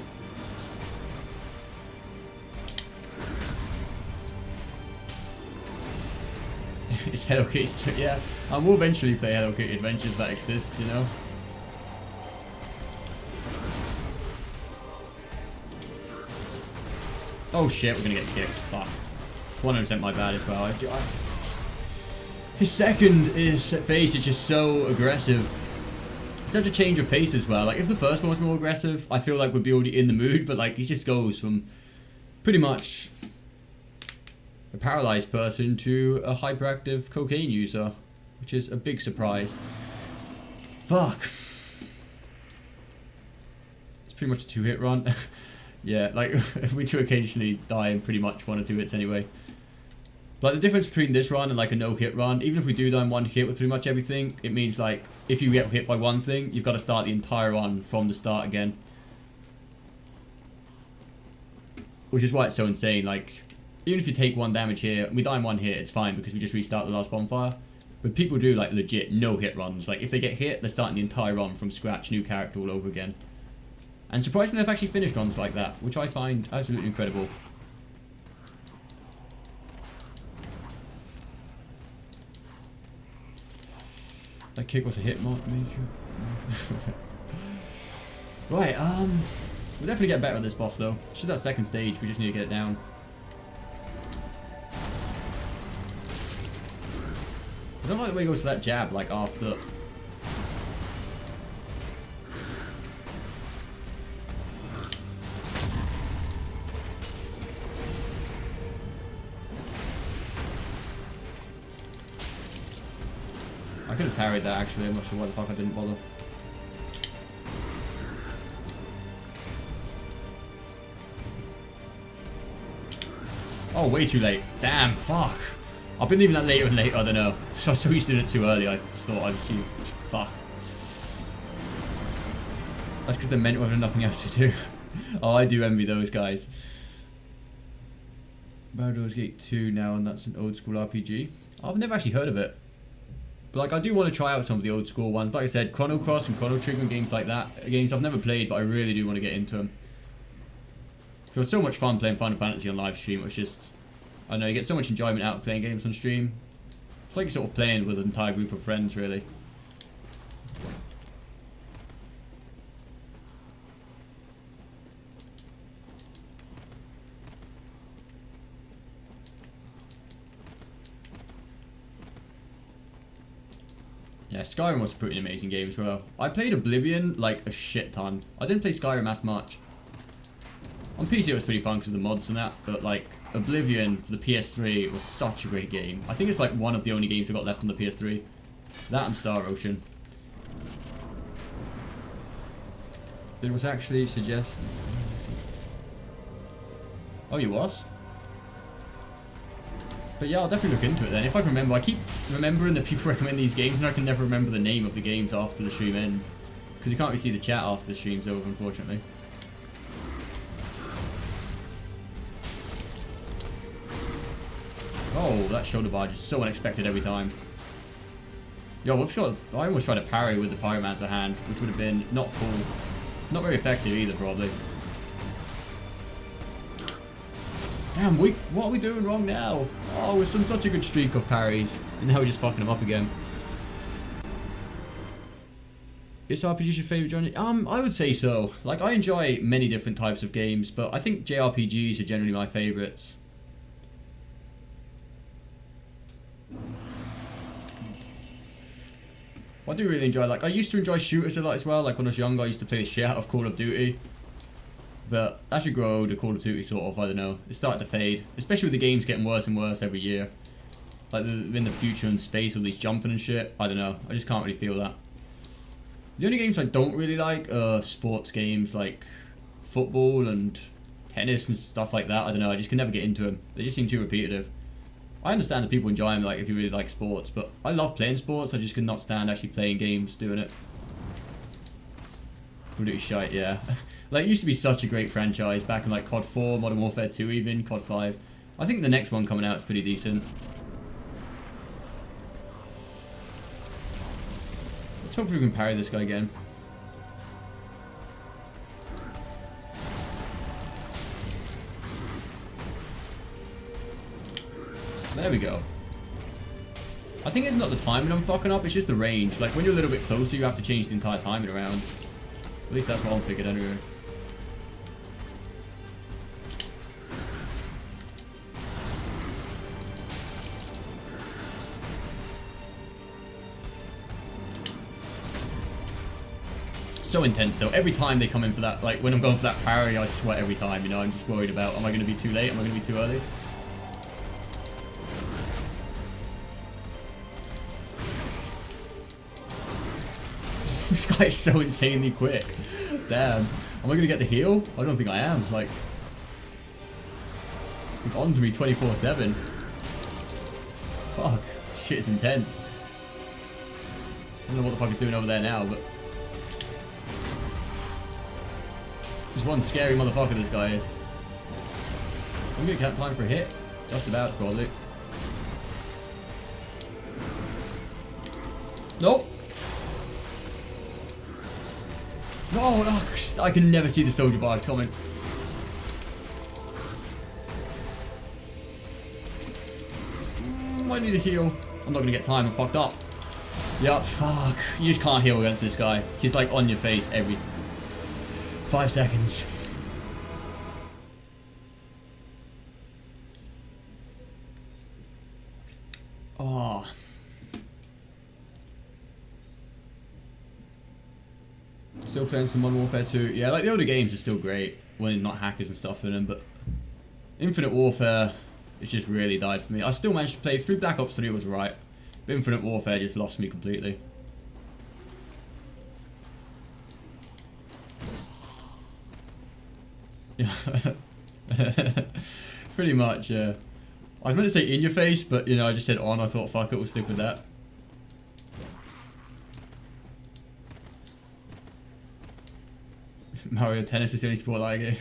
It's Hello Kitty, yeah. I will eventually play Hello Kitty Adventures that exist, you know. Oh shit, we're gonna get kicked. Fuck. 100% my bad as well. His second phase is just so aggressive. Such a change of pace as well. Like if the first one was more aggressive, I feel like we'd be already in the mood, but like he just goes from pretty much a paralyzed person to a hyperactive cocaine user, which is a big surprise. Fuck. It's pretty much a two-hit run. Yeah, like we do occasionally die in pretty much 1 or 2 hits anyway. Like the difference between this run and like a no-hit run, even if we do die in 1 hit with pretty much everything, it means like if you get hit by one thing, you've got to start the entire run from the start again. Which is why it's so insane. Like even if you take 1 damage here and we die in 1 hit, it's fine because we just restart the last bonfire. But people do like legit no-hit runs. Like if they get hit, they're starting the entire run from scratch, new character all over again. And surprisingly, they've actually finished runs like that, which I find absolutely incredible. That kick was a hit mark maker. Right, we'll definitely get better at this boss though. It's just that second stage, we just need to get it down. I don't like the way he goes to that jab, like after. I could have parried that actually, I'm not sure why the fuck I didn't bother. Oh, way too late. Damn, fuck. I've been leaving that later and later, I don't know. So used to doing it too early, I just thought I'd shoot. Fuck. That's because they're mental having nothing else to do. Oh, I do envy those guys. Baldur's Gate 2 now, and that's an old school RPG. I've never actually heard of it. But like I do want to try out some of the old school ones. Like I said, Chrono Cross and Chrono Trigger and games like that. Games I've never played, but I really do want to get into them. So it's so much fun playing Final Fantasy on live stream. It's just, I don't know, you get so much enjoyment out of playing games on stream. It's like you're sort of playing with an entire group of friends, really. Yeah, Skyrim was a pretty amazing game as well. I played Oblivion like a shit ton. I didn't play Skyrim as much. On PC it was pretty fun because of the mods and that, but like Oblivion for the PS3 was such a great game. I think it's like one of the only games I got left on the PS3. That and Star Ocean. It was actually suggested. Oh, you was? But yeah, I'll definitely look into it then. If I can remember, I keep remembering that people recommend these games and I can never remember the name of the games after the stream ends. Because you can't really see the chat after the stream's over, unfortunately. Oh, that shoulder barge is so unexpected every time. Yo, I almost tried to parry with the Pyromancer hand, which would have been not cool. Not very effective either, probably. Damn, what are we doing wrong now? Oh, we're on such a good streak of parries, and now we're just fucking them up again. Is RPG your favourite genre? I would say so. Like, I enjoy many different types of games, but I think JRPGs are generally my favourites. I do really enjoy, like, I used to enjoy shooters a lot as well. Like, when I was younger, I used to play the shit out of Call of Duty. But as you grow older, Call of Duty sort of, I don't know, it's starting to fade. Especially with the games getting worse and worse every year. Like, in the future in space, all these jumping and shit. I don't know, I just can't really feel that. The only games I don't really like are sports games, like football and tennis and stuff like that. I don't know, I just can never get into them. They just seem too repetitive. I understand that people enjoy them, like, if you really like sports, but I love playing sports, I just could not stand actually playing games, doing it. Call of Duty shite, yeah. Like, it used to be such a great franchise back in, like, COD 4, Modern Warfare 2 even, COD 5. I think the next one coming out is pretty decent. Let's hope we can parry this guy again. There we go. I think it's not the timing I'm fucking up, it's just the range. Like, when you're a little bit closer, you have to change the entire timing around. At least that's what I'm figured anyway. So intense though. Every time they come in for that, like, when I'm going for that parry, I sweat every time, you know. I'm just worried about, am I going to be too late? Am I going to be too early? This guy is so insanely quick. Damn. Am I going to get the heal? I don't think I am. Like, he's on to me 24/7. Fuck. Shit is intense. I don't know what the fuck he's doing over there now, but... It's just one scary motherfucker this guy is. I'm going to count time for a hit. Just about, probably. Nope. No, no, I can never see the soldier barge coming. I need a heal. I'm not gonna get time. I'm fucked up. Yup, fuck. You just can't heal against this guy. He's like on your face every 5 seconds. Oh. Still playing some Modern Warfare 2. Yeah, like the older games are still great when not hackers and stuff in them, but Infinite Warfare, it's just really died for me. I still managed to play through. Black Ops 3 was right, but Infinite Warfare just lost me completely. Yeah. Pretty much, yeah. I was meant to say in your face, but you know, I just said on. I thought, fuck it, we'll stick with that. Mario Tennis is the only sport I get.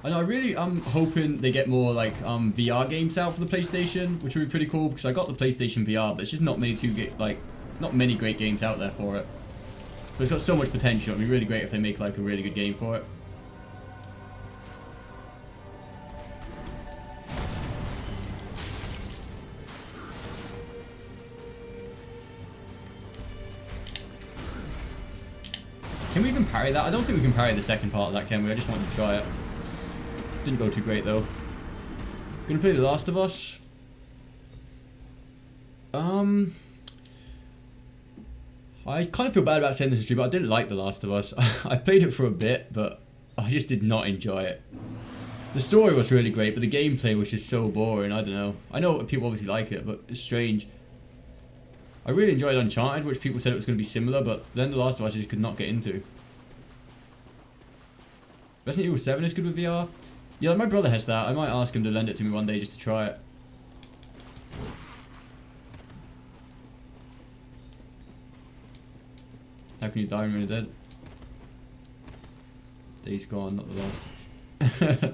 I know, I really am hoping they get more like VR games out for the PlayStation, which would be pretty cool because I got the PlayStation VR, but it's just not many not many great games out there for it. But it's got so much potential. It'd be really great if they make like a really good game for it. Can we even parry that? I don't think we can parry the second part of that, can we? I just wanted to try it. Didn't go too great though. Gonna play The Last of Us. I kind of feel bad about saying this is true, but I didn't like The Last of Us. I played it for a bit, but I just did not enjoy it. The story was really great, but the gameplay was just so boring. I don't know. I know people obviously like it, but it's strange. I really enjoyed Uncharted, which people said it was going to be similar, but then The Last of Us I just could not get into. Resident Evil 7 is good with VR. Yeah, my brother has that. I might ask him to lend it to me one day just to try it. How can you die when you're dead? Days Gone, not The Last of Us.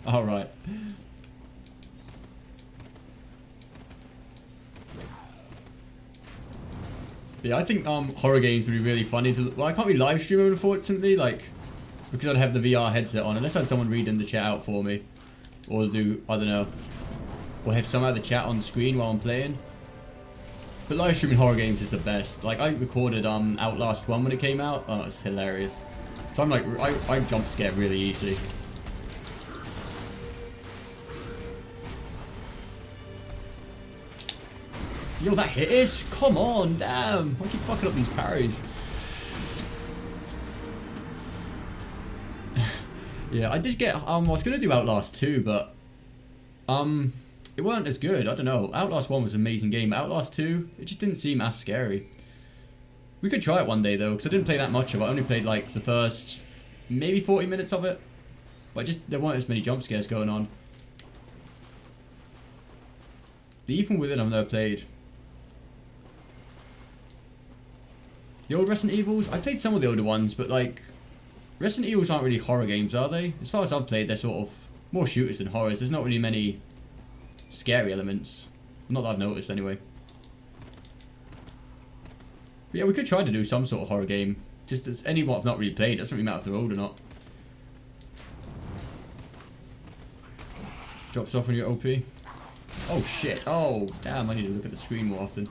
Alright. Yeah, I think horror games would be really funny to... Well, I can't really live stream them, unfortunately, like... Because I'd have the VR headset on, unless I had someone reading the chat out for me. Or do, I don't know. Or have somehow the chat on screen while I'm playing. But live streaming horror games is the best. Like, I recorded Outlast 1 when it came out. Oh, it's hilarious. So I'm like, I jump scare really easily. Yo, that hit is? Come on, damn. I keep fucking up these parries. Yeah, I did get, I was going to do Outlast 2, but, it weren't as good. I don't know. Outlast 1 was an amazing game. Outlast 2, it just didn't seem as scary. We could try it one day, though, because I didn't play that much of it. I only played, like, the first, maybe 40 minutes of it. But just, there weren't as many jump scares going on. The Even Within I've never played. The old Resident Evils? I played some of the older ones, but, like, Resident Evils aren't really horror games, are they? As far as I've played, they're sort of more shooters than horrors. There's not really many scary elements. Not that I've noticed, anyway. But yeah, we could try to do some sort of horror game. Just as anyone I've not really played. It doesn't really matter if they're old or not. Drops off when you're OP. Oh shit. Oh, damn. I need to look at the screen more often.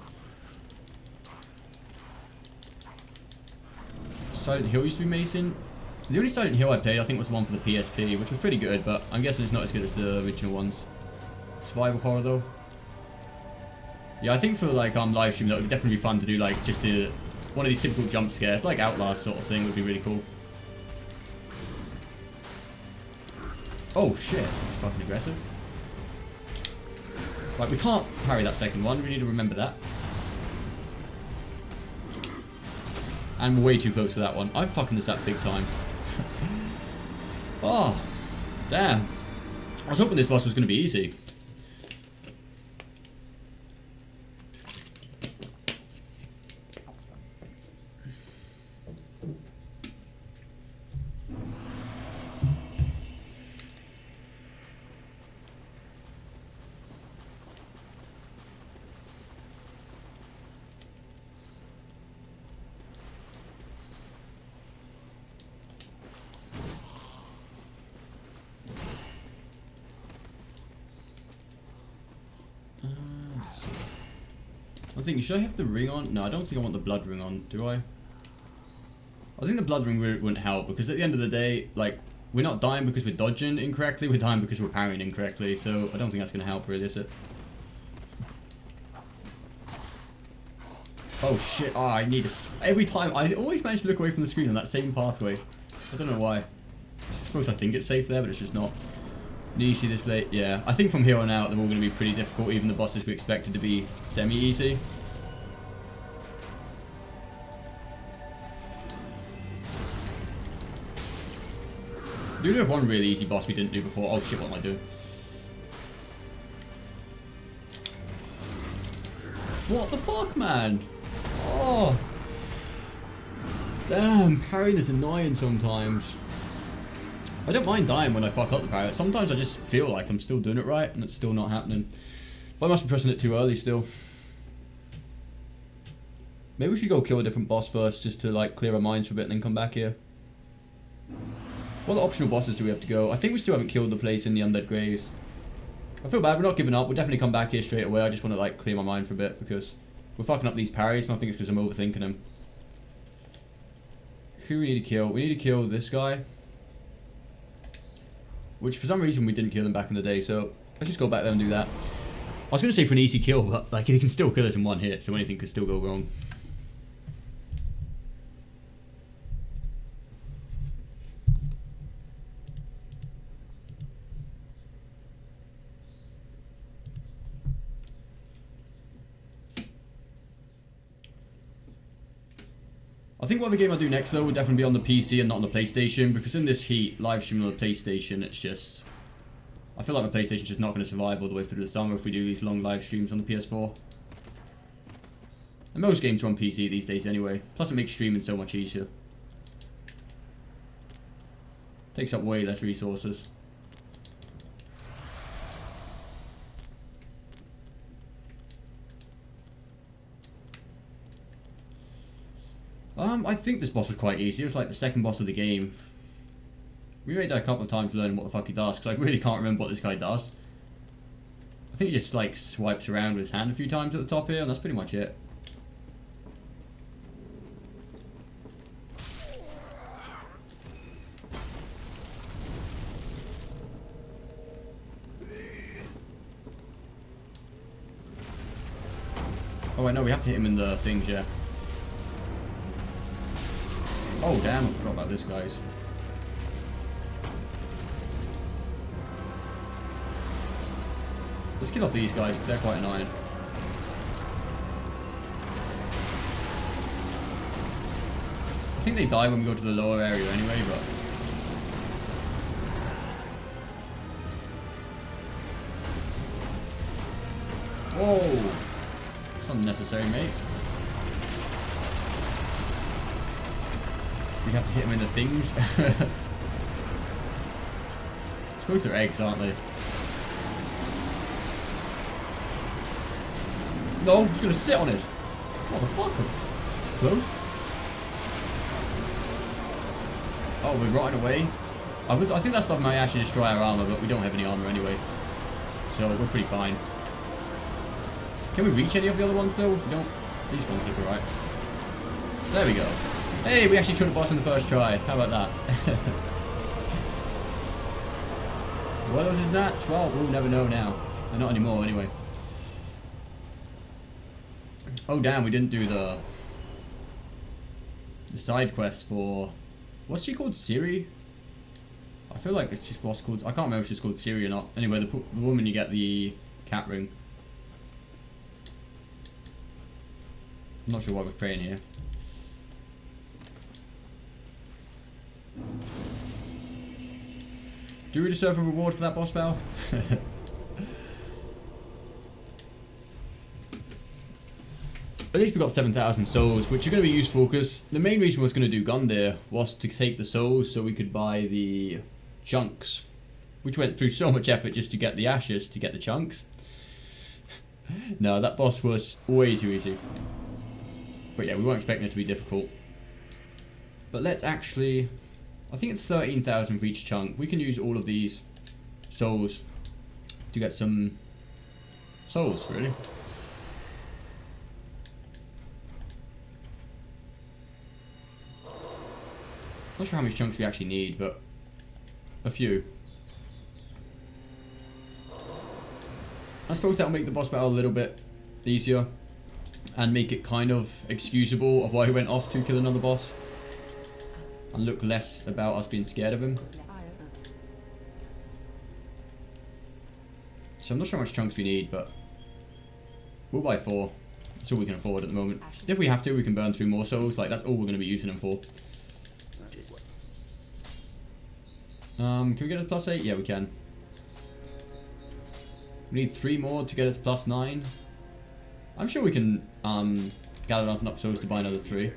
Silent Hill used to be amazing. The only Silent Hill I played, I think, was the one for the PSP, which was pretty good, but I'm guessing it's not as good as the original ones. Survival horror, though. Yeah, I think for, like, live stream, that would definitely be fun to do, like, just one of these typical jump scares, like Outlast sort of thing, would be really cool. Oh, shit. That's fucking aggressive. Right, we can't parry that second one. We need to remember that. And we're way too close to that one. I'm fucking this up big time. Oh, damn. I was hoping this boss was going to be easy. I'm thinking, should I have the ring on? No, I don't think I want the blood ring on, do I? I think the blood ring wouldn't help, because at the end of the day, like, we're not dying because we're dodging incorrectly, we're dying because we're parrying incorrectly, so I don't think that's going to help really, is it? Oh shit, oh, I need to... Every time, I always manage to look away from the screen on that same pathway. I don't know why. I suppose I think it's safe there, but it's just not. Do you see this late? Yeah, I think from here on out, they're all going to be pretty difficult, even the bosses we expected to be semi-easy. We do have one really easy boss we didn't do before. Oh shit, what am I doing? What the fuck, man? Oh. Damn, parrying is annoying sometimes. I don't mind dying when I fuck up the parry. Sometimes I just feel like I'm still doing it right, and it's still not happening. But I must be pressing it too early still. Maybe we should go kill a different boss first, just to like clear our minds for a bit and then come back here. What optional bosses do we have to go? I think we still haven't killed the place in the Undead Graves. I feel bad, we're not giving up. We'll definitely come back here straight away. I just want to like clear my mind for a bit because we're fucking up these parries, and I think it's because I'm overthinking them. Who we need to kill? We need to kill this guy. which for some reason we didn't kill him back in the day, so let's just go back there and do that. I was going to say for an easy kill, but like he can still kill us in one hit, so anything could still go wrong. I think whatever game I do next though will definitely be on the PC and not on the PlayStation, because in this heat, live streaming on the PlayStation, it's just... I feel like my PlayStation's just not going to survive all the way through the summer if we do these long live streams on the PS4. And most games are on PC these days anyway, plus it makes streaming so much easier. Takes up way less resources. I think this boss was quite easy. It was like the second boss of the game. We made that a couple of times learning what the fuck he does, because I really can't remember what this guy does. I think he just like swipes around with his hand a few times at the top here, and that's pretty much it. Oh wait, no, we have to hit him in the things, yeah. Oh damn, I forgot about this, guys. Let's kill off these guys, because they're quite annoying. I think they die when we go to the lower area anyway, but... Whoa! It's unnecessary, mate. We have to hit them in the things. I suppose they're eggs, aren't they? No, I'm just gonna sit on this. Motherfucker. Close. Oh, we're rotting away. I think that stuff might actually destroy our armor, but we don't have any armor anyway. So we're pretty fine. Can we reach any of the other ones though? If we don't, these ones look alright. There we go. Hey, we actually killed a boss in the first try. How about that? What else is that? Well, we'll never know now. Not anymore, anyway. Oh damn, we didn't do the side quest for... What's she called? Siri? I feel like it's just what's called... I can't remember if she's called Siri or not. Anyway, the woman you get the cat ring. I'm not sure why we're praying here. Do we deserve a reward for that boss battle? At least we got 7,000 souls, which are going to be useful because the main reason I was going to do Gundyr was to take the souls so we could buy the chunks, which went through so much effort just to get the ashes to get the chunks. No, that boss was way too easy. But yeah, we weren't expecting it to be difficult. But let's actually... I think it's 13,000 for each chunk. We can use all of these souls to get some souls, really. Not sure how many chunks we actually need, but a few. I suppose that'll make the boss battle a little bit easier and make it kind of excusable of why he went off to kill another boss and look less about us being scared of him. So I'm not sure how much chunks we need, but we'll buy 4. That's all we can afford at the moment. If we have to, we can burn through more souls. Like, that's all we're going to be using them for. Can we get it to +8? Yeah, we can. We need 3 more to get it to +9. I'm sure we can gather enough souls to buy another 3.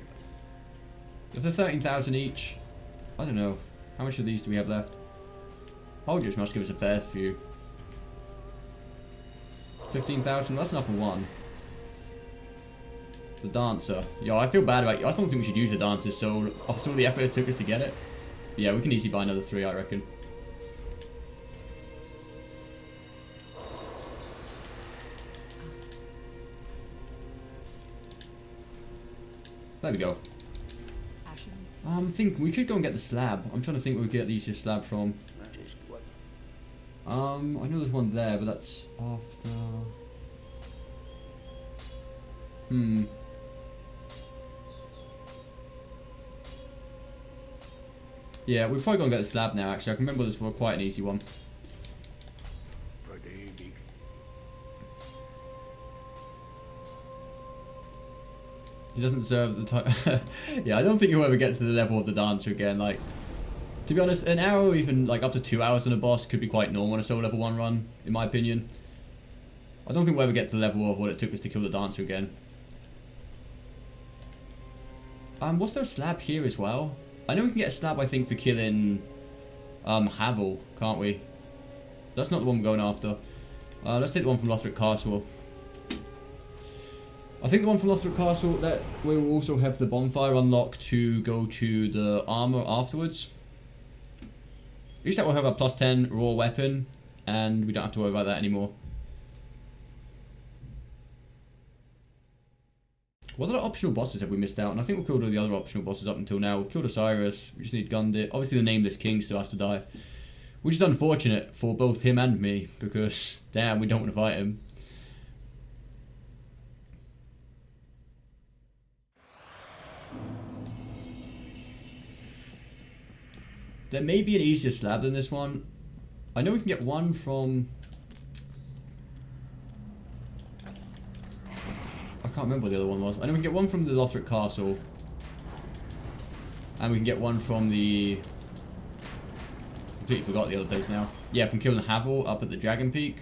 If they're 13,000 each, I don't know. How much of these do we have left? Aldrich must give us a fair few. 15,000, that's enough for 1. The dancer. Yo, I feel bad about you. I don't think we should use the dancer, so after all the effort it took us to get it. Yeah, we can easily buy another 3, I reckon. There we go. I think we could go and get the slab. I'm trying to think where we get these slab from. I know there's one there, but that's after... Yeah, we're probably gonna get the slab now, actually. I can remember this was quite an easy one. He doesn't deserve the time. Yeah, I don't think whoever gets to the level of the dancer again, like... To be honest, an hour or even like up to 2 hours on a boss could be quite normal on a solo level 1 run, in my opinion. I don't think we'll ever get to the level of what it took us to kill the dancer again. Was there a slab here as well? I know we can get a slab, I think, for killing Havel, can't we? That's not the one we're going after. Let's take the one from Aldrich Castle. I think the one from Aldrich Castle, that we will also have the bonfire unlocked to go to the armor afterwards. At least that will have a +10 raw weapon, and we don't have to worry about that anymore. What other optional bosses have we missed out? And I think we've killed all the other optional bosses up until now. We've killed Oceiros, we just need Gundyr. Obviously the Nameless King still has to die. Which is unfortunate for both him and me, because damn, we don't want to fight him. There may be an easier slab than this one. I know we can get one from... I can't remember what the other one was. I know we can get one from the Aldrich Castle. And we can get one from the... Completely forgot the other place now. Yeah, from killing Havel up at the Dragon Peak.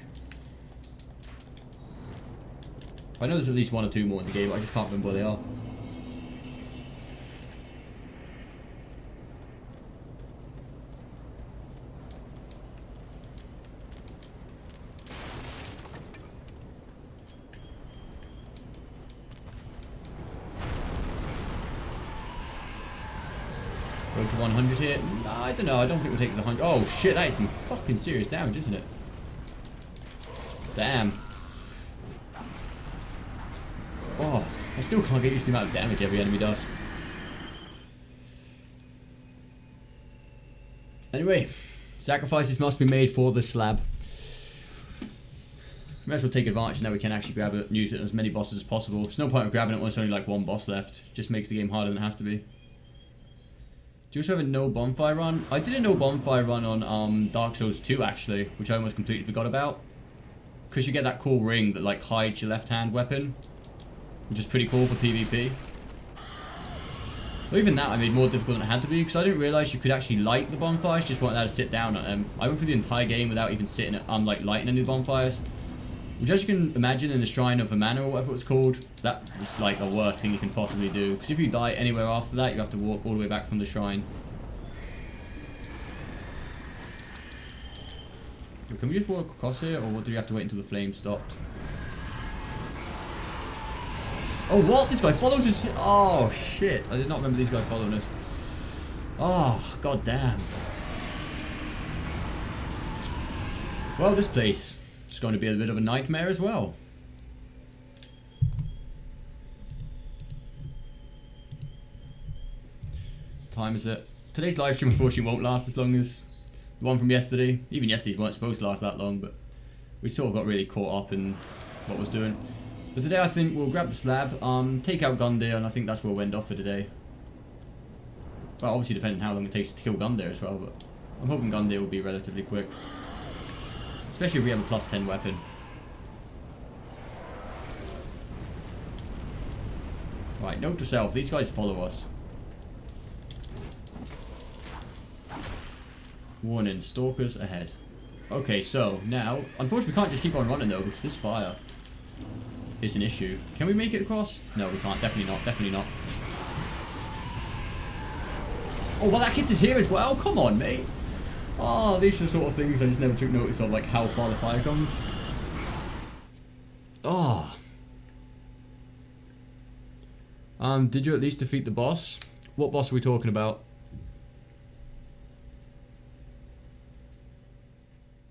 I know there's at least 1 or 2 more in the game, but I just can't remember where they are. Road to 100 here. I don't know. I don't think we'll take us 100. Oh shit, that is some fucking serious damage, isn't it? Damn. Oh, I still can't get used to the amount of damage every enemy does. Anyway, sacrifices must be made for the slab. Might as well take advantage now we can actually grab it and use it on as many bosses as possible. There's no point of grabbing it when there's only like 1 boss left. It just makes the game harder than it has to be. Do you also have a no bonfire run? I did a no bonfire run on Dark Souls 2 actually, which I almost completely forgot about. Because you get that cool ring that like hides your left hand weapon, which is pretty cool for PvP. But even that I made more difficult than it had to be, because I didn't realise you could actually light the bonfires, just weren't allowed to sit down at them. I went through the entire game without even sitting at, like lighting any bonfires. Which, as you can imagine, in the Shrine of Amana or whatever it's called, that was like the worst thing you can possibly do. Because if you die anywhere after that, you have to walk all the way back from the shrine. Can we just walk across here, or do we have to wait until the flames stopped? Oh, what? This guy follows us? Oh, shit. I did not remember these guys following us. Oh, god damn. Well, this place... It's going to be a bit of a nightmare as well. What time is it? Today's live stream unfortunately won't last as long as the one from yesterday. Even yesterday's weren't supposed to last that long, but we sort of got really caught up in what was doing. But today I think we'll grab the slab, take out Gundyr, and I think that's where we'll end off for today. Well, obviously depending on how long it takes to kill Gundyr as well, but I'm hoping Gundyr will be relatively quick. Especially if we have a +10 weapon. Right, note to self, these guys follow us. Warning, stalkers ahead. Okay, so now, unfortunately we can't just keep on running though, because this fire is an issue. Can we make it across? No, we can't, definitely not, definitely not. Oh, well that kid is here as well, come on mate. Oh, these are the sort of things I just never took notice of, like how far the fire comes. Oh. Did you at least defeat the boss? What boss are we talking about?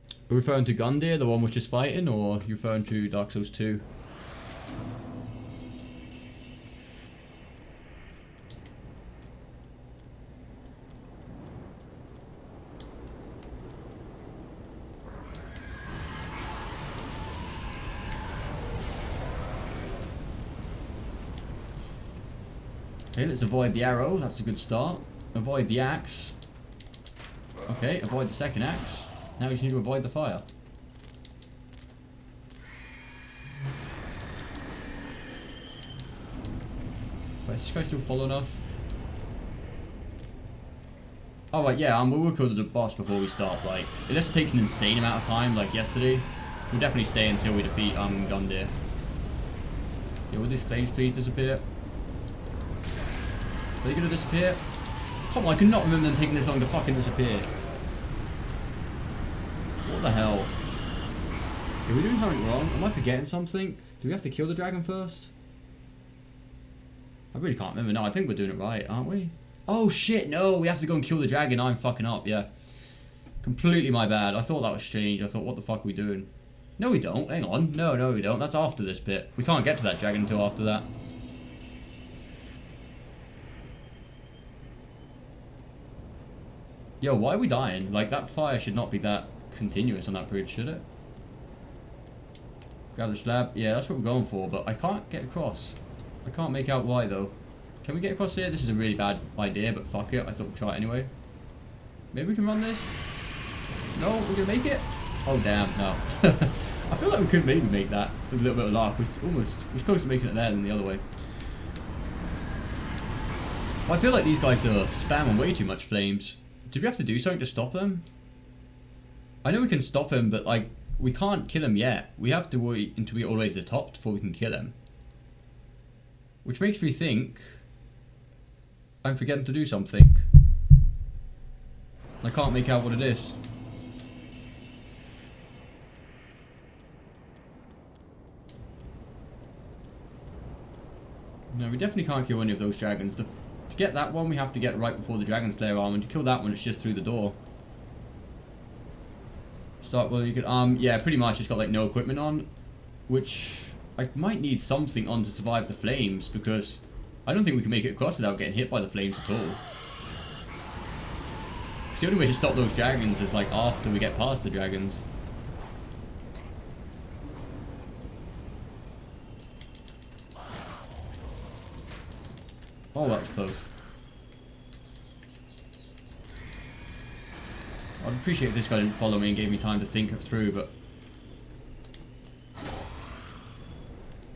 Are you referring to Gundyr, the one we're just fighting, or are you referring to Dark Souls 2? Okay, let's avoid the arrow. That's a good start. Avoid the axe. Okay, avoid the second axe. Now we just need to avoid the fire. Wait, is this guy still following us? Oh right, yeah, we will kill the boss before we stop. Like, unless it takes an insane amount of time, like yesterday, we'll definitely stay until we defeat Gundyr. Yeah, will these flames please disappear? Are they gonna disappear? Come on, I cannot remember them taking this long to fucking disappear. What the hell? Are we doing something wrong? Am I forgetting something? Do we have to kill the dragon first? I really can't remember. No, I think we're doing it right, aren't we? Oh shit, no, we have to go and kill the dragon. I'm fucking up, yeah. Completely my bad. I thought that was strange. I thought, what the fuck are we doing? No, we don't. Hang on. No, we don't. That's after this bit. We can't get to that dragon until after that. Yo, why are we dying? Like, that fire should not be that continuous on that bridge, should it? Grab the slab. Yeah, that's what we're going for, but I can't get across. I can't make out why, though. Can we get across here? This is a really bad idea, but fuck it. I thought we'd try it anyway. Maybe we can run this? No, we're gonna make it? Oh, damn, no. I feel like we could maybe make that with a little bit of luck. We're close to making it there than the other way. I feel like these guys are spamming way too much flames. Do we have to do something to stop them? I know we can stop him, but like, we can't kill him yet. We have to wait until we get all the way to the top before we can kill him. Which makes me think I'm forgetting to do something. I can't make out what it is. No, we definitely can't kill any of those dragons. To get that one, we have to get right before the Dragon Slayer arm, and to kill that one, it's just through the door. Start, well, you could, yeah, pretty much it's got like no equipment on, which I might need something on to survive the flames, because I don't think we can make it across without getting hit by the flames at all. The only way to stop those dragons is like after we get past the dragons. Oh, that was close. I'd appreciate if this guy didn't follow me and gave me time to think it through, but...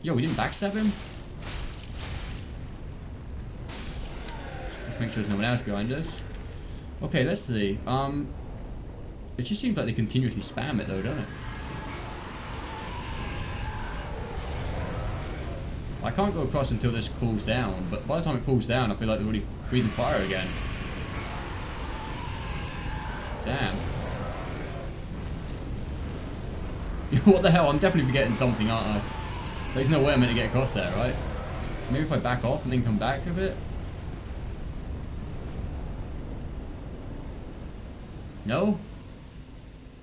Yo, we didn't backstab him? Let's make sure there's no one else behind us. Okay, let's see. It just seems like they continuously spam it though, don't it? I can't go across until this cools down, but by the time it cools down, I feel like they're already breathing fire again. Damn. What the hell? I'm definitely forgetting something, aren't I? There's no way I'm meant to get across there, right? Maybe if I back off and then come back a bit? No?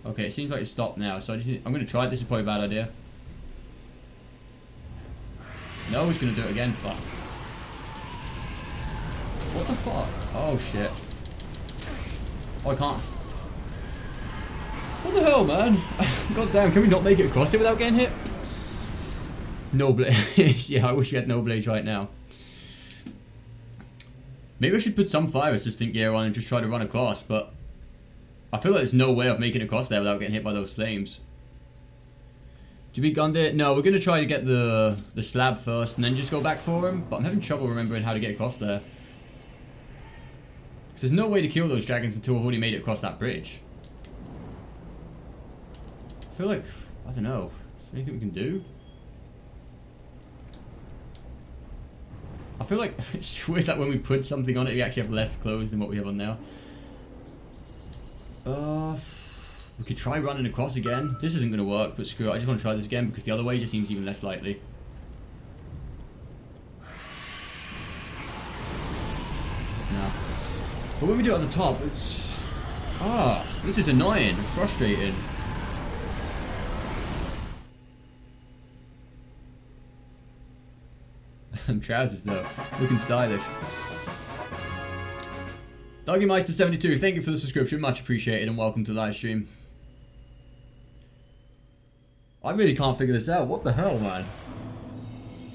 Okay, it seems like it's stopped now, so I'm going to try it. This is probably a bad idea. No, he's going to do it again. Fuck. What the fuck? Oh, shit. Oh, I can't. What the hell, man? God damn, can we not make it across it without getting hit? No blaze. Yeah, I wish we had no blaze right now. Maybe I should put some fire resistant gear on and just try to run across, but I feel like there's no way of making it across there without getting hit by those flames. Do we beat Gundyr? No, we're going to try to get the slab first and then just go back for him, but I'm having trouble remembering how to get across there. Because there's no way to kill those dragons until we've already made it across that bridge. I feel like, I don't know, is there anything we can do? I feel like it's weird that when we put something on it, we actually have less clothes than what we have on now. We could try running across again. This isn't going to work, but screw it. I just want to try this again because the other way just seems even less likely. No. But when we do it at the top, it's... this is annoying and frustrating. Trousers though, looking stylish. Doggymeister72, thank you for the subscription, much appreciated, and welcome to the live stream. I really can't figure this out. What the hell, man?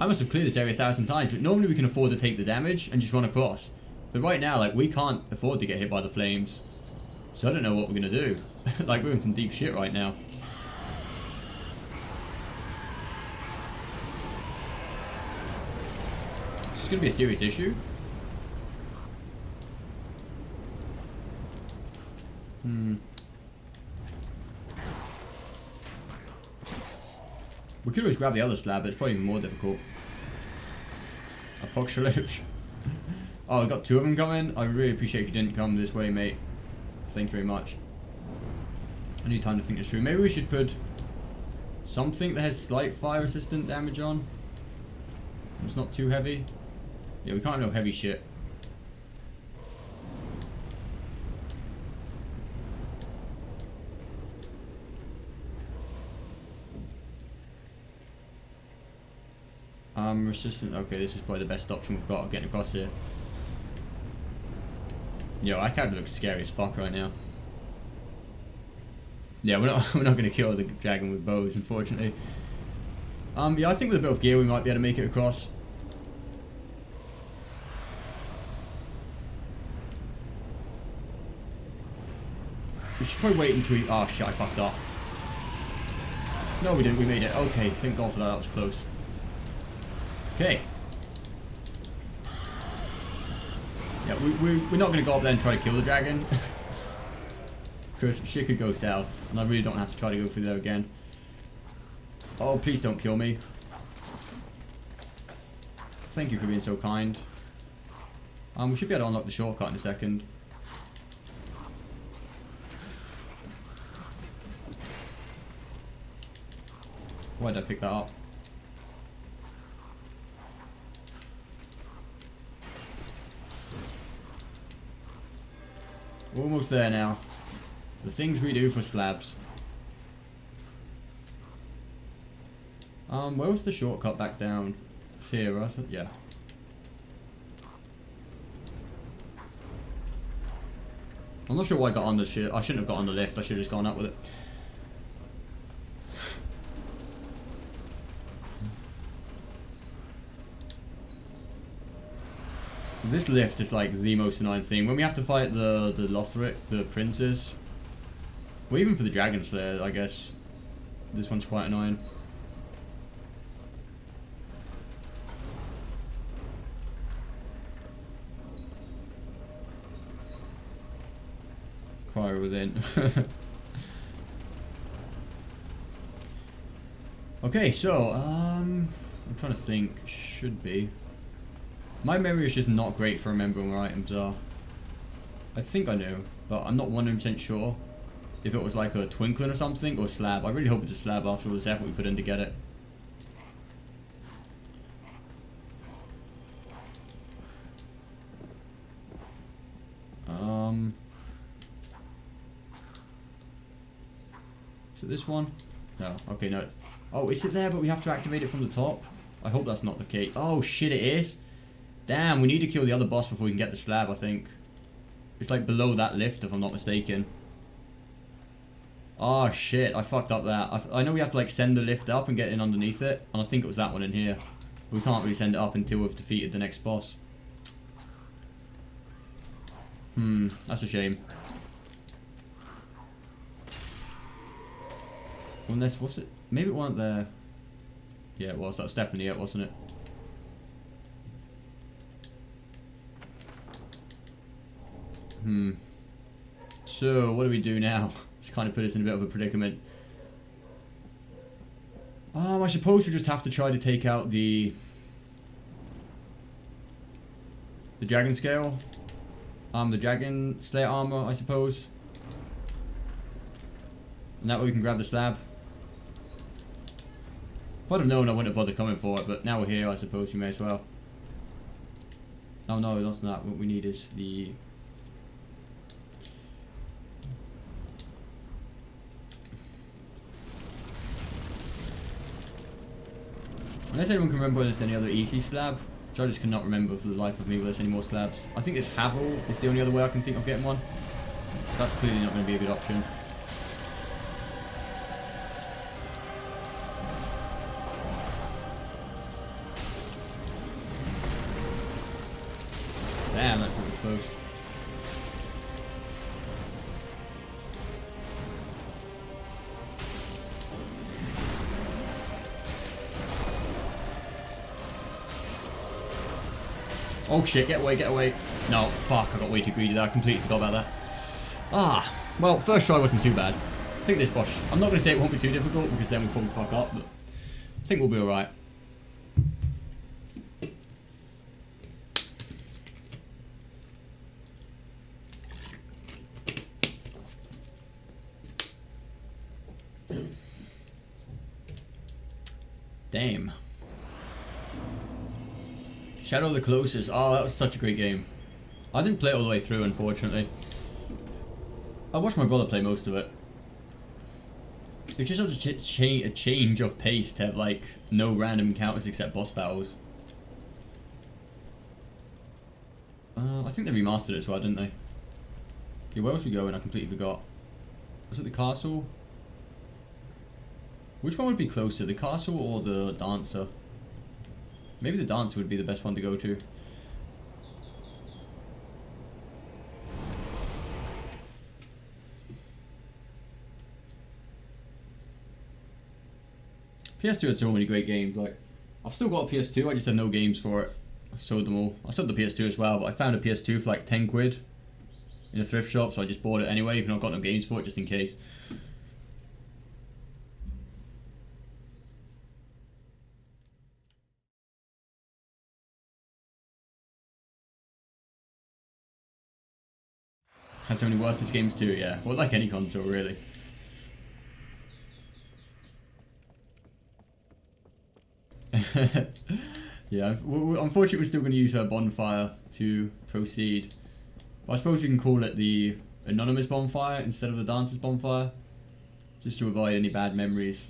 I must have cleared this area 1,000 times, but normally we can afford to take the damage and just run across. But right now, like, we can't afford to get hit by the flames. So I don't know what we're going to do. Like, we're in some deep shit right now. This is going to be a serious issue. We could always grab the other slab, but it's probably even more difficult. Apocalypse. Oh, I got 2 of them coming. I really appreciate if you didn't come this way, mate. Thank you very much. I need time to think this through. Maybe we should put something that has slight fire resistant damage on. It's not too heavy. Yeah, we can't have no heavy shit. Resistant. Okay, this is probably the best option we've got getting across here. Yo, I kind of look scary as fuck right now. Yeah, we're not gonna kill the dragon with bows, unfortunately. Yeah, I think with a bit of gear we might be able to make it across. We should probably wait until we... Oh shit, I fucked up. No, we didn't. We made it. Okay, thank God for that. That was close. Okay. Yeah, we're not going to go up there and try to kill the dragon. Because shit could go south. And I really don't have to try to go through there again. Oh, please don't kill me. Thank you for being so kind. We should be able to unlock the shortcut in a second. Why did I pick that up? We're almost there now. The things we do for slabs. Where was the shortcut back down? It's here, right? Yeah. I'm not sure why I got on the shit. I shouldn't have got on the lift. I should have just gone up with it. This lift is like the most annoying thing. When we have to fight the Lothric, the princes, or even for the Dragon Slayer, I guess, this one's quite annoying. Crier within. Okay, so, I'm trying to think. Should be. My memory is just not great for remembering where items are. I think I know, but I'm not 100% sure if it was like a twinkling or something, or slab. I really hope it's a slab after all this effort we put in to get it. Is it this one? No. Okay, no. Oh, is it there, but we have to activate it from the top? I hope that's not the case. Oh, shit, it is. Damn, we need to kill the other boss before we can get the slab, I think. It's like below that lift, if I'm not mistaken. Oh, shit, I fucked up that. I know we have to, like, send the lift up and get in underneath it. And I think it was that one in here. We can't really send it up until we've defeated the next boss. That's a shame. Unless, what's it? Maybe it wasn't there. Yeah, it was. That was definitely it, wasn't it? So, what do we do now? It's kind of put us in a bit of a predicament. I suppose we just have to try to take out the dragon scale. The dragon slayer armor, I suppose. And that way we can grab the slab. If I'd have known, I wouldn't have bothered coming for it, but now we're here, I suppose we may as well. Oh no, that's not. What we need is the... Unless anyone can remember there's any other easy slab, which I just cannot remember for the life of me whether there's any more slabs. I think this Havel is the only other way I can think of getting one. That's clearly not going to be a good option. Damn, that was close. Oh shit, get away, get away. No, fuck, I got way too greedy there. I completely forgot about that. Ah, well, first try wasn't too bad. I think this boss, I'm not going to say it won't be too difficult because then we'll probably fuck up, but I think we'll be alright. Damn. Shadow of the Colossus. Oh, that was such a great game. I didn't play it all the way through, unfortunately. I watched my brother play most of it. It just has a change of pace to have, like, no random encounters except boss battles. I think they remastered it as well, didn't they? Yeah, where was we going? I completely forgot. Was it the castle? Which one would be closer, the castle or the dancer? Maybe the dancer would be the best one to go to. PS2 had so many great games. Like, I've still got a PS2, I just have no games for it. I sold them all. I sold the PS2 as well, but I found a PS2 for like 10 quid in a thrift shop, so I just bought it anyway, even though I've got no games for it, just in case. Had so many worthless games too, yeah. Well, like any console, really. Yeah, unfortunately we're still going to use her bonfire to proceed. But I suppose we can call it the anonymous bonfire instead of the dancer's bonfire. Just to avoid any bad memories.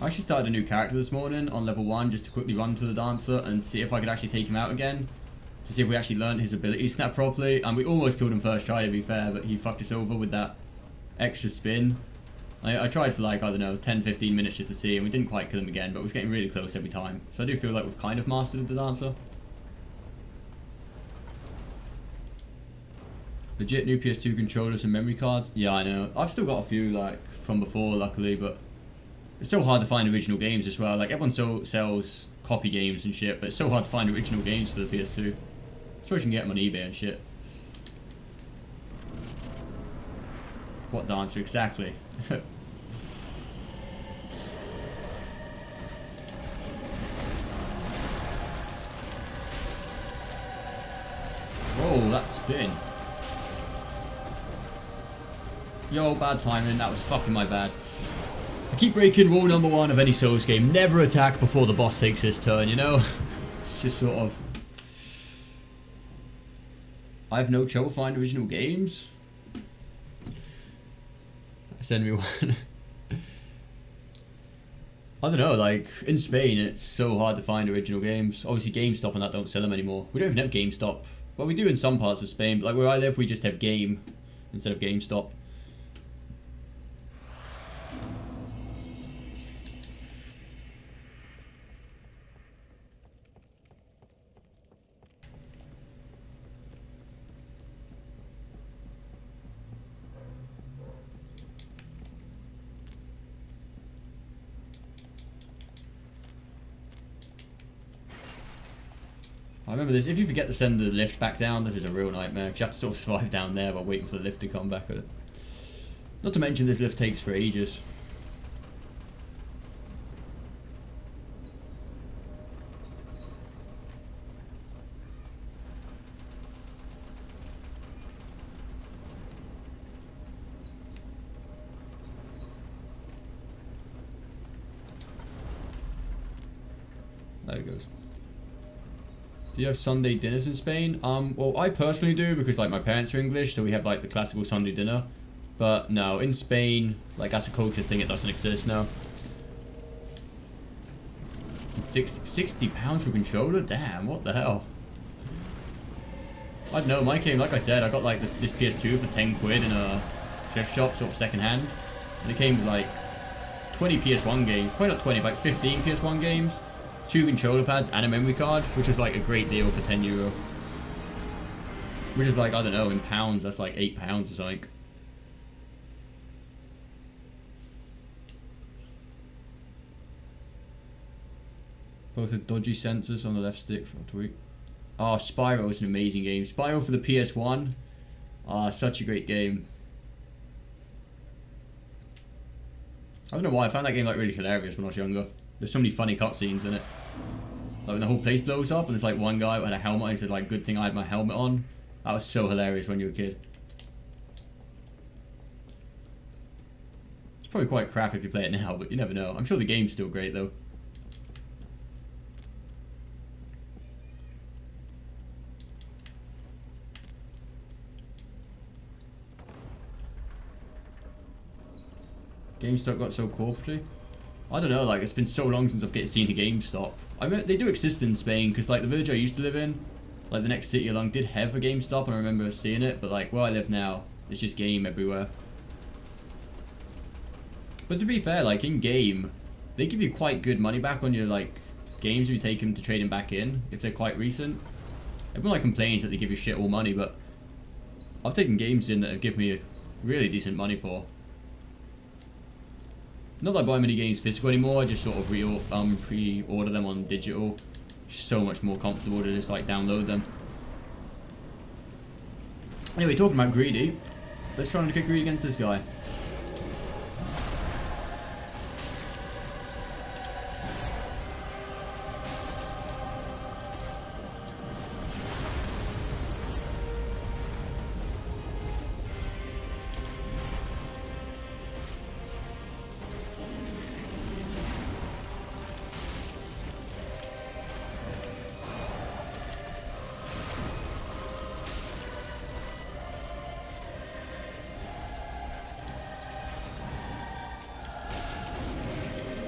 I actually started a new character this morning on level 1 just to quickly run to the dancer and see if I could actually take him out again. To see if we actually learned his ability snap properly. And we almost killed him first try, to be fair, but he fucked us over with that extra spin. I tried for like, I don't know, 10-15 minutes just to see, and we didn't quite kill him again, but it was getting really close every time. So I do feel like we've kind of mastered the dancer. Legit new PS2 controllers and memory cards. Yeah, I know. I've still got a few like from before, luckily, but it's so hard to find original games as well. Like, everyone sells copy games and shit, but it's so hard to find original games for the PS2. I suppose you can get them on eBay and shit. What dancer exactly? Whoa, that spin. Yo, bad timing. That was fucking my bad. I keep breaking rule number 1 of any Souls game. Never attack before the boss takes his turn, you know? It's just sort of... I have no trouble finding original games. Send me one. I don't know, like, in Spain it's so hard to find original games. Obviously GameStop and that don't sell them anymore. We don't even have GameStop. Well, we do in some parts of Spain, but like where I live we just have Game instead of GameStop. I remember this, if you forget to send the lift back down, this is a real nightmare, because you have to sort of survive down there while waiting for the lift to come back. Not to mention this lift takes for ages. There it goes. Do you have Sunday dinners in Spain? Well, I personally do because like my parents are English, so we have like the classical Sunday dinner. But no, in Spain, like as a culture thing, it doesn't exist now. £60 for a controller? Damn, what the hell? I don't know, mine came, like I said, I got like this PS2 for 10 quid in a thrift shop, sort of second hand. And it came with like 20 PS1 games. Probably not 20, like 15 PS1 games. 2 controller pads and a memory card, which is like a great deal for €10. Which is like, I don't know, in pounds, that's like £8 or something. Both have dodgy sensors on the left stick for tweak. Oh, Spyro is an amazing game. Spyro for the PS1. Ah, such a great game. I don't know why, I found that game like really hilarious when I was younger. There's so many funny cutscenes in it. Like when the whole place blows up and there's like one guy with a helmet and he said like, good thing I had my helmet on. That was so hilarious when you were a kid. It's probably quite crap if you play it now, but you never know. I'm sure the game's still great though. GameStop got so corporate. I don't know, like it's been so long since I've seen a GameStop. I mean, they do exist in Spain because like the village I used to live in, like the next city along, did have a GameStop and I remember seeing it, but like where I live now, it's just game everywhere. But to be fair, like in game, they give you quite good money back on your like games if you take them to trade them back in if they're quite recent. Everyone like complains that they give you shit all money, but I've taken games in that have given me really decent money for. Not that I buy many games physical anymore, I just sort of pre-order them on digital. It's so much more comfortable to just like download them. Anyway, talking about greedy, let's try and get greedy against this guy.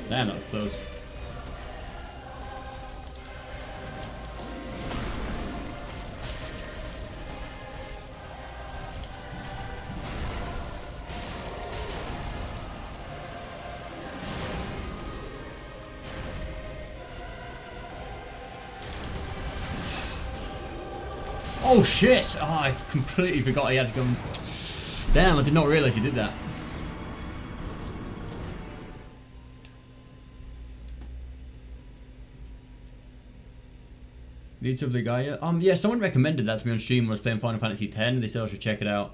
Damn, that was close. Oh shit! Oh, I completely forgot he had to come. Damn, I did not realize he did that. Leads of the guy yet? Yeah, someone recommended that to me on stream when I was playing Final Fantasy X. They said I should check it out.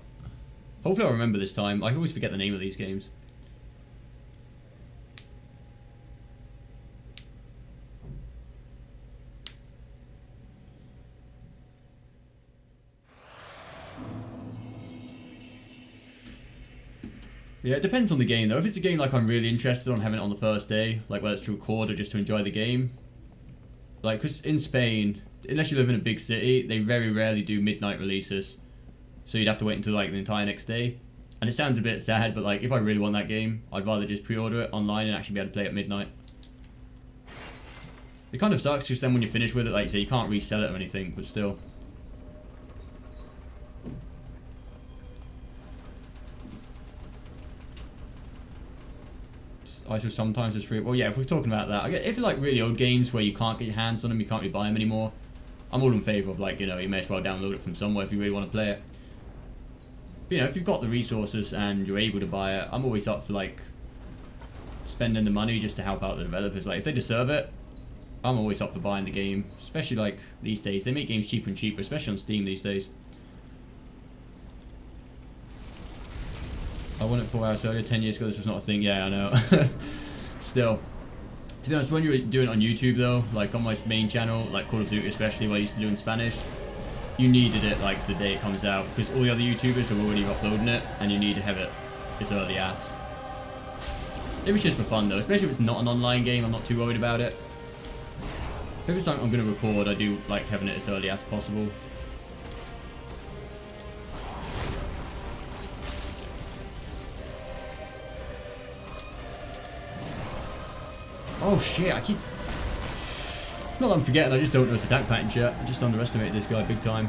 Hopefully I'll remember this time. I always forget the name of these games. Yeah, it depends on the game though. If it's a game like I'm really interested on having it on the first day, like whether it's to record or just to enjoy the game. Like, because in Spain, unless you live in a big city, they very rarely do midnight releases. So you'd have to wait until like the entire next day. And it sounds a bit sad, but like if I really want that game, I'd rather just pre-order it online and actually be able to play it at midnight. It kind of sucks because then when you're finished with it, like you say, you can't resell it or anything, but still. ISO sometimes it's free. Well, yeah, if we're talking about that, if you like really old games where you can't get your hands on them, you can't really buy them anymore, I'm all in favour of like, you know, you may as well download it from somewhere if you really want to play it. But, you know, if you've got the resources and you're able to buy it, I'm always up for like spending the money just to help out the developers. Like if they deserve it, I'm always up for buying the game. Especially like these days, they make games cheaper and cheaper, especially on Steam these days. I won it 4 hours earlier, 10 years ago, this was not a thing. Yeah, I know. Still. To be honest, when you were doing it on YouTube though, like on my main channel, like Call of Duty especially, what I used to do in Spanish, you needed it like the day it comes out, because all the other YouTubers are already uploading it, and you need to have it as early as. It was just for fun though, especially if it's not an online game, I'm not too worried about it. If it's something I'm going to record, I do like having it as early as possible. Oh shit, I keep... It's not that I'm forgetting, I just don't know his attack pattern yet. I just underestimated this guy big time.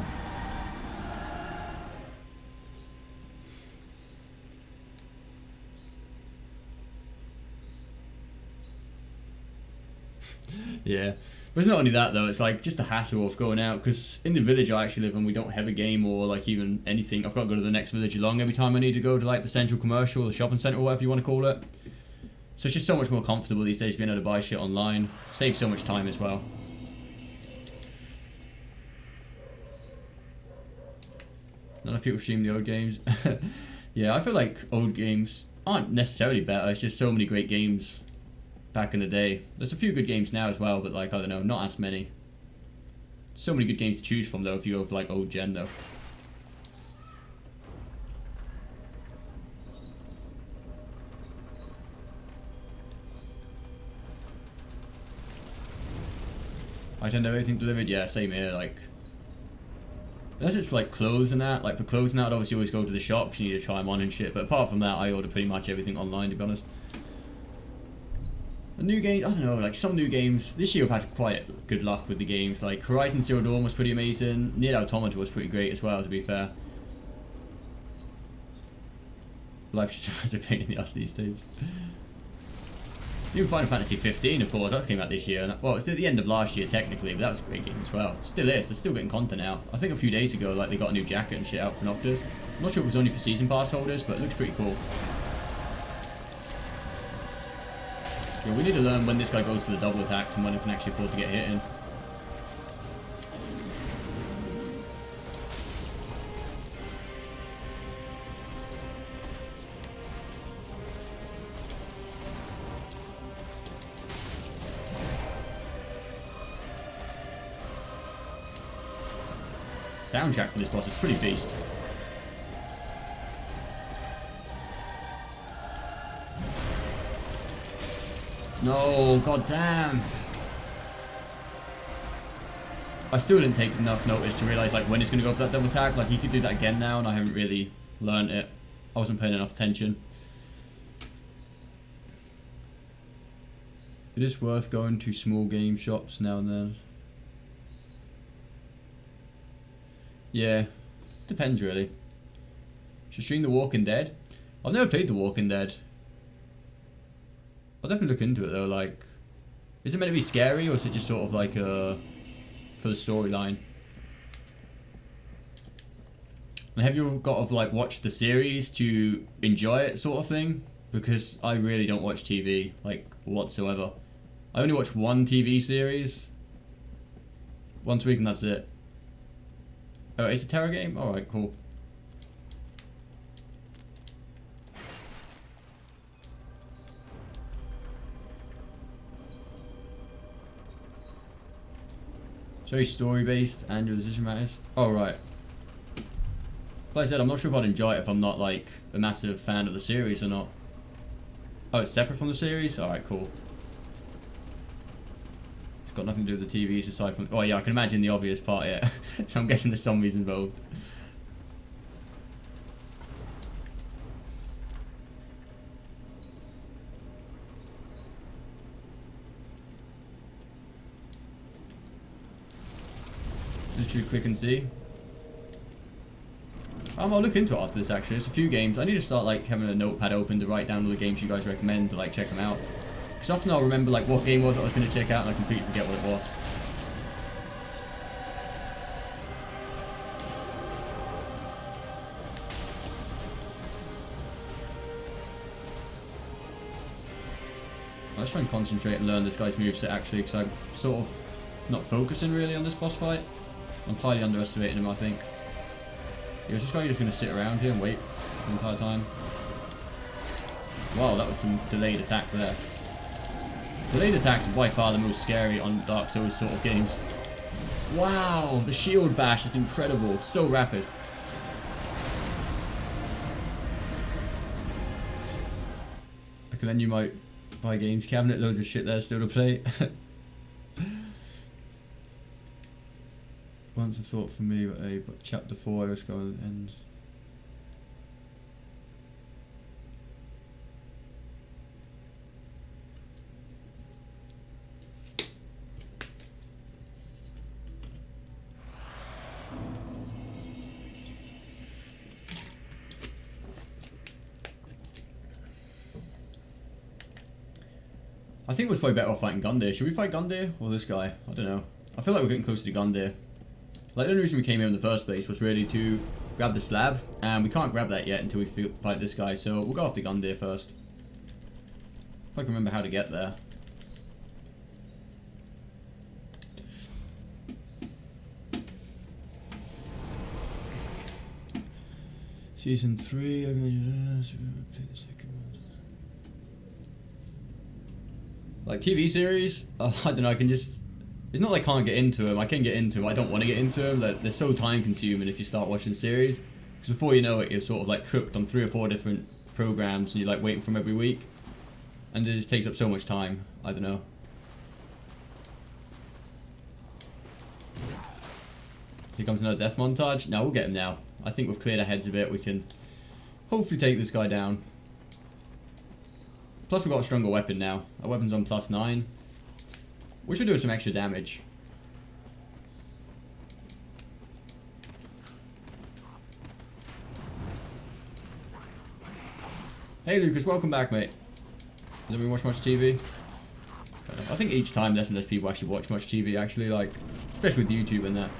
Yeah. But it's not only that though, it's like just the hassle of going out, because in the village I actually live in, we don't have a game or like even anything. I've got to go to the next village along every time I need to go to like the central commercial, the shopping centre or whatever you want to call it. So it's just so much more comfortable these days being able to buy shit online. Saves so much time as well. Not enough people stream the old games. Yeah, I feel like old games aren't necessarily better, it's just so many great games back in the day. There's a few good games now as well, but like, I don't know, not as many. So many good games to choose from though if you go for like old gen though. I tend to have everything delivered, yeah, same here, like. Unless it's like clothes and that, like for clothes and that, I'd obviously always go to the shop because you need to try them on and shit, but apart from that, I order pretty much everything online, to be honest. The new games, I don't know, like some new games, this year I've had quite good luck with the games, like Horizon Zero Dawn was pretty amazing, Nier Automata was pretty great as well, to be fair. Life just has a pain in the ass these days. Even Final Fantasy 15, of course, that came out this year. Well, it's at the end of last year, technically, but that was a great game as well. Still is, they're still getting content out. I think a few days ago, like, they got a new jacket and shit out for Noctis. I'm not sure if it was only for Season Pass holders, but it looks pretty cool. Yeah, we need to learn when this guy goes to the double attacks and when it can actually afford to get hit in. Soundtrack for this boss is pretty beast. No, goddamn. I still didn't take enough notice to realise like when it's going to go for that double attack. Like he could do that again now and I haven't really learned it. I wasn't paying enough attention. It is worth going to small game shops now and then. Yeah, depends really. Should stream The Walking Dead? I've never played The Walking Dead. I'll definitely look into it though, like... Is it meant to be scary or is it just sort of like for the storyline? And have you got to like watch the series to enjoy it sort of thing? Because I really don't watch TV, like whatsoever. I only watch one TV series once a week and that's it. Oh, it's a terror game? Alright, cool. It's very story based and your decision matters. Oh, right. Like I said, I'm not sure if I'd enjoy it if I'm not like a massive fan of the series or not. Oh, it's separate from the series? Alright, cool. It's got nothing to do with the TVs aside from... Oh yeah, I can imagine the obvious part, yeah. So I'm guessing there's zombies involved. Literally click and see. I'll look into it after this actually. There's a few games. I need to start like having a notepad open to write down all the games you guys recommend to like check them out. Because often I'll remember like what game was I was going to check out and I completely forget what it was. Let's try and concentrate and learn this guy's moveset actually, because I'm sort of not focusing really on this boss fight. I'm highly underestimating him, I think. Yeah, is this guy just going to sit around here and wait the entire time? Wow, that was some delayed attack there. Delayed attacks are by far the most scary on Dark Souls sort of games. Wow, the shield bash is incredible. So rapid. Okay, then you might buy games cabinet. Loads of shit there still to play. Once a thought for me, but chapter 4 I was going to end. I think it was probably better off fighting Gundyr. Should we fight Gundyr or this guy? I don't know. I feel like we're getting closer to Gundyr. Like, the only reason we came here in the first place was really to grab the slab, and we can't grab that yet until we fight this guy, so we'll go after Gundyr first. If I can remember how to get there. Season 3, I'm gonna play the second one. Like TV series, I don't know, I can just... It's not like I can't get into them, I can get into them, I don't want to get into them, like, they're so time consuming if you start watching series. Because before you know it, you're sort of like hooked on 3 or 4 different programs and you're like waiting for them every week. And it just takes up so much time, I don't know. Here comes another death montage. No, we'll get him now. I think we've cleared our heads a bit. We can hopefully take this guy down. Plus we've got a stronger weapon now. Our weapon's on +9. We should do some extra damage. Hey Lucas, welcome back, mate. Has anyone watched much TV? I think each time less and less people actually watch much TV, actually, like, especially with YouTube and that.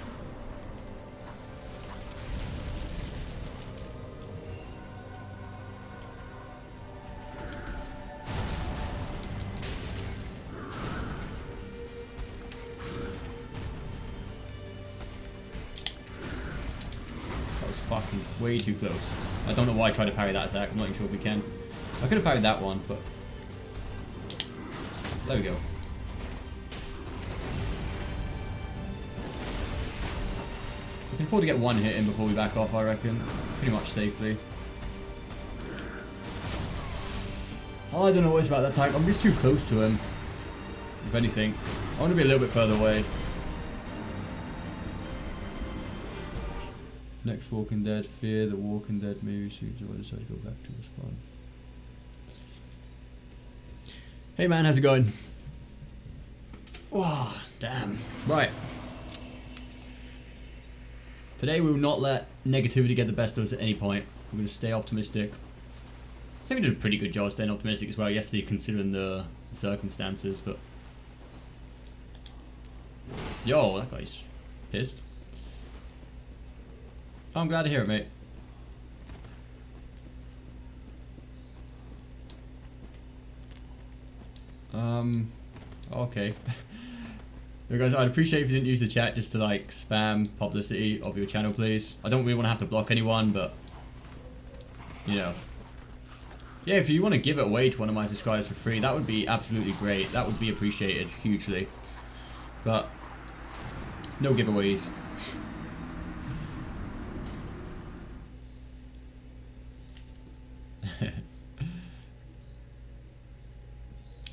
Fucking way too close. I don't know why I tried to parry that attack. I'm not even sure if we can. I could have parried that one, but there we go. We can afford to get one hit in before we back off, I reckon. Pretty much safely. Oh, I don't know what it's about that attack. I'm just too close to him. If anything. I want to be a little bit further away. Next Walking Dead, Fear the Walking Dead movie series, or decide to go back to the spawn. Hey man, how's it going? Wow, damn. Right. Today we will not let negativity get the best of us at any point. We're going to stay optimistic. I think we did a pretty good job staying optimistic as well yesterday, considering the circumstances, but... Yo, that guy's pissed. Oh, I'm glad to hear it, mate. Okay. Look, guys, I'd appreciate if you didn't use the chat just to, like, spam publicity of your channel, please. I don't really want to have to block anyone, but... You know. Yeah, if you want to give it away to one of my subscribers for free, that would be absolutely great. That would be appreciated hugely. But... no giveaways.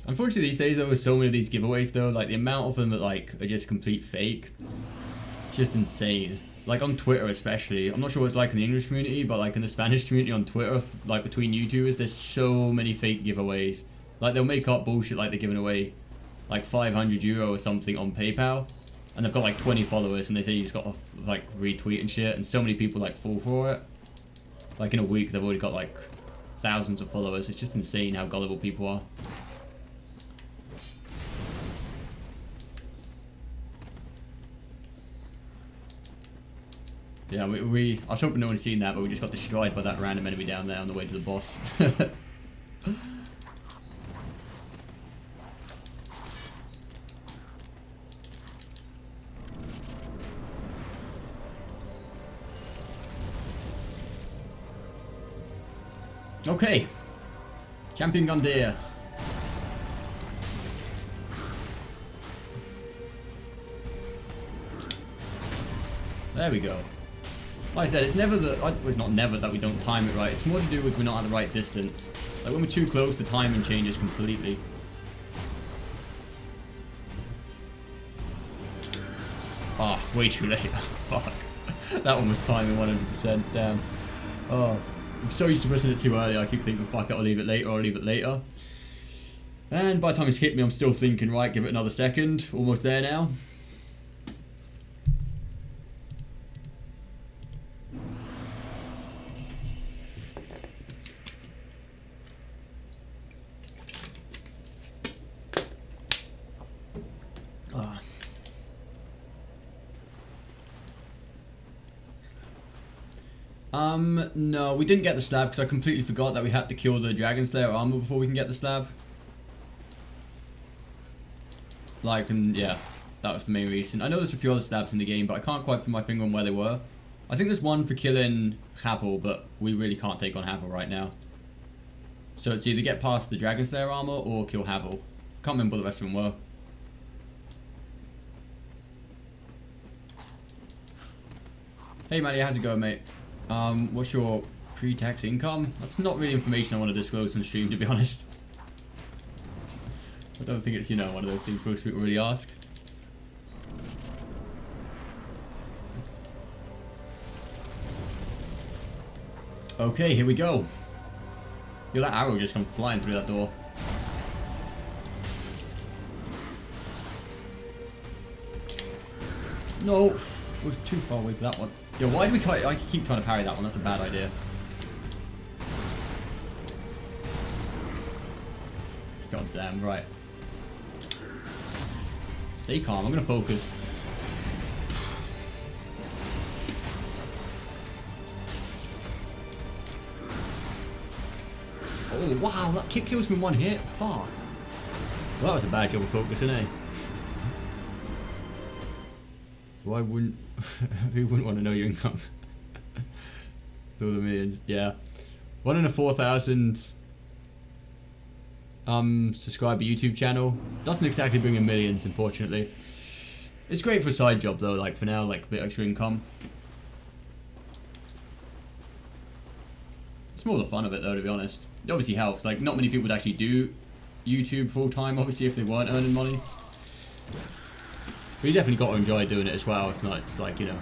Unfortunately these days there were so many of these giveaways though, like the amount of them that like are just complete fake, just insane. Like on Twitter especially, I'm not sure what it's like in the English community, but like in the Spanish community on Twitter, like between YouTubers, there's so many fake giveaways. Like they'll make up bullshit like they're giving away like €500 or something on PayPal, and they've got like 20 followers and they say you just got to like retweet and shit, and so many people like fall for it. Like in a week they've already got like thousands of followers. It's just insane how gullible people are. Yeah, I was hoping no one had seen that, but we just got destroyed by that random enemy down there on the way to the boss. Okay. Champion Gundyr. There we go. Like I said, it's never that, well, it's not never that we don't time it right, it's more to do with we're not at the right distance. Like when we're too close, the timing changes completely. Ah, way too late. Fuck. That one was timing 100%, damn. Oh, I'm so used to pressing it too early, I keep thinking, fuck it, I'll leave it later, I'll leave it later. And by the time it's hit me, I'm still thinking, right, give it another second. Almost there now. No, we didn't get the slab because I completely forgot that we had to kill the Dragon Slayer armor before we can get the slab. Like, and yeah, that was the main reason. I know there's a few other slabs in the game, but I can't quite put my finger on where they were. I think there's one for killing Havel, but we really can't take on Havel right now. So it's either get past the Dragon Slayer armor or kill Havel. Can't remember what the rest of them were. Hey Maddie, how's it going, mate? What's your pre-tax income? That's not really information I want to disclose on stream, to be honest. I don't think it's, you know, one of those things most people really ask. Okay, here we go. Yo, that arrow just come flying through that door. No, we're too far away for that one. Yo, why do we I keep trying to parry that one? That's a bad idea. God damn, right. Stay calm, I'm gonna focus. Oh wow, that kick kills me in one hit. Fuck. Well, that was a bad job of focusing, eh? Why wouldn't... Who wouldn't want to know your income? All the millions. Yeah. 1 in a 4,000 subscriber YouTube channel. Doesn't exactly bring in millions, unfortunately. It's great for a side job though, like for now, like a bit extra income. It's more the fun of it though, to be honest. It obviously helps. Like, not many people would actually do YouTube full time, obviously, if they weren't earning money. But you definitely got to enjoy doing it as well. If not, it's like, you know,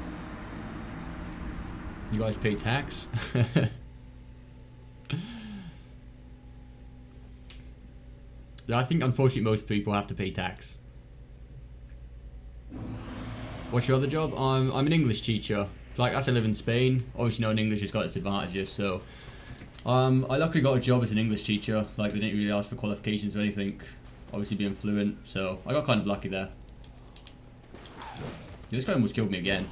you guys pay tax. I think unfortunately most people have to pay tax. What's your other job? I'm an English teacher. Like, as I live in Spain, obviously knowing English has got its advantages, so I luckily got a job as an English teacher. Like, they didn't really ask for qualifications or anything, obviously being fluent, so I got kind of lucky there. This guy almost killed me again.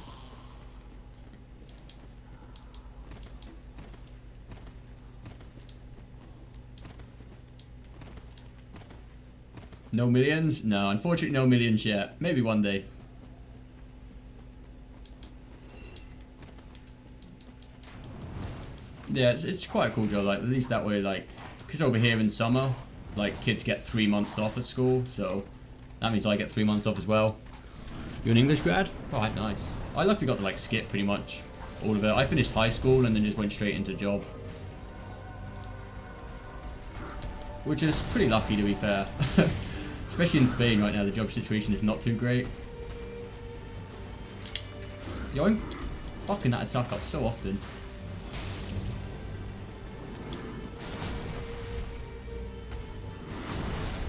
No millions? No, unfortunately no millions yet. Maybe one day. Yeah, it's quite a cool job, like, at least that way, like, because over here in summer, like, kids get 3 months off at school, so that means I get 3 months off as well. You're an English grad? Alright, nice. I luckily got to, like, skip pretty much all of it. I finished high school and then just went straight into job. Which is pretty lucky, to be fair. Especially in Spain right now, the job situation is not too great. Yo, I'm fucking that attack up so often.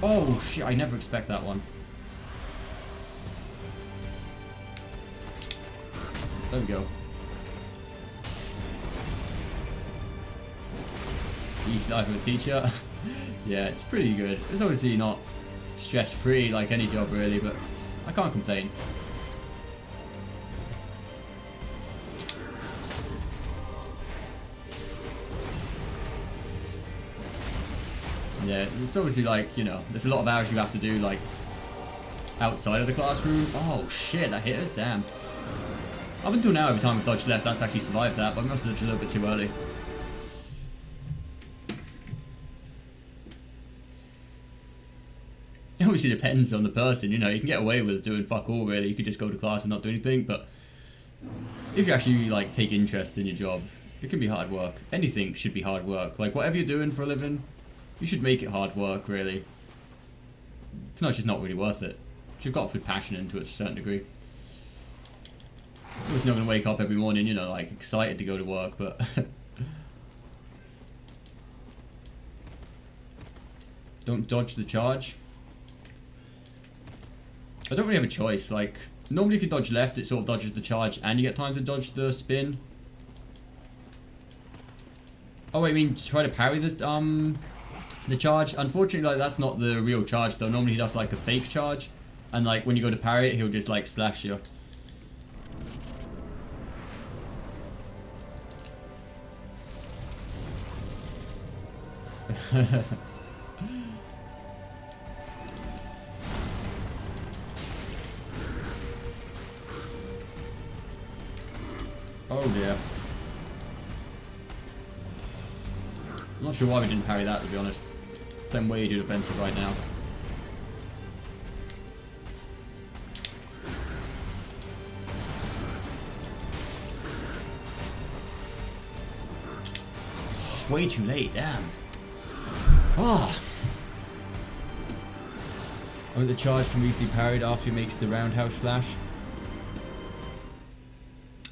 Oh shit, I never expect that one. There we go. Easy life of a teacher. Yeah, it's pretty good. It's obviously not stress-free like any job really, but I can't complain. Yeah, it's obviously like, you know, there's a lot of hours you have to do like outside of the classroom. Oh shit, that hit us, damn. Up until now, every time I've dodged left, that's actually survived that, but I must have dodged a little bit too early. It obviously depends on the person, you know, you can get away with doing fuck all really, you could just go to class and not do anything, but if you actually like take interest in your job, it can be hard work. Anything should be hard work, like whatever you're doing for a living, you should make it hard work really. If not, it's just not really worth it. You've got to put passion into it to a certain degree. I was not going to wake up every morning, you know, like excited to go to work, but don't dodge the charge. I don't really have a choice, like, normally if you dodge left, it sort of dodges the charge and you get time to dodge the spin. Oh wait, I mean, try to parry the charge. Unfortunately, like, that's not the real charge though. Normally he does like a fake charge, and like when you go to parry it, he'll just like slash you. Oh dear. I'm not sure why we didn't parry that, to be honest. Playing way too defensive right now. Way too late, damn. Ah. Oh, the charge can be easily parried after he makes the roundhouse slash.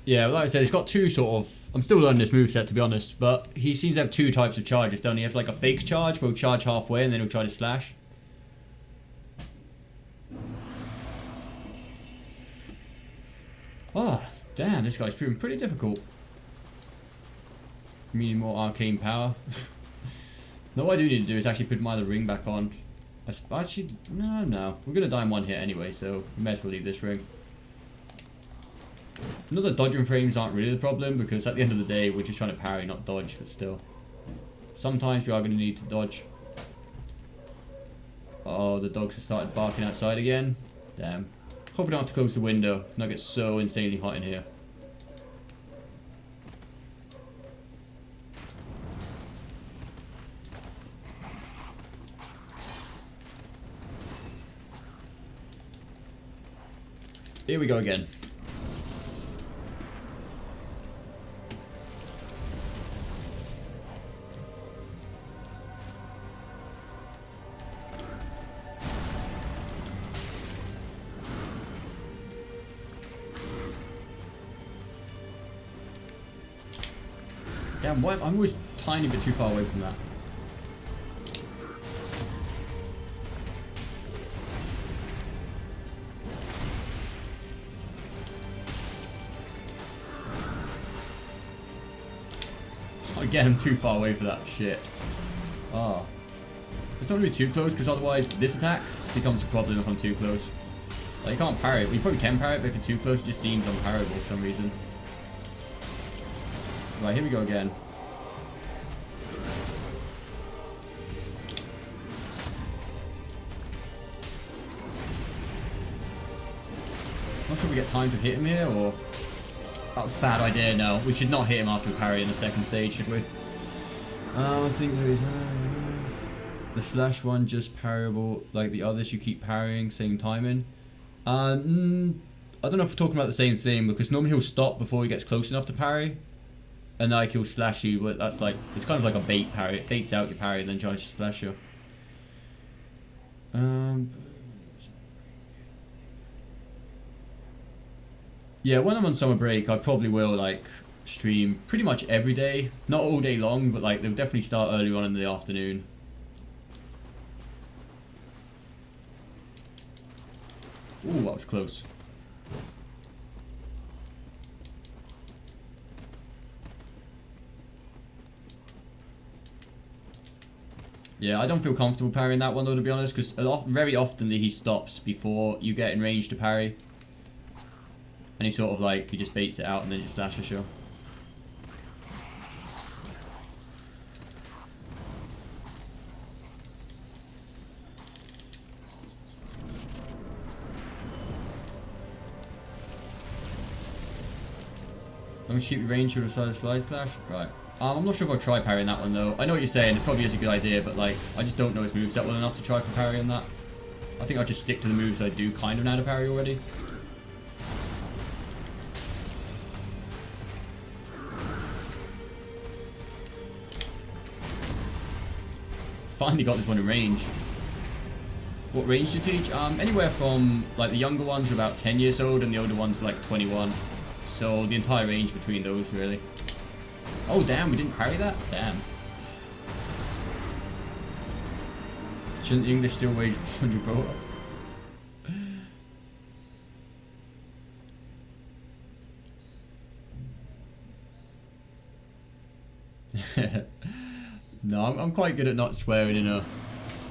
Yeah, like I said, it's got two sort of... I'm still learning this moveset, to be honest, but he seems to have two types of charges, don't he? He has like a fake charge, where he'll charge halfway and then he'll try to slash. Oh, damn, this guy's proving pretty difficult. Meaning more arcane power. No, what I do need to do is actually put my other ring back on. Actually, no. We're going to die in one hit anyway, so we may as well leave this ring. Not that dodging frames aren't really the problem, because at the end of the day, we're just trying to parry, not dodge, but still. Sometimes we are going to need to dodge. Oh, the dogs have started barking outside again. Damn. Hope we don't have to close the window, not get so insanely hot in here. Here we go again. Damn, why? I'm always a tiny bit too far away from that. Again, I'm too far away for that shit. Ah. It's not going to be too close, because otherwise this attack becomes a problem if I'm too close. Like, you can't parry it. You probably can parry it, but if you're too close, it just seems unparryable for some reason. Right, here we go again. Not sure if we get time to hit him here, or... That was a bad idea, no. We should not hit him after we parry in the second stage, should we? I think there is... the slash one just parryable like the others you keep parrying, same timing. I don't know if we're talking about the same thing, because normally he'll stop before he gets close enough to parry. And like he'll slash you, but that's like... It's kind of like a bait parry. It baits out your parry and then tries to slash you. Yeah, when I'm on summer break, I probably will, like, stream pretty much every day. Not all day long, but, like, they'll definitely start early on in the afternoon. Ooh, that was close. Yeah, I don't feel comfortable parrying that one, though, to be honest, because very often he stops before you get in range to parry. And he sort of like, he just baits it out and then just slashes you. Don't keep your range to the side of slide slash? Right. I'm not sure if I'll try parrying that one though. I know what you're saying, it probably is a good idea, but like, I just don't know his moveset well enough to try for parrying that. I think I'll just stick to the moves I do kind of know how to parry already. Finally got this one in range. What range do you teach? Anywhere from like the younger ones are about 10 years old and the older ones are like 21. So the entire range between those really. Oh damn, we didn't parry that? Damn. Shouldn't English still wage 100 bro? No, I'm quite good at not swearing in a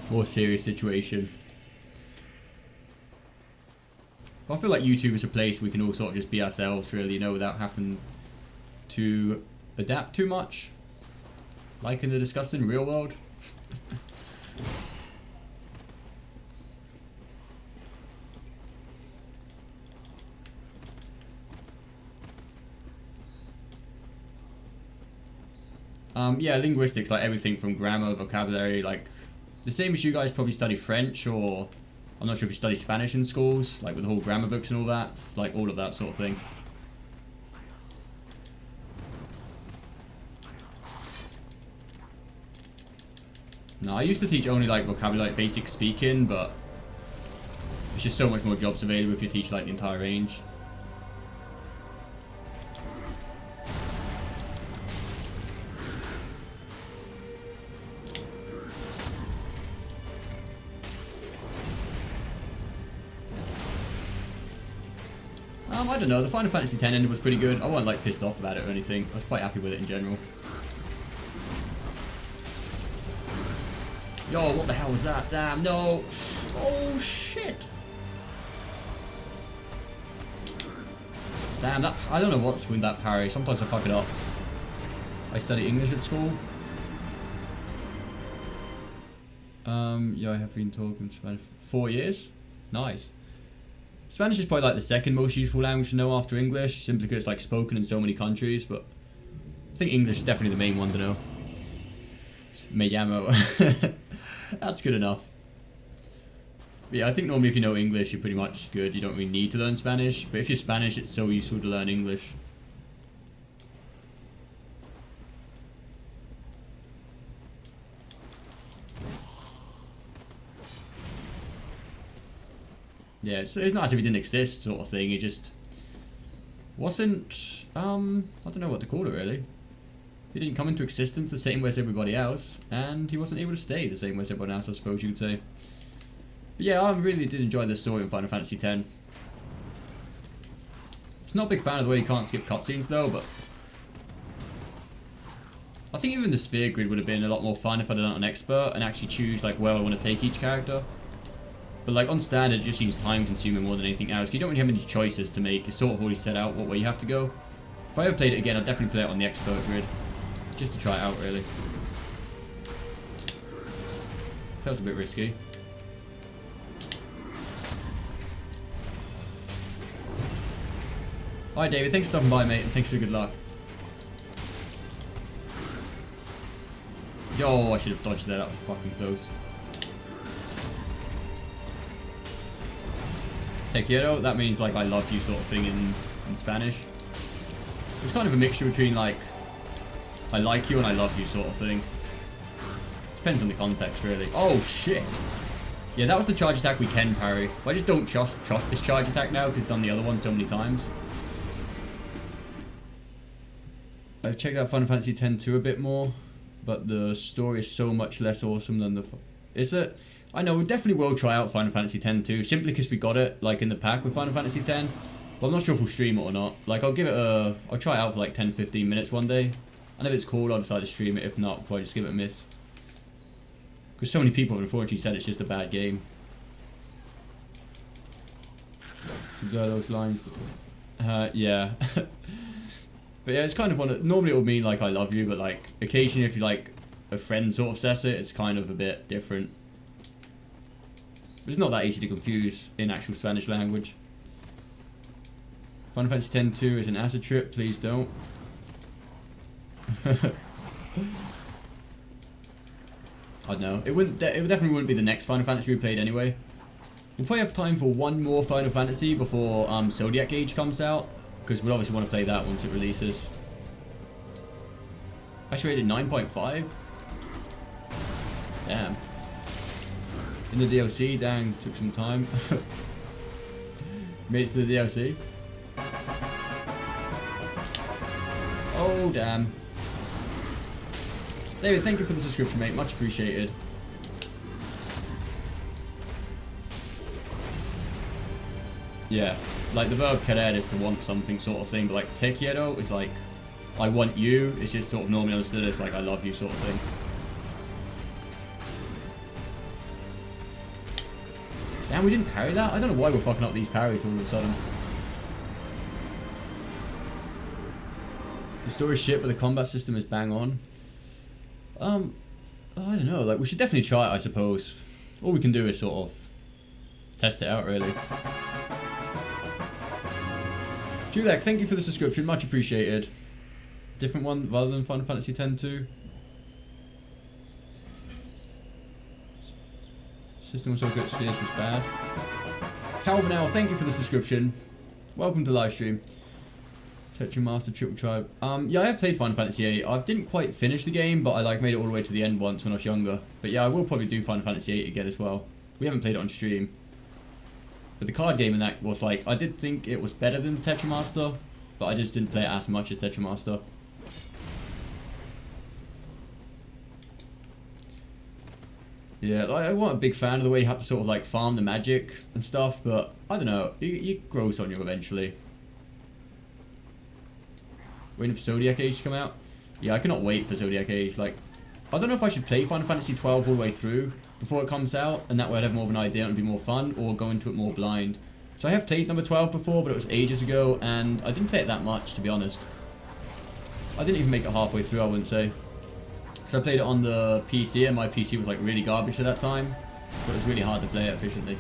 more serious situation. But I feel like YouTube is a place we can all sort of just be ourselves, really, you know, without having to adapt too much. Like in the disgusting real world. Yeah, linguistics, like everything from grammar, vocabulary, like the same as you guys probably study French, or I'm not sure if you study Spanish in schools, like with the whole grammar books and all that, like all of that sort of thing. No, I used to teach only like vocabulary, like basic speaking, but there's just so much more jobs available if you teach like the entire range. I don't know, the Final Fantasy X ending was pretty good. I wasn't like pissed off about it or anything. I was quite happy with it in general. Yo, what the hell was that? Damn, no. Oh, shit. Damn, that, I don't know what's with that parry. Sometimes I fuck it up. I study English at school. Yeah, I have been talking Spanish for 4 years. Nice. Spanish is probably like the second most useful language to know after English, simply because it's like spoken in so many countries, but I think English is definitely the main one to know. Me llamo. That's good enough. But yeah, I think normally if you know English, you're pretty much good. You don't really need to learn Spanish, but if you're Spanish, it's so useful to learn English. Yeah, it's not as if it didn't exist, sort of thing. It just wasn't, I don't know what to call it, really. He didn't come into existence the same way as everybody else, and he wasn't able to stay the same way as everyone else, I suppose you could say. But yeah, I really did enjoy the story in Final Fantasy X. I'm not a big fan of the way you can't skip cutscenes, though, but I think even the sphere grid would have been a lot more fun if I'd done it on Expert and actually choose like where I want to take each character. But like on standard, it just seems time consuming more than anything else. You don't really have any choices to make. It's sort of already set out what way you have to go. If I ever played it again, I'd definitely play it on the Expert grid. Just to try it out, really. That was a bit risky. Alright David, thanks for stopping by mate, and thanks for good luck. Yo, I should have dodged that, that was fucking close. Te quiero, that means like I love you sort of thing in Spanish. It's kind of a mixture between like I like you and I love you sort of thing. Depends on the context really. Oh shit. Yeah, that was the charge attack we can parry. But I just don't trust this charge attack now because I've done the other one so many times. I've checked out Final Fantasy X-2 a bit more, but the story is so much less awesome than the... Is it? I know, we definitely will try out Final Fantasy X-2, simply because we got it, like, in the pack with Final Fantasy X. But I'm not sure if we'll stream it or not. Like, I'll give it a... I'll try it out for, like, 10-15 minutes one day. And if it's cool, I'll decide to stream it. If not, I'll probably just give it a miss. Because so many people have unfortunately said it's just a bad game. Those lines... yeah. But yeah, it's kind of one of... Normally it would mean, like, I love you, but, like, occasionally if you, like, a friend sort of says it, it's kind of a bit different. But it's not that easy to confuse in actual Spanish language. Final Fantasy X-2 is an acid trip, please don't. I don't know. It definitely wouldn't be the next Final Fantasy we played anyway. We'll probably have time for one more Final Fantasy before Zodiac Age comes out, because we'll obviously want to play that once it releases. Actually rated 9.5? Damn. In the DLC, dang, took some time. Made it to the DLC. Oh, damn. David, thank you for the subscription, mate. Much appreciated. Yeah, like the verb querer is to want something sort of thing, but like te quiero is like, I want you. It's just sort of normally understood as like I love you sort of thing. Damn, we didn't parry that? I don't know why we're fucking up these parries all of a sudden. The story is shit, but the combat system is bang on. I don't know, like, we should definitely try it, I suppose. All we can do is sort of test it out, really. Julek, thank you for the subscription, much appreciated. Different one rather than Final Fantasy X-2. System was so good, Spheres was bad. Calvin L, thank you for the subscription. Welcome to livestream. Tetra Master Triple Tribe. Yeah, I have played Final Fantasy VIII. I didn't quite finish the game, but I like made it all the way to the end once when I was younger. But yeah, I will probably do Final Fantasy VIII again as well. We haven't played it on stream. But the card game in that was like, I did think it was better than the Tetra Master, but I just didn't play it as much as Tetra Master. Yeah, like, I wasn't a big fan of the way you have to sort of like farm the magic and stuff, but I don't know, it grows on you eventually. Waiting for Zodiac Age to come out. Yeah, I cannot wait for Zodiac Age. Like, I don't know if I should play Final Fantasy 12 all the way through before it comes out, and that way I'd have more of an idea and it'd be more fun, or go into it more blind. So I have played number 12 before, but it was ages ago, and I didn't play it that much, to be honest. I didn't even make it halfway through, I wouldn't say. Because I played it on the PC, and my PC was like really garbage at that time, so it was really hard to play it efficiently.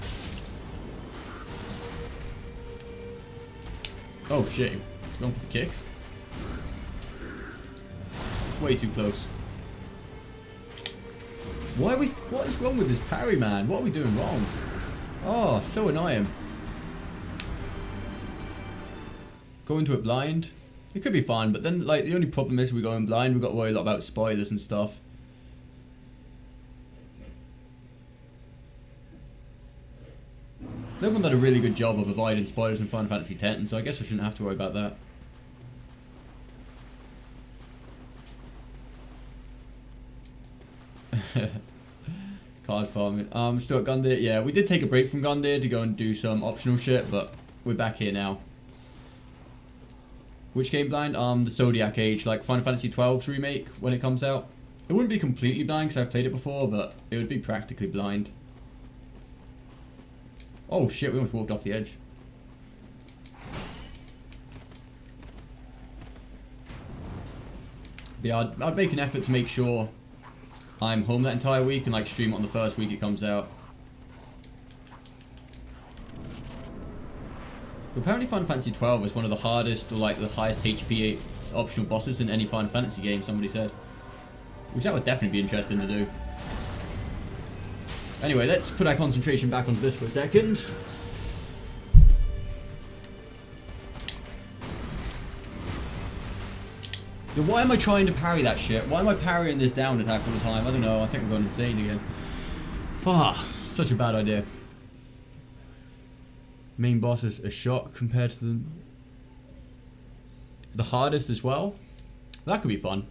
Oh shit, he's going for the kick. Way too close. What is wrong with this parry, man? What are we doing wrong? Oh, so annoying. Go into it blind. It could be fun, but then like the only problem is we're going blind. We've got to worry a lot about spoilers and stuff. No one did a really good job of avoiding spoilers in Final Fantasy X, so I guess I shouldn't have to worry about that. Card farming. Still at Gundyr. Yeah, we did take a break from Gundyr to go and do some optional shit, but we're back here now. Which game blind? The Zodiac Age, like Final Fantasy XII's remake when it comes out. It wouldn't be completely blind because I've played it before, but it would be practically blind. Oh shit, we almost walked off the edge. But yeah, I'd make an effort to make sure I'm home that entire week and like stream it on the first week it comes out. But apparently Final Fantasy XII is one of the hardest or like the highest HP optional bosses in any Final Fantasy game, somebody said. Which that would definitely be interesting to do. Anyway, let's put our concentration back onto this for a second. Yo, why am I trying to parry that shit? Why am I parrying this down attack all the time? I don't know, I think I'm going insane again. Ah, such a bad idea. Main boss is a shock compared to the hardest as well. That could be fun.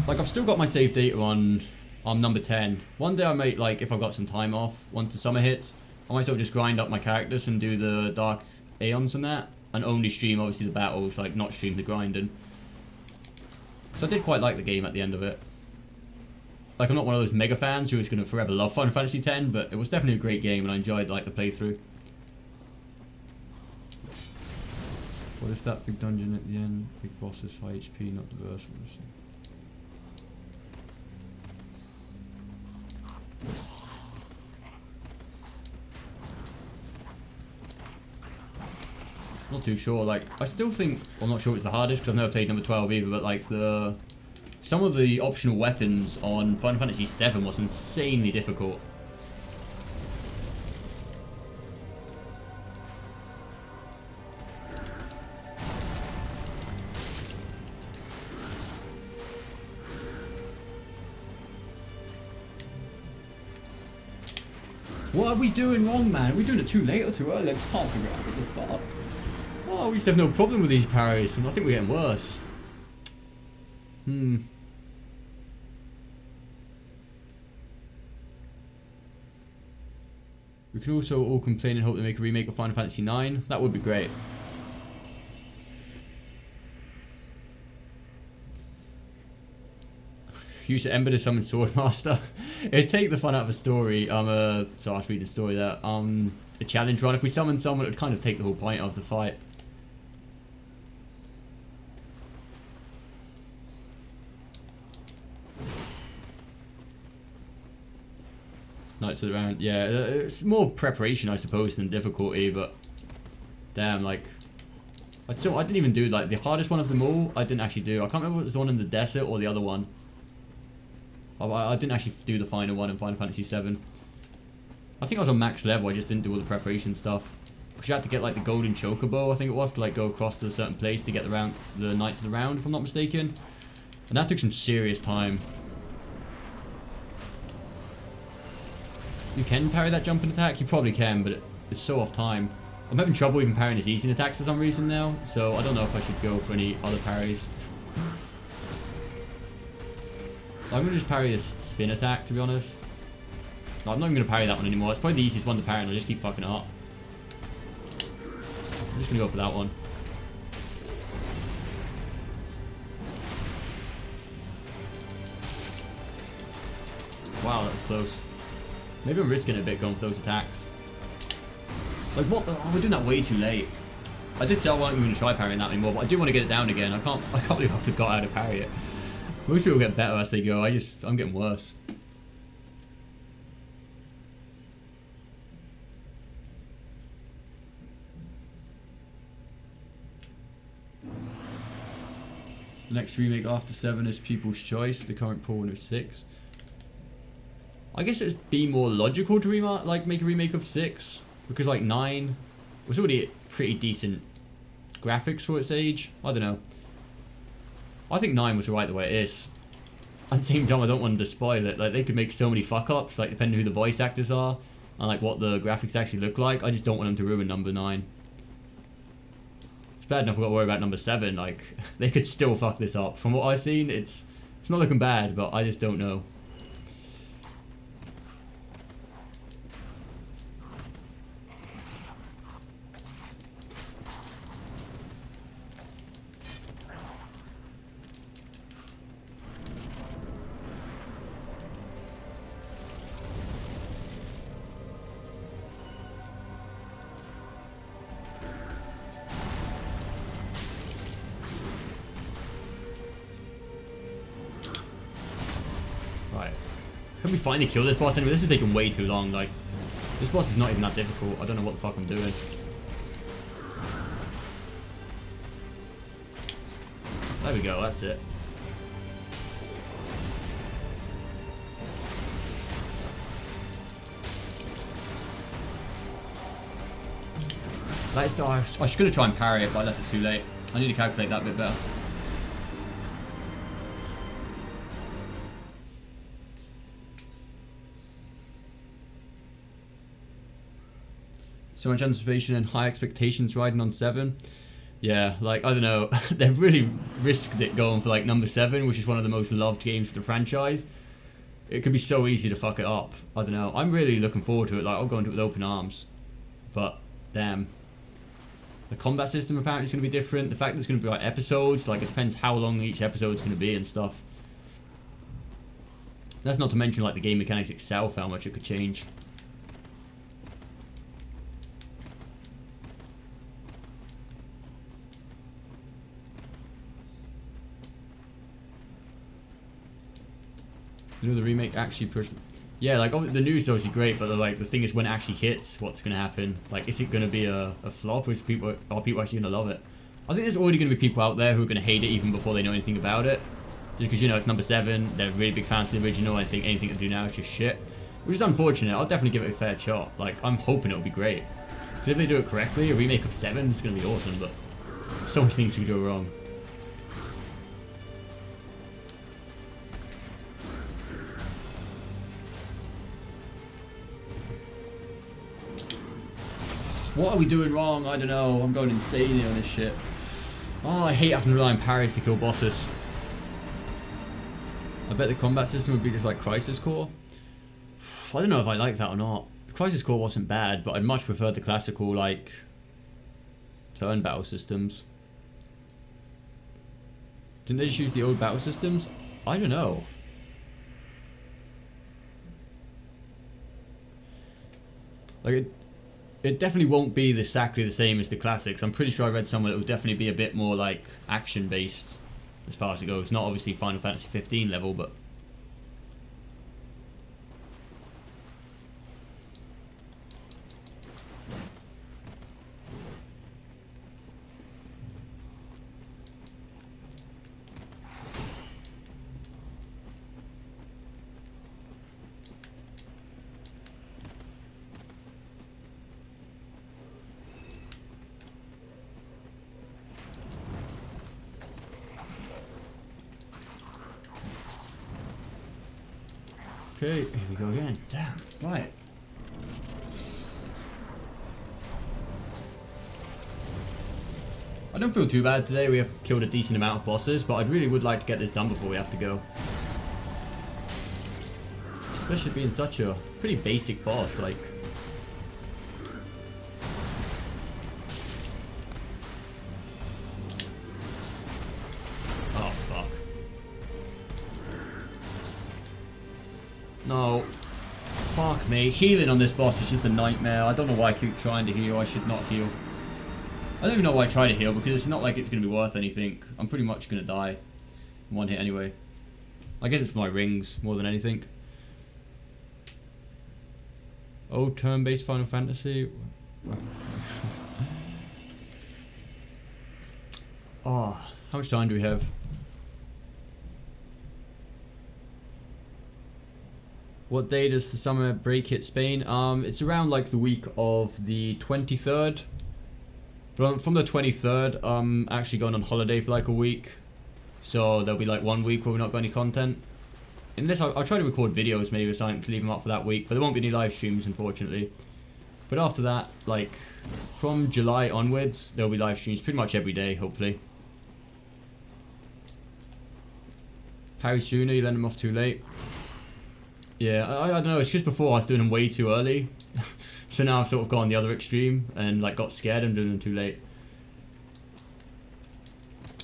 Like, I've still got my save data on number 10. One day I might, like, if I've got some time off, once the summer hits, I might sort of just grind up my characters and do the Dark Aeons and that. And only stream, obviously, the battles, like, not stream the grinding. So I did quite like the game at the end of it. Like, I'm not one of those mega fans who is going to forever love Final Fantasy X, but it was definitely a great game and I enjoyed, like, the playthrough. What is that big dungeon at the end? Big bosses, high HP, not diverse. Not too sure, like, I still think, well, I'm not sure it's the hardest because I've never played number 12 either, but like some of the optional weapons on Final Fantasy VII was insanely difficult. What are we doing wrong, man? Are we doing it too late or too early? I just can't figure out what the fuck. Oh, we used to have no problem with these parries, and I think we're getting worse. We can also all complain and hope they make a remake of Final Fantasy IX. That would be great. Use the Ember to summon Swordmaster. It'd take the fun out of a story. So I was reading the story there. A challenge run. If we summon someone, it would kind of take the whole point of the fight. Knights of the Round. Yeah, it's more preparation, I suppose, than difficulty, but damn, like, I didn't even do, like, the hardest one of them all, I didn't actually do. I can't remember if it was the one in the desert or the other one. I didn't actually do the final one in Final Fantasy VII. I think I was on max level, I just didn't do all the preparation stuff. Because you had to get, like, the golden chocobo, I think it was, to, like, go across to a certain place to get the Knights of the Round, if I'm not mistaken. And that took some serious time. You can parry that jumping attack? You probably can, but it's so off time. I'm having trouble even parrying his easy attacks for some reason now, so I don't know if I should go for any other parries. I'm going to just parry his spin attack, to be honest. No, I'm not even going to parry that one anymore. It's probably the easiest one to parry and I'll just keep fucking it up. I'm just going to go for that one. Wow, that was close. Maybe I'm risking it a bit going for those attacks. Like, what the? Oh, we're doing that way too late. I did say I wasn't going to try parrying that anymore, but I do want to get it down again. I can't believe I forgot how to parry it. Most people get better as they go. I'm getting worse. The next remake after 7 is People's Choice. The current poll is 6. I guess it'd be more logical to make a remake of 6, because like 9 was already pretty decent graphics for its age. I don't know. I think 9 was right the way it is. At the same time, I don't want them to spoil it. Like, they could make so many fuck ups, like depending who the voice actors are and like what the graphics actually look like. I just don't want them to ruin number 9. It's bad enough we've got to worry about number 7. Like, they could still fuck this up. From what I've seen, it's not looking bad, but I just don't know. Right. Can we finally kill this boss anyway? This is taking way too long. Like, this boss is not even that difficult. I don't know what the fuck I'm doing. There we go, that's it. That is I was going to try and parry it, but I left it too late. I need to calculate that a bit better. So much anticipation and high expectations riding on 7. Yeah, like, I don't know. They've really risked it going for like number 7, which is one of the most loved games of the franchise. It could be so easy to fuck it up. I don't know. I'm really looking forward to it. Like, I'll go into it with open arms. But, damn. The combat system apparently is going to be different. The fact that it's going to be like episodes, like, it depends how long each episode is going to be and stuff. That's not to mention like the game mechanics itself, how much it could change. You know, the remake actually pushed. Yeah, like, the news is obviously great, but the thing is, when it actually hits, what's going to happen? Like, is it going to be a flop? Are people actually going to love it? I think there's already going to be people out there who are going to hate it even before they know anything about it. Just because, you know, it's number 7, they're really big fans of the original. I think anything they do now is just shit. Which is unfortunate. I'll definitely give it a fair shot. Like, I'm hoping it'll be great. Because if they do it correctly, a remake of 7 is going to be awesome, but so many things could go wrong. What are we doing wrong? I don't know. I'm going insane on this shit. Oh, I hate having to rely on parries to kill bosses. I bet the combat system would be just like Crisis Core. I don't know if I like that or not. The Crisis Core wasn't bad, but I'd much prefer the classical, like, turn battle systems. Didn't they just use the old battle systems? I don't know. Like, it definitely won't be exactly the same as the classics. I'm pretty sure I read somewhere it will definitely be a bit more like action based as far as it goes. Not obviously Final Fantasy 15 level, but Okay, here we go again. Damn. Right. I don't feel too bad today. We have killed a decent amount of bosses, but I really would like to get this done before we have to go. Especially being such a pretty basic boss, like... Oh, fuck. No. Fuck me. Healing on this boss is just a nightmare. I don't know why I keep trying to heal. I should not heal. I don't even know why I try to heal, because it's not like it's going to be worth anything. I'm pretty much going to die in one hit anyway. I guess it's for my rings more than anything. Oh, turn-based Final Fantasy. Oh, how much time do we have? What day does the summer break hit Spain? It's around like the week of the 23rd. From the 23rd, I'm actually going on holiday for like a week. So there'll be like 1 week where we're not got any content. In this, I'll try to record videos maybe or something to leave them up for that week. But there won't be any live streams, unfortunately. But after that, like, from July onwards, there'll be live streams pretty much every day, hopefully. Parry sooner, you let them off too late. Yeah, I don't know, it's just before I was doing them way too early. So now I've sort of gone the other extreme and like got scared and doing them too late.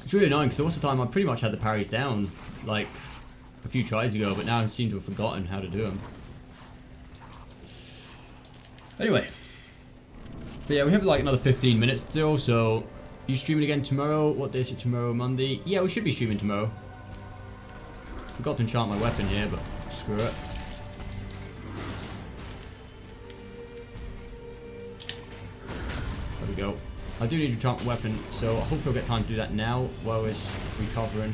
It's really annoying because there was a time I pretty much had the parries down like a few tries ago, but now I seem to have forgotten how to do them. Anyway. But yeah, we have like another 15 minutes still, so you streaming again tomorrow? What day is it tomorrow? Monday? Yeah, we should be streaming tomorrow. Forgot to enchant my weapon here, but screw it. There we go. I do need to enchant my weapon, so hopefully I'll get time to do that now while we're recovering.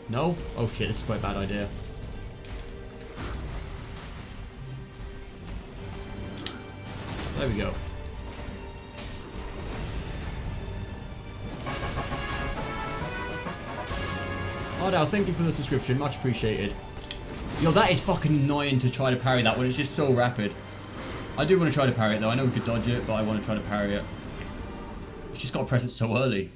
No? Oh shit, this is quite a bad idea. There we go. Oh no, thank you for the subscription, much appreciated. Yo, that is fucking annoying to try to parry that one, it's just so rapid. I do want to try to parry it though, I know we could dodge it, but I want to try to parry it. You just gotta press it so early.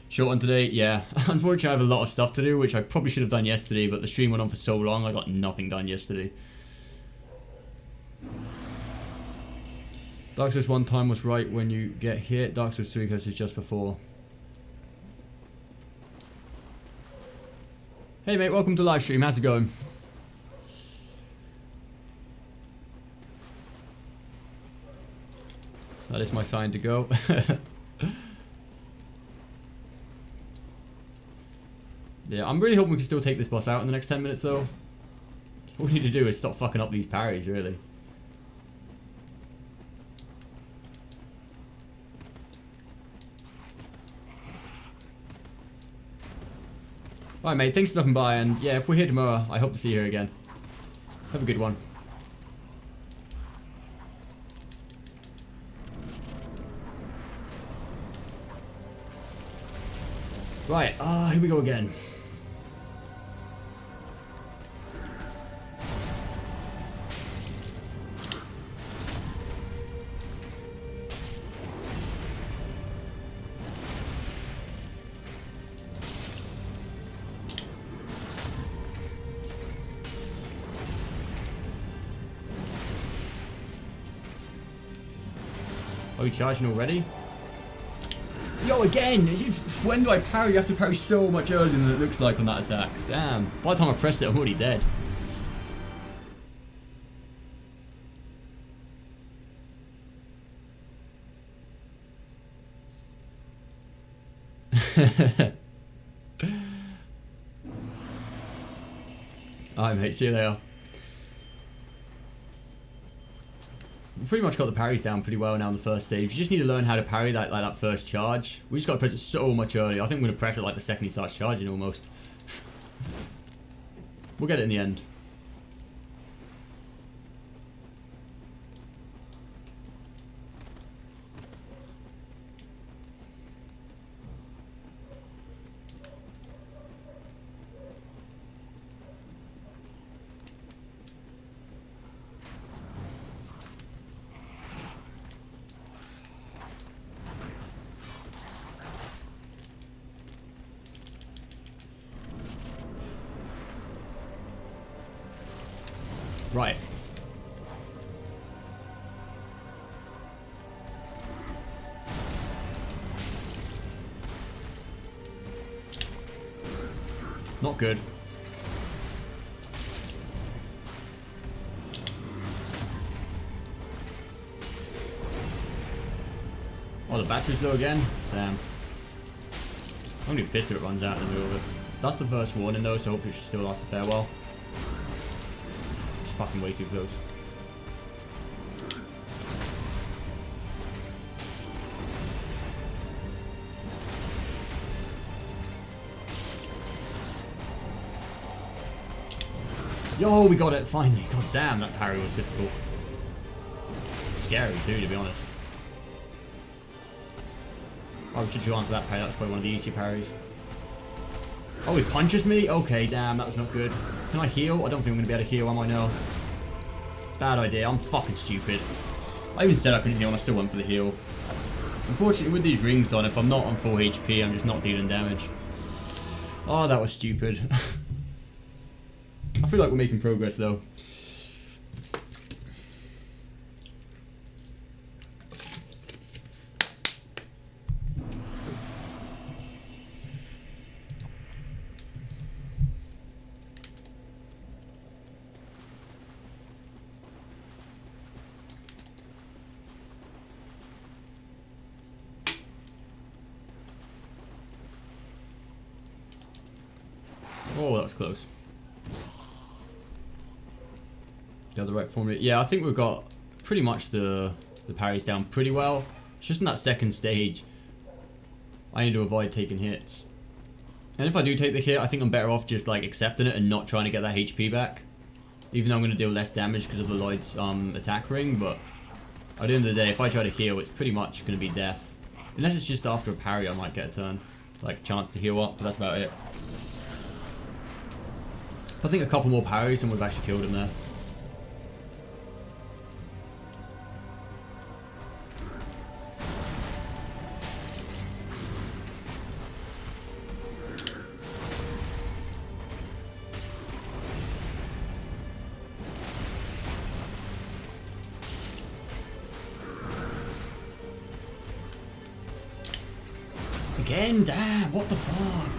Short one today, yeah. Unfortunately I have a lot of stuff to do, which I probably should have done yesterday, but the stream went on for so long, I got nothing done yesterday. Dark Souls 1 time was right when you get hit, Dark Souls 3 because it's just before. Hey mate, welcome to live stream, how's it going? That is my sign to go. Yeah, I'm really hoping we can still take this boss out in the next 10 minutes though. All we need to do is stop fucking up these parries, really. Alright mate, thanks for stopping by, and yeah, if we're here tomorrow, I hope to see you here again. Have a good one. Right, here we go again. Are we charging already? Yo, again! When do I parry? You have to parry so much earlier than it looks like on that attack. Damn. By the time I pressed it, I'm already dead. Alright mate, see you later. We've pretty much got the parries down pretty well now in the first stage. You just need to learn how to parry that, like that first charge. We just got to press it so much earlier. I think we're going to press it like the second he starts charging almost. We'll get it in the end. Right. Not good. Oh, the battery's low again? Damn. I'm gonna be pissed if it runs out in the middle of it. That's the first warning though, so hopefully it should still last a fair while. It's fucking way too close. Yo, we got it finally. God damn, that parry was difficult. Scary too, to be honest. Oh, we should go on for that parry. That was probably one of the easier parries. Oh, he punches me? Okay, damn, that was not good. Can I heal? I don't think I'm going to be able to heal, am I? No. Bad idea. I'm fucking stupid. I even said I couldn't heal and I still went for the heal. Unfortunately, with these rings on, if I'm not on full HP, I'm just not dealing damage. Oh, that was stupid. I feel like we're making progress, though. Oh, that was close. Got the right formula. Yeah, I think we've got pretty much the parries down pretty well. It's just in that second stage, I need to avoid taking hits. And if I do take the hit, I think I'm better off just like accepting it and not trying to get that HP back. Even though I'm going to deal less damage because of the Lloyd's attack ring, but at the end of the day, if I try to heal, it's pretty much going to be death. Unless it's just after a parry, I might get a turn. Like a chance to heal up, but that's about it. I think a couple more parries and we've actually killed him there. Again, damn, what the fuck?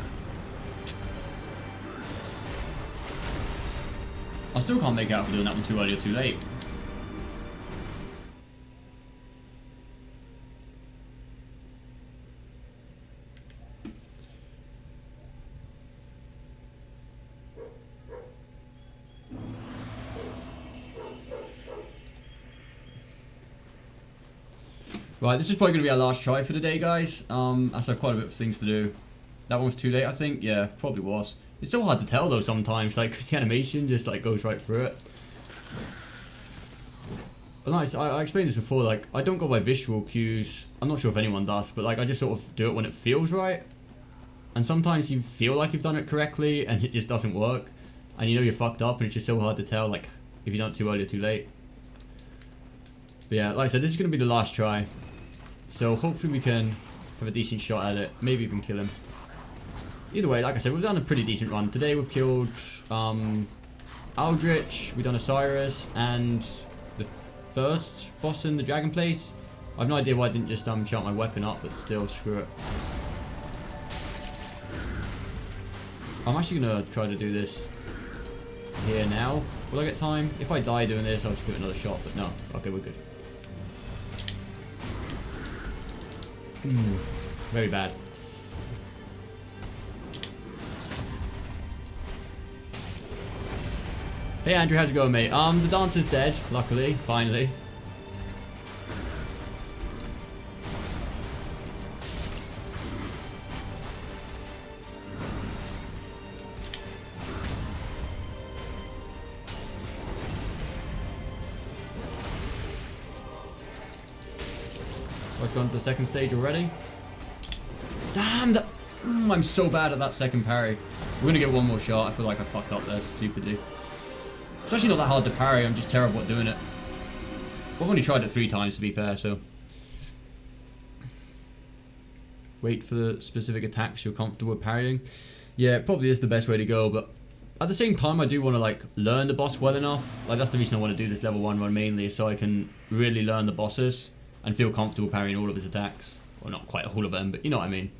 I still can't make out for doing that one too early or too late. Right, this is probably going to be our last try for the day, guys. As I have quite a bit of things to do. That one was too late, I think. Yeah, probably was. It's so hard to tell though sometimes, like, because the animation just like goes right through it. But nice, I explained this before, like, I don't go by visual cues. I'm not sure if anyone does, but like, I just sort of do it when it feels right. And sometimes you feel like you've done it correctly and it just doesn't work. And you know you're fucked up and it's just so hard to tell, like, if you've done it too early or too late. But yeah, like I said, this is going to be the last try. So hopefully we can have a decent shot at it, maybe even kill him. Either way, like I said, we've done a pretty decent run. Today we've killed Aldrich, we've done Oceiros, and the first boss in the Dragon Place. I have no idea why I didn't just chart my weapon up, but still, screw it. I'm actually going to try to do this here now. Will I get time? If I die doing this, I'll just give it another shot, but no. Okay, we're good. Very bad. Hey Andrew, how's it going, mate? The dancer's dead, luckily, finally. Let's go on to the second stage already. Damn, that... I'm so bad at that second parry. We're gonna get one more shot. I feel like I fucked up there stupidly. It's actually not that hard to parry, I'm just terrible at doing it. I've only tried it 3 times to be fair, so. Wait for the specific attacks you're comfortable with parrying. Yeah, it probably is the best way to go, but At the same time, I do want to like learn the boss well enough. Like that's the reason I want to do this level 1 run mainly, so I can really learn the bosses and feel comfortable parrying all of his attacks. Well, not quite all of them, but you know what I mean.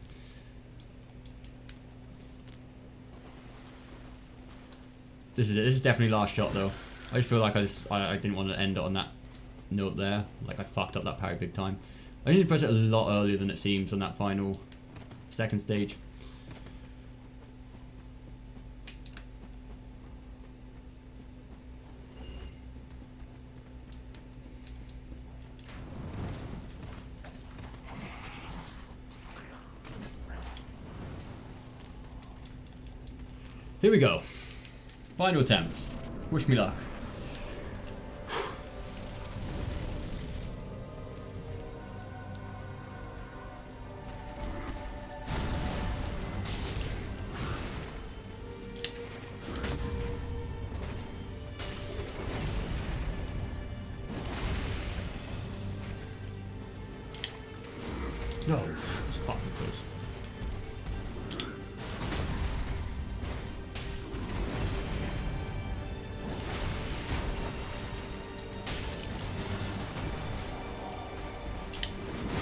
This is it. This is definitely last shot though. I just feel like I didn't want to end it on that note there. Like I fucked up that parry big time. I need to press it a lot earlier than it seems on that final second stage. Here we go. Final attempt. Wish me luck. No, it's fucking close.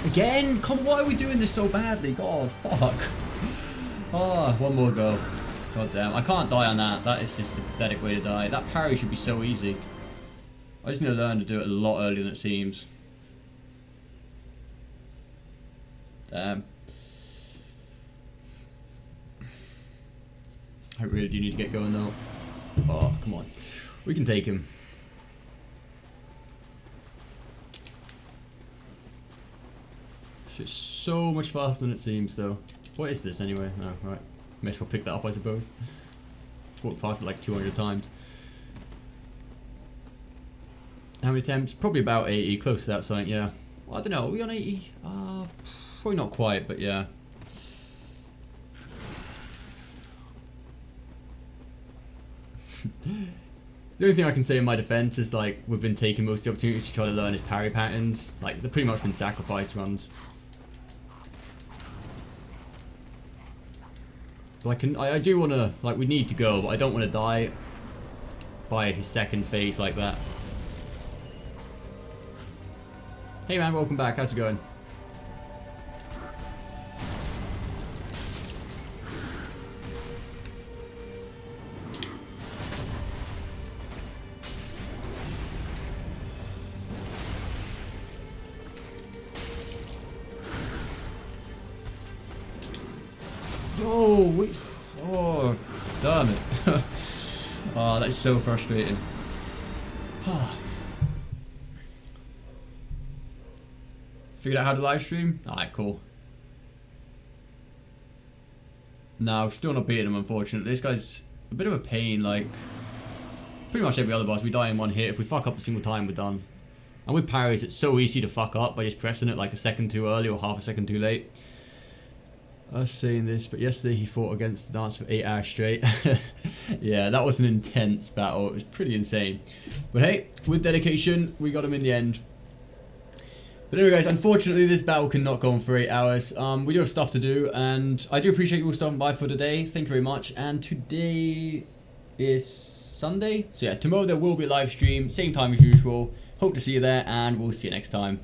Again? Come on, why are we doing this so badly? God, fuck. Oh, one more go. God damn, I can't die on that. That is just a pathetic way to die. That parry should be so easy. I just need to learn to do it a lot earlier than it seems. Damn. I really do need to get going though. Oh, come on. We can take him. It's so much faster than it seems though. What is this anyway? No, right. May as well pick that up I suppose. Walked past it like 200 times. How many attempts? Probably about 80, close to that something, yeah. Well, I don't know, are we on 80? Probably not quite, but yeah. The only thing I can say in my defense is like we've been taking most of the opportunities to try to learn his parry patterns. Like they've pretty much been sacrifice runs. So I do want to, like we need to go, but I don't want to die by his second phase like that. Hey man, welcome back, how's it going? Yo, wait. Oh, damn it. Oh, that's so frustrating. Figured out how to live stream? Alright, cool. No, I've still not beaten him, unfortunately. This guy's a bit of a pain, like... Pretty much every other boss, we die in one hit. If we fuck up a single time, we're done. And with parries, it's so easy to fuck up by just pressing it like a second too early or half a second too late. I was saying this, but yesterday he fought against the dance for 8 hours straight. Yeah, that was an intense battle. It was pretty insane. But hey, with dedication, we got him in the end. But anyway guys, unfortunately this battle cannot go on for 8 hours. We do have stuff to do, and I do appreciate you all stopping by for today. Thank you very much. And today is Sunday. So yeah, tomorrow there will be a live stream, same time as usual. Hope to see you there, and we'll see you next time.